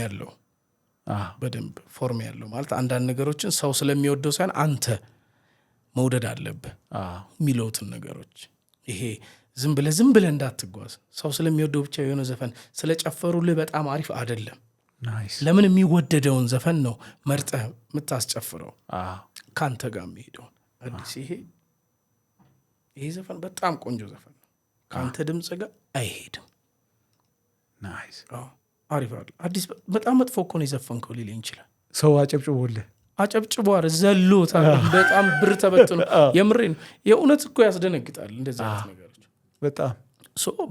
ያለው ማለት አንዳንድ ነገሮችን ሰው ስለሚወደው ሳይሆን አንተ መውደድ አለብህ የሚለውትን ነገሮች ይሄ ዝም ብለህ እንዳትጓዝ። ሰው ስለሚወደው ብቻ የሆነ ዘፈን ስለጨፈሩልህ በጣም አሪፍ አይደለም። ለምን የሚወደደውን ዘፈን ነው መርጠህ የምታስጨፍረው፣ ከአንተ ጋር የሚሄደውን። አዲስ ይሄ ዘፈን በጣም ቆንጆ ዘፈን ነው፣ ከአንተ ድምፅ ጋር አይሄድም። አሪፍ አለ። አዲስ በጣም መጥፎ እኮ ነው የዘፈንከው ሊለኝ ይችላል። ሰው አጨብጭቧል ዘሎታል። በጣም ብር ተበትኖ የምሬን የእውነት እኮ ያስደነግጣል እንደዚህ አይነት ነገሮች።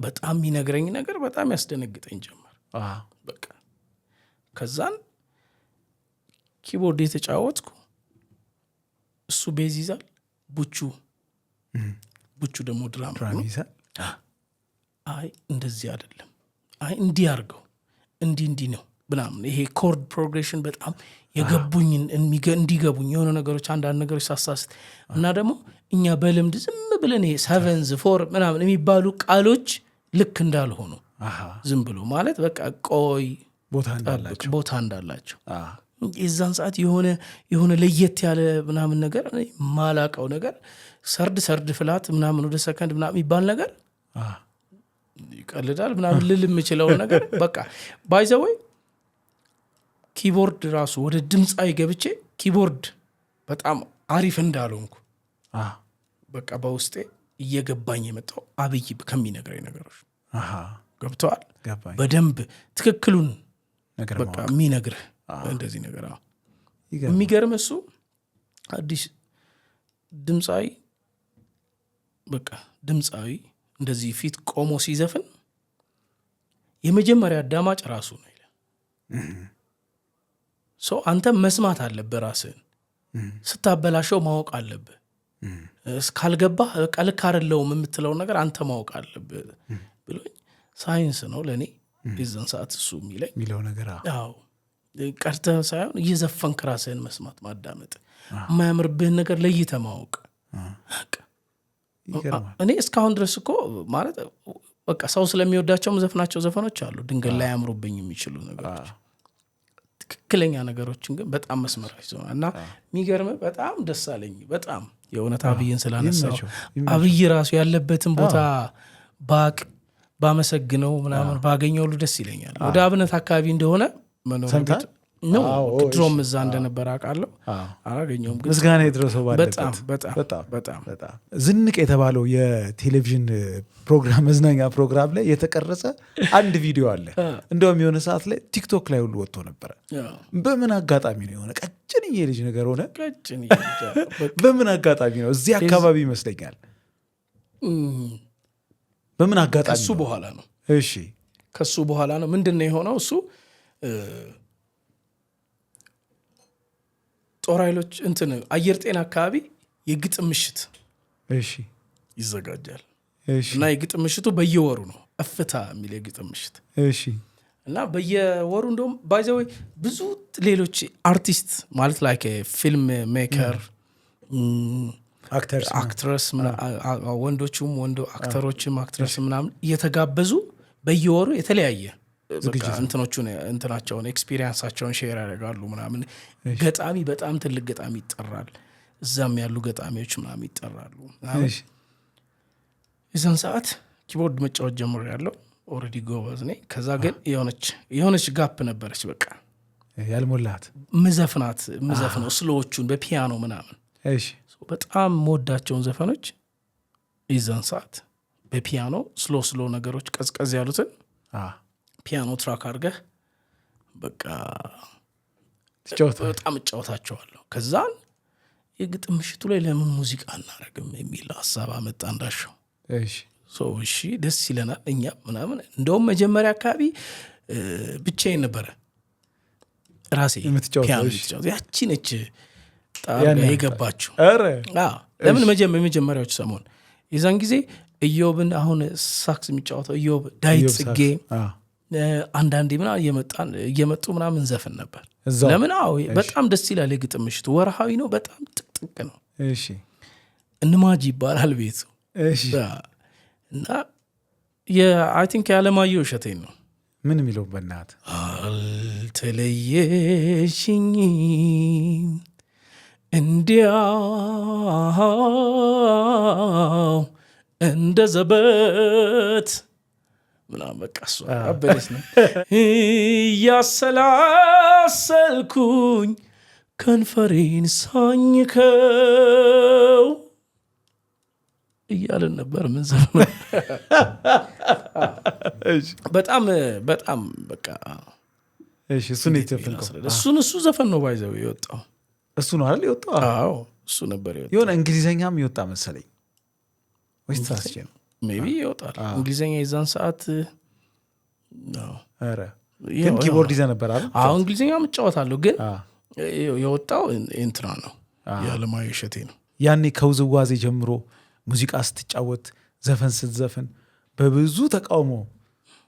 በጣም የሚነግረኝ ነገር በጣም ያስደነግጠኝ ጀመር። በቃ ከዛን ኪቦርድ የተጫወትኩ እሱ ቤዝ ይዛል፣ ቡቹ ደግሞ ድራም ይዛል። አይ እንደዚህ አይደለም፣ አይ እንዲህ አድርገው እንዲህ ነው ምናምን። ይሄ ኮርድ ፕሮግሬሽን በጣም የገቡኝን እንዲገቡኝ የሆነ ነገሮች አንዳንድ ነገሮች ሳሳስት እና ደግሞ እኛ በልምድ ዝም ብለን ይሄ 7/4 ምናምን የሚባሉ ቃሎች ልክ እንዳልሆኑ ዝም ብሎ ማለት በቃ ቆይ ቦታ እንዳላቸው የዛን ሰዓት የሆነ ለየት ያለ ምናምን ነገር ማላቀው ነገር ሰርድ ፍላት ምናምን ወደ ሰከንድ ምናምን የሚባል ነገር ይቀልዳል ምናምን ልል የምችለውን ነገር በቃ ባይዘወይ ኪቦርድ ራሱ ወደ ድምፃዊ ገብቼ ኪቦርድ በጣም አሪፍ እንዳልሆንኩ በቃ በውስጤ እየገባኝ የመጣው አብይ ከሚነግረኝ ነገሮች ገብተዋል። ገባኝ። በደንብ ትክክሉን ነገር በቃ የሚነግርህ እንደዚህ ነገር የሚገርም እሱ አዲስ ድምፃዊ በቃ ድምፃዊ እንደዚህ ፊት ቆሞ ሲዘፍን የመጀመሪያ አዳማጭ ራሱ ነው ይላል። ሰው አንተ መስማት አለብህ፣ ራስህን ስታበላሸው ማወቅ አለብህ። እስካልገባህ በቃ ልክ አይደለሁም የምትለው ነገር አንተ ማወቅ አለብህ ብሎኝ ሳይንስ ነው ለእኔ የዛን ሰዓት እሱ የሚለው ነገር። አዎ ቀርተህ ሳይሆን እየዘፈንክ ራስህን መስማት ማዳመጥ፣ የማያምርብህን ነገር ለይተህ ማወቅ። እኔ እስካሁን ድረስ እኮ ማለት በቃ ሰው ስለሚወዳቸው ዘፍናቸው ዘፈኖች አሉ ድንገት ላይ ያምሩብኝ የሚችሉ ነገሮች፣ ትክክለኛ ነገሮችን ግን በጣም መስመራቸው እና የሚገርም በጣም ደስ አለኝ። በጣም የእውነት አብይን ስላነሳው አብይ ራሱ ያለበትን ቦታ ባቅ ባመሰግነው ምናምን ባገኘው ሁሉ ደስ ይለኛል። ወደ አብነት አካባቢ እንደሆነ መኖር ቤት ነው ድሮም እዛ እንደነበረ አውቃለሁ። አላገኘውም ግን ምስጋና የድረሰው ባለበት በጣም ዝንቅ የተባለው የቴሌቪዥን ፕሮግራም መዝናኛ ፕሮግራም ላይ የተቀረጸ አንድ ቪዲዮ አለ። እንደውም የሆነ ሰዓት ላይ ቲክቶክ ላይ ሁሉ ወጥቶ ነበረ። በምን አጋጣሚ ነው የሆነ ቀጭንዬ ልጅ ነገር ሆነ? በምን አጋጣሚ ነው? እዚህ አካባቢ ይመስለኛል። በምን አጋጣሚ? ከሱ በኋላ ነው። እሺ ከሱ በኋላ ነው። ምንድነው የሆነው? እሱ ጦር ኃይሎች እንትን አየር ጤና አካባቢ የግጥም ምሽት ይዘጋጃል። እና የግጥም ምሽቱ በየወሩ ነው። እፍታ የሚል የግጥም ምሽት እና በየወሩ እንደውም ባይ ዘ ወይ ብዙ ሌሎች አርቲስት ማለት ላይክ ፊልም ሜከር አክትረስ ወንዶቹም አክተሮችም አክትረስ ምናምን እየተጋበዙ በየወሩ የተለያየ እንትናቸውን ኤክስፒሪየንሳቸውን ሼር ያደርጋሉ ምናምን። ገጣሚ በጣም ትልቅ ገጣሚ ይጠራል። እዛም ያሉ ገጣሚዎች ምናምን ይጠራሉ። የዛን ሰዓት ኪቦርድ መጫወት ጀምሮ ያለው ኦልሬዲ ጎበዝ ነኝ። ከዛ ግን የሆነች ጋፕ ነበረች በቃ ያልሞላት ምዘፍነው ስሎዎቹን በፒያኖ ምናምን በጣም መወዳቸውን ዘፈኖች የዛን ሰዓት በፒያኖ ስሎ ነገሮች ቀዝቀዝ ያሉትን ፒያኖ ትራክ አድርገህ በቃ በጣም እጫወታቸዋለሁ። ከዛን የግጥም ምሽቱ ላይ ለምን ሙዚቃ እናረግም የሚል ሀሳብ አመጣ እንዳሻው። እሺ ደስ ይለናል እኛ ምናምን። እንደውም መጀመሪያ አካባቢ ብቻዬን ነበረ ራሴ ፒያኖ የምትጫወት ያቺ ነች ጣም የገባችው። ለምን መጀመሪያዎች ሰሞን የዛን ጊዜ ኢዮብን አሁን ሳክስ የሚጫወተው ኢዮብ ዳዊት ጽጌ አንዳንዴ ምናምን እየመጡ ምናምን ዘፈን ነበር። ለምን በጣም ደስ ይላል። የግጥም ምሽቱ ወርሃዊ ነው። በጣም ጥቅጥቅ ነው። እንማጅ ይባላል ቤቱ እና አይ ቲንክ የዓለማየሁ እሸቴን ነው። ምን የሚለው በእናት አልተለየሽኝም እንዲያው እንደ ዘበት ምናምን በቃ እሷ አበደች ነው። እያሰላሰልኩኝ ከንፈሬን ሳኝከው እያለን ነበር ምን ዘፈን በጣም በቃ እሱን የተፈንከው እሱ ዘፈን ነው ባይዘው የወጣው እሱ ነው አይደል የወጣው? አዎ እሱ ነበር የወጣው። የሆነ እንግሊዘኛም ይወጣ መሰለኝ ወይስ ታስቼ ነው? ሜቢ ይወጣል እንግሊዘኛ የዛን ሰዓት ነው። ግን ኪቦርድ ይዘህ ነበር አይደል? አዎ እንግሊዘኛ እጫወታለሁ ግን የወጣው እንትና ነው የዓለማየሁ እሸቴ ነው። ያኔ ከውዝዋዜ ጀምሮ ሙዚቃ ስትጫወት ዘፈን ስትዘፍን በብዙ ተቃውሞ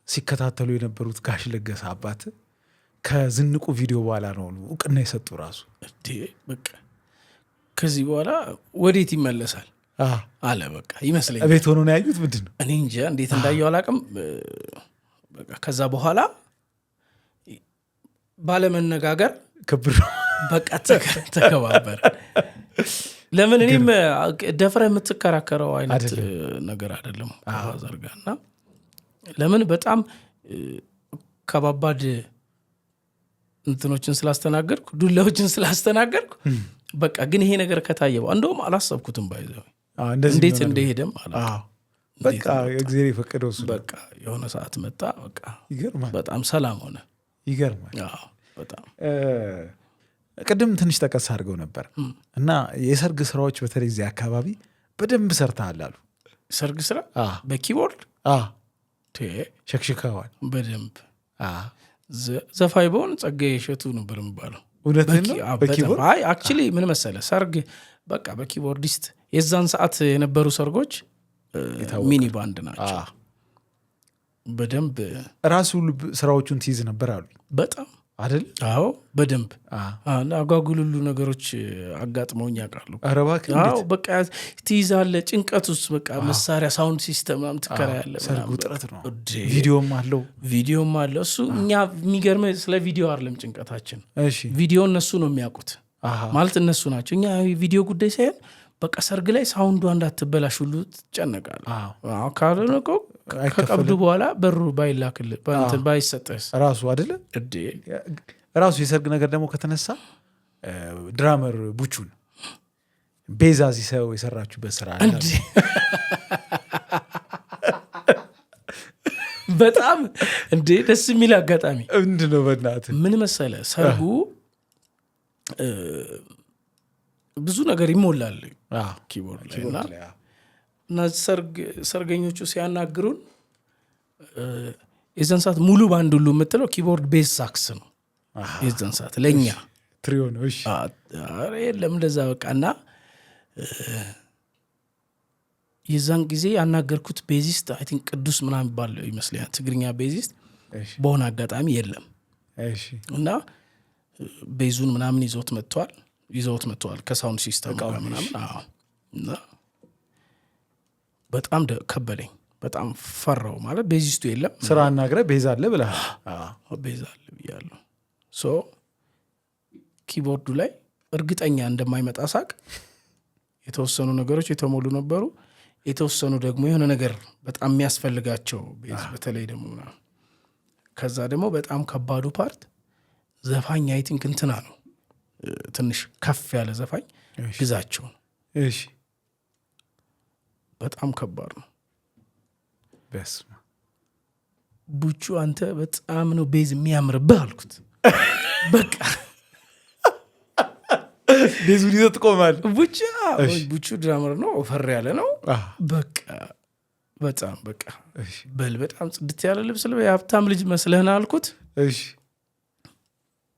ሲከታተሉ የነበሩት ጋሽ ለገሰ አባት ከዝንቁ ቪዲዮ በኋላ ነው እውቅና የሰጡ ራሱ። በቃ ከዚህ በኋላ ወዴት ይመለሳል አለ በቃ ይመስለኛል። ቤት ሆኖ ነው ያዩት። ምንድን ነው እኔ እንጃ እንዴት እንዳየው አላውቅም። በቃ ከዛ በኋላ ባለመነጋገር ክብር በቃ ተከባበር። ለምን እኔም ደፍረህ የምትከራከረው አይነት ነገር አይደለም ዘርጋና ለምን በጣም ከባባድ እንትኖችን ስላስተናገርኩ ዱላዎችን ስላስተናገርኩ በቃ ግን ይሄ ነገር ከታየው እንደውም አላሰብኩትም ባይዘው እንዴት እንደሄደም በቃ እግዚአብሔር የፈቀደው እሱ በቃ የሆነ ሰዓት መጣ። በቃ ይገርማል። በጣም ሰላም ሆነ። ይገርማል። በጣም ቅድም ትንሽ ጠቀስ አድርገው ነበር እና የሰርግ ስራዎች በተለይ እዚህ አካባቢ በደንብ ሰርተሃል አሉ። ሰርግ ስራ በኪቦርድ ሸክሽከዋል በደንብ ዘፋኝ በሆን ጸጋዬ እሸቱ ነበር የሚባለው። እውነትን ነው። አክቹዋሊ ምን መሰለ ሰርግ በቃ በኪቦርዲስት የዛን ሰዓት የነበሩ ሰርጎች ሚኒ ባንድ ናቸው። በደንብ ራሱ ስራዎቹን ትይዝ ነበር አሉ። በጣም አይደል? አዎ በደንብ አጓጉልሉ ነገሮች አጋጥመውኝ ያውቃሉ። በቃ ትይዛለህ። ጭንቀት ውስጥ በቃ መሳሪያ ሳውንድ ሲስተም ምናምን ትከራያለህ። ሰርጉ ጥረት ነው። ቪዲዮም አለው እሱ። እኛ የሚገርምህ ስለ ቪዲዮ አይደለም ጭንቀታችን። ቪዲዮ እነሱ ነው የሚያውቁት ማለት እነሱ ናቸው። እኛ ቪዲዮ ጉዳይ ሳይሆን በቃ ሰርግ ላይ ሳውንዷ እንዳትበላሽ ሁሉ ትጨነቃለህ። ካልሆነ እኮ ከቀብዱ በኋላ በሩ ባይላክልህ በእንትን ባይሰጠስ ራሱ አይደለ ራሱ የሰርግ ነገር ደግሞ ከተነሳ ድራመር ቡቹን ቤዛ ሲሰው የሰራችሁበት ስራ አለ። በጣም ደስ የሚል አጋጣሚ ምንድነው? በእናትህ ምን መሰለህ ሰርጉ ብዙ ነገር ይሞላል ኪቦርድ ላይ እና ሰርገኞቹ ሲያናግሩን የዛን ሰዓት ሙሉ ባንድ ሁሉ የምትለው ኪቦርድ ቤዝ ሳክስ ነው። የዛን ሰዓት ለእኛ ትሪዮ ነው። የለም እንደዛ በቃ እና የዛን ጊዜ ያናገርኩት ቤዚስት አይ ቲንክ ቅዱስ ምናምን ይባል ይመስለኛል ትግርኛ ቤዚስት በሆነ አጋጣሚ የለም እና ቤዙን ምናምን ይዘውት መጥተዋል ከሳውንድ ሲስተም ጋር ምናምን እና በጣም ከበደኝ። በጣም ፈራው ማለት ቤዚስቱ የለም። ስራ አናግረ ቤዛ አለ ብለሃል። ቤዛ አለ ብያለሁ። ሶ ኪቦርዱ ላይ እርግጠኛ እንደማይመጣ ሳቅ የተወሰኑ ነገሮች የተሞሉ ነበሩ። የተወሰኑ ደግሞ የሆነ ነገር በጣም የሚያስፈልጋቸው ቤዝ በተለይ ደግሞ ከዛ ደግሞ በጣም ከባዱ ፓርት ዘፋኝ አይ ቲንክ እንትና ነው ትንሽ ከፍ ያለ ዘፋኝ ግዛቸው ነው። በጣም ከባድ ነው። ቡቹ አንተ በጣም ነው ቤዝ የሚያምርብህ አልኩት። በቃ ቤዙን ይዘህ ትቆማለህ። ቡቹ ድራመር ነው፣ ኦፈር ያለ ነው። በቃ በጣም በቃ በጣም ጽድት ያለ ልብስ የሀብታም ልጅ መስለህና አልኩት።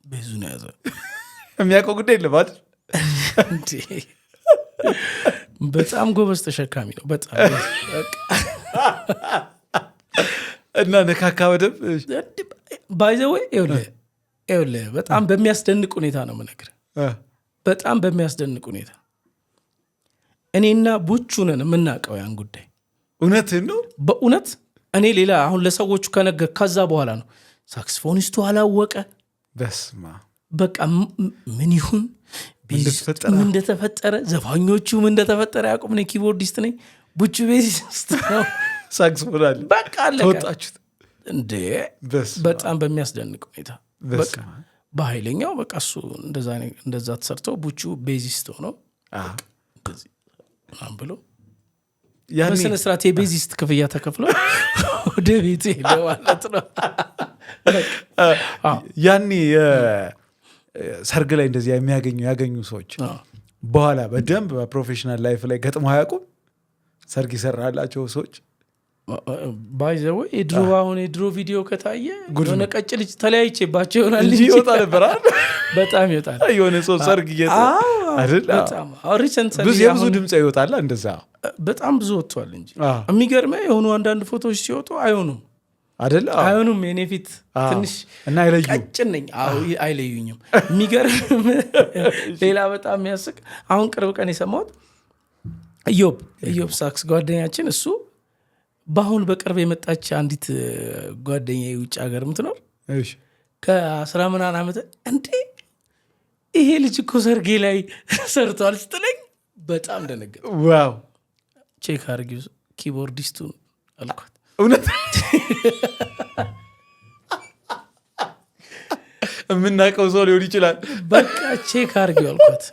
ቤዙን ያዘ። የሚያውቀው ጉዳይ የለም አይደል? በጣም ጎበዝ ተሸካሚ ነው። በጣም እና ነካካ በደምብ ባይዘወይ ይኸውልህ በጣም በሚያስደንቅ ሁኔታ ነው የምነግርህ። በጣም በሚያስደንቅ ሁኔታ እኔና ቡቹ ነን የምናውቀው ያን ጉዳይ። እውነትህን ነው በእውነት እኔ ሌላ አሁን ለሰዎቹ ከነገር ከዛ በኋላ ነው ሳክስፎኒስቱ አላወቀ። በስማ በቃ ምን ይሁን ምን እንደተፈጠረ ዘፋኞቹ ምን እንደተፈጠረ ያቁም። እኔ ኪቦርዲስት ነኝ፣ ቡቹ ቤዚስት ነው። ሳክስፎን አለ። በቃ ተወጣችሁት እንዴ! በጣም በሚያስደንቅ ሁኔታ በቃ በኃይለኛው በቃ እሱ እንደዛ ተሰርቶ ቡቹ ቤዚስት ሆኖ እንደዚህ ምናምን ብሎ በስነ ስርዓት የቤዚስት ክፍያ ተከፍሎ ወደ ቤት ሄደ ማለት ነው። ያኔ ሰርግ ላይ እንደዚህ ያገኙ ሰዎች በኋላ በደንብ በፕሮፌሽናል ላይፍ ላይ ገጥሞ አያውቁም? ሰርግ ይሰራላቸው ሰዎች ባይዘው የድሮ ቪዲዮ ከታየ የሆነ ቀጭ ልጅ ተለያይቼባቸው ይሆናል እንጂ ይወጣ ነበር። በጣም ይወጣል። የሆነ ሰው ሰርግ በጣም ብዙ ድምፅ ይወጣል። እንደዛ በጣም ብዙ ወጥቷል እንጂ የሚገርመው የሆኑ አንዳንድ ፎቶዎች ሲወጡ አይሆኑም አይሆኑም። የኔ ፊት ትንሽ እና ቀጭን ነኝ። አይለዩኝም። የሚገርም ሌላ በጣም የሚያስቅ አሁን ቅርብ ቀን የሰማሁት ኢዮብ ሳክስ ጓደኛችን እሱ በአሁን በቅርብ የመጣች አንዲት ጓደኛ የውጭ ሀገር ምትኖር ከ10 ምናምን ዓመት እንዴ ይሄ ልጅ እኮ ሰርጌ ላይ ሰርቷል ስትለኝ በጣም ደነገጥኩ። ዋው ቼክ አድርጊው ኪቦርዲስቱን አልኳት። እውነት የምናውቀው ሰው ሊሆን ይችላል። በቃ ቼክ አድርጊው አልኳት።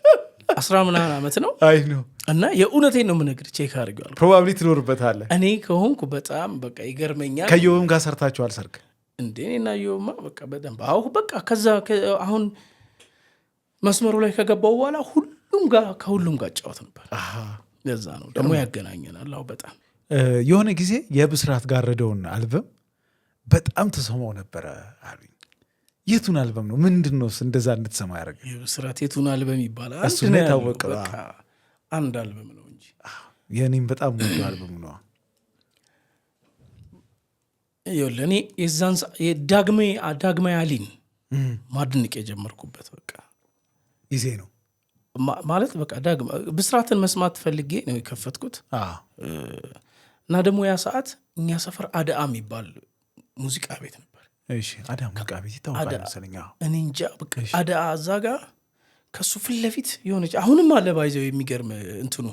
10 ምናምን ዓመት ነው። አይ ነው እና የእውነቴን ነው የምነግርህ ቼክ አድርጌዋለሁ ፕሮባብሊ ትኖርበታለህ እኔ ከሆንኩ በጣም በቃ ይገርመኛል ከዮብም ጋር ሰርታችኋል ሰርግ እንዴ እኔና ዮብማ በቃ በደንብ በቃ ከዛ አሁን መስመሩ ላይ ከገባው በኋላ ከሁሉም ጋር ጫወት ነበር ለዛ ነው ደግሞ ያገናኘናል አው በጣም የሆነ ጊዜ የብስራት ጋረደውን አልበም በጣም ተሰማው ነበር አሉኝ የቱን አልበም ነው ምንድነው እንደዛ እንድትሰማ ያደረገ የብስራት የቱን አልበም ይባላል እሱ ነው የታወቀው አንድ አልበም ነው እንጂ የኔም በጣም ወዶ አልበም ነው ለኔ የዛን ዳግማዊ አሊን ማድነቅ የጀመርኩበት በቃ ጊዜ ነው ማለት በቃ ብስራትን መስማት ፈልጌ ነው የከፈትኩት እና ደግሞ ያ ሰዓት እኛ ሰፈር አዳአ የሚባል ሙዚቃ ቤት ነበር እሺ አዳአ ሙዚቃ ቤት ይታወቃል መሰለኝ እኔ እንጃ በቃ አዳአ እዛ ጋር ከሱ ፊት ለፊት የሆነች አሁንም አለ ባይዘው የሚገርም እንትኑ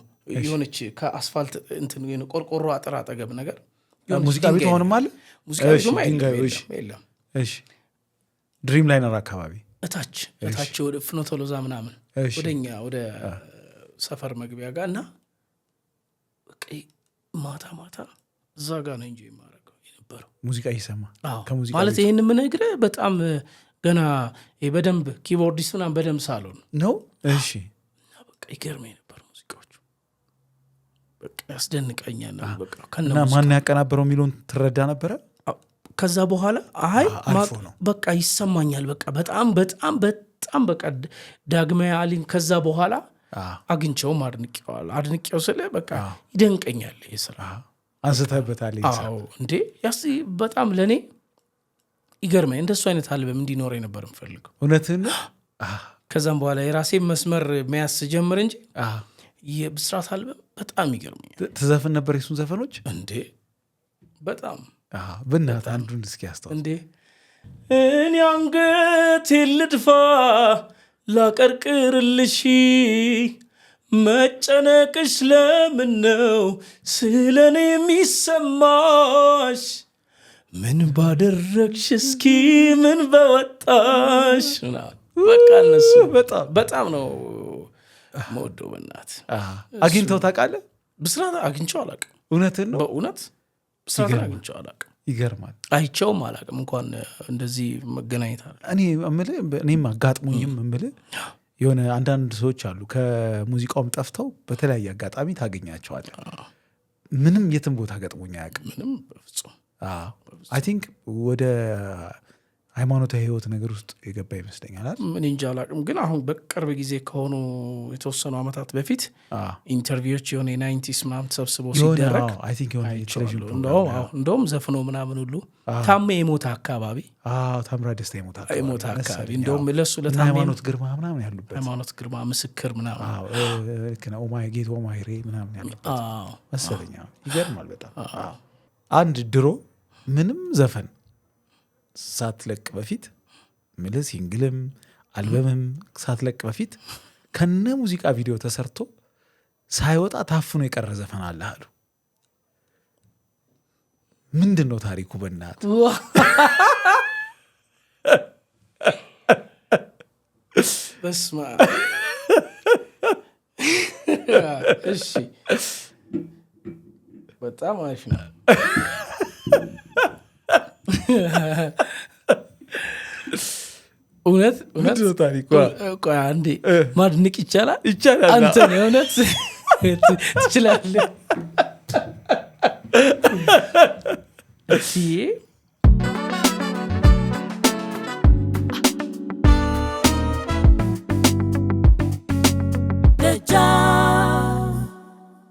የሆነች ከአስፋልት እንትኑ የሆነ ቆርቆሮ አጥር አጠገብ ነገር ሙዚቃ ቤት ሆነም አለ ሙዚቃ ቤት የለም እሺ ድሪም ላይነር አካባቢ እታች ወደ ፍኖተ ሎዛ ምናምን ወደኛ ወደ ሰፈር መግቢያ ጋር እና ማታ እዛ ጋር ነው እንጂ የማደርገው የነበረው ሙዚቃ ይሰማ ከሙዚቃ ማለት ይሄን የምነግርህ በጣም ገና በደንብ ኪቦርዲስት ምናምን በደንብ ሳሎን ነው እሺ እና በቃ ይገርመኝ ነበር ሙዚቃዎቹ በቃ ያስደንቀኛል በቃ እና ማን ያቀናበረው የሚለውን ትረዳ ነበረ ከዛ በኋላ በቃ ይሰማኛል በቃ በጣም በቃ ዳግማዊ አሊን ከዛ በኋላ አግኝቼው አድንቄው ስለ በቃ ይደንቀኛል ይሄ ስራ አንስተህበታል እንዴ በጣም ለኔ ይገርመኝ እንደሱ አይነት አልበም እንዲኖር ነበር የምፈልገው እውነትን ከዛም በኋላ የራሴ መስመር መያዝ ጀምር እንጂ የብስራት አልበም በጣም ይገርመኛል ትዘፍን ነበር የሱን ዘፈኖች እንዴ በጣም በእናት አንዱን እስኪ ያስተው እንዴ እኔ አንገቴ ልድፋ ላቀርቅርልሽ መጨነቅሽ ለምን ነው ስለኔ የሚሰማሽ ምን ባደረግሽ እስኪ ምን በወጣሽ በቃ እነሱ በጣም ነው መወደው በእናት አግኝተው ታውቃለህ ብስራት አግኝቼው አላውቅም እውነትን ነው በእውነት ብስራት አግኝቼው አላውቅም ይገርማል አይቼውም አላውቅም እንኳን እንደዚህ መገናኘት አለ እኔም አጋጥሞኝም እምልህ የሆነ አንዳንድ ሰዎች አሉ ከሙዚቃውም ጠፍተው በተለያየ አጋጣሚ ታገኛቸዋለህ ምንም የትም ቦታ ገጥሞኝ አያውቅም ምንም በፍጹም አይ ቲንክ ወደ ሃይማኖታዊ ህይወት ነገር ውስጥ የገባ ይመስለኛል ምን እንጃ አላውቅም ግን አሁን በቅርብ ጊዜ ከሆኑ የተወሰኑ አመታት በፊት ኢንተርቪዎች የሆነ 90s ምናምን ተሰብስበው ሲደረግ አይ ቲንክ የሆነ ቴሌቪዥን እንደውም ዘፍኖ ምናምን ሁሉ ታሜ የሞታ አካባቢ ታምራ ደስታ የሞታ አካባቢ እንደውም ለሱ ለታሜ ሃይማኖት ግርማ ምናምን ያሉበት ሃይማኖት ግርማ ምስክር ምናምን ልክ ነው ጌቶ ማይሬ ምናምን ያሉበት መሰለኝ ይገርማል በጣም አንድ ድሮ ምንም ዘፈን ሳትለቅ በፊት ምልህ ሲንግልም አልበምም ሳትለቅ በፊት ከነ ሙዚቃ ቪዲዮ ተሰርቶ ሳይወጣ ታፍኖ የቀረ ዘፈን አለ አሉ ምንድን ነው ታሪኩ በእናት በስማ እሺ በጣም አሪፍ ነው እውነት አንዴ ማድነቅ ይቻላል አንተን የእውነት ትችላለህ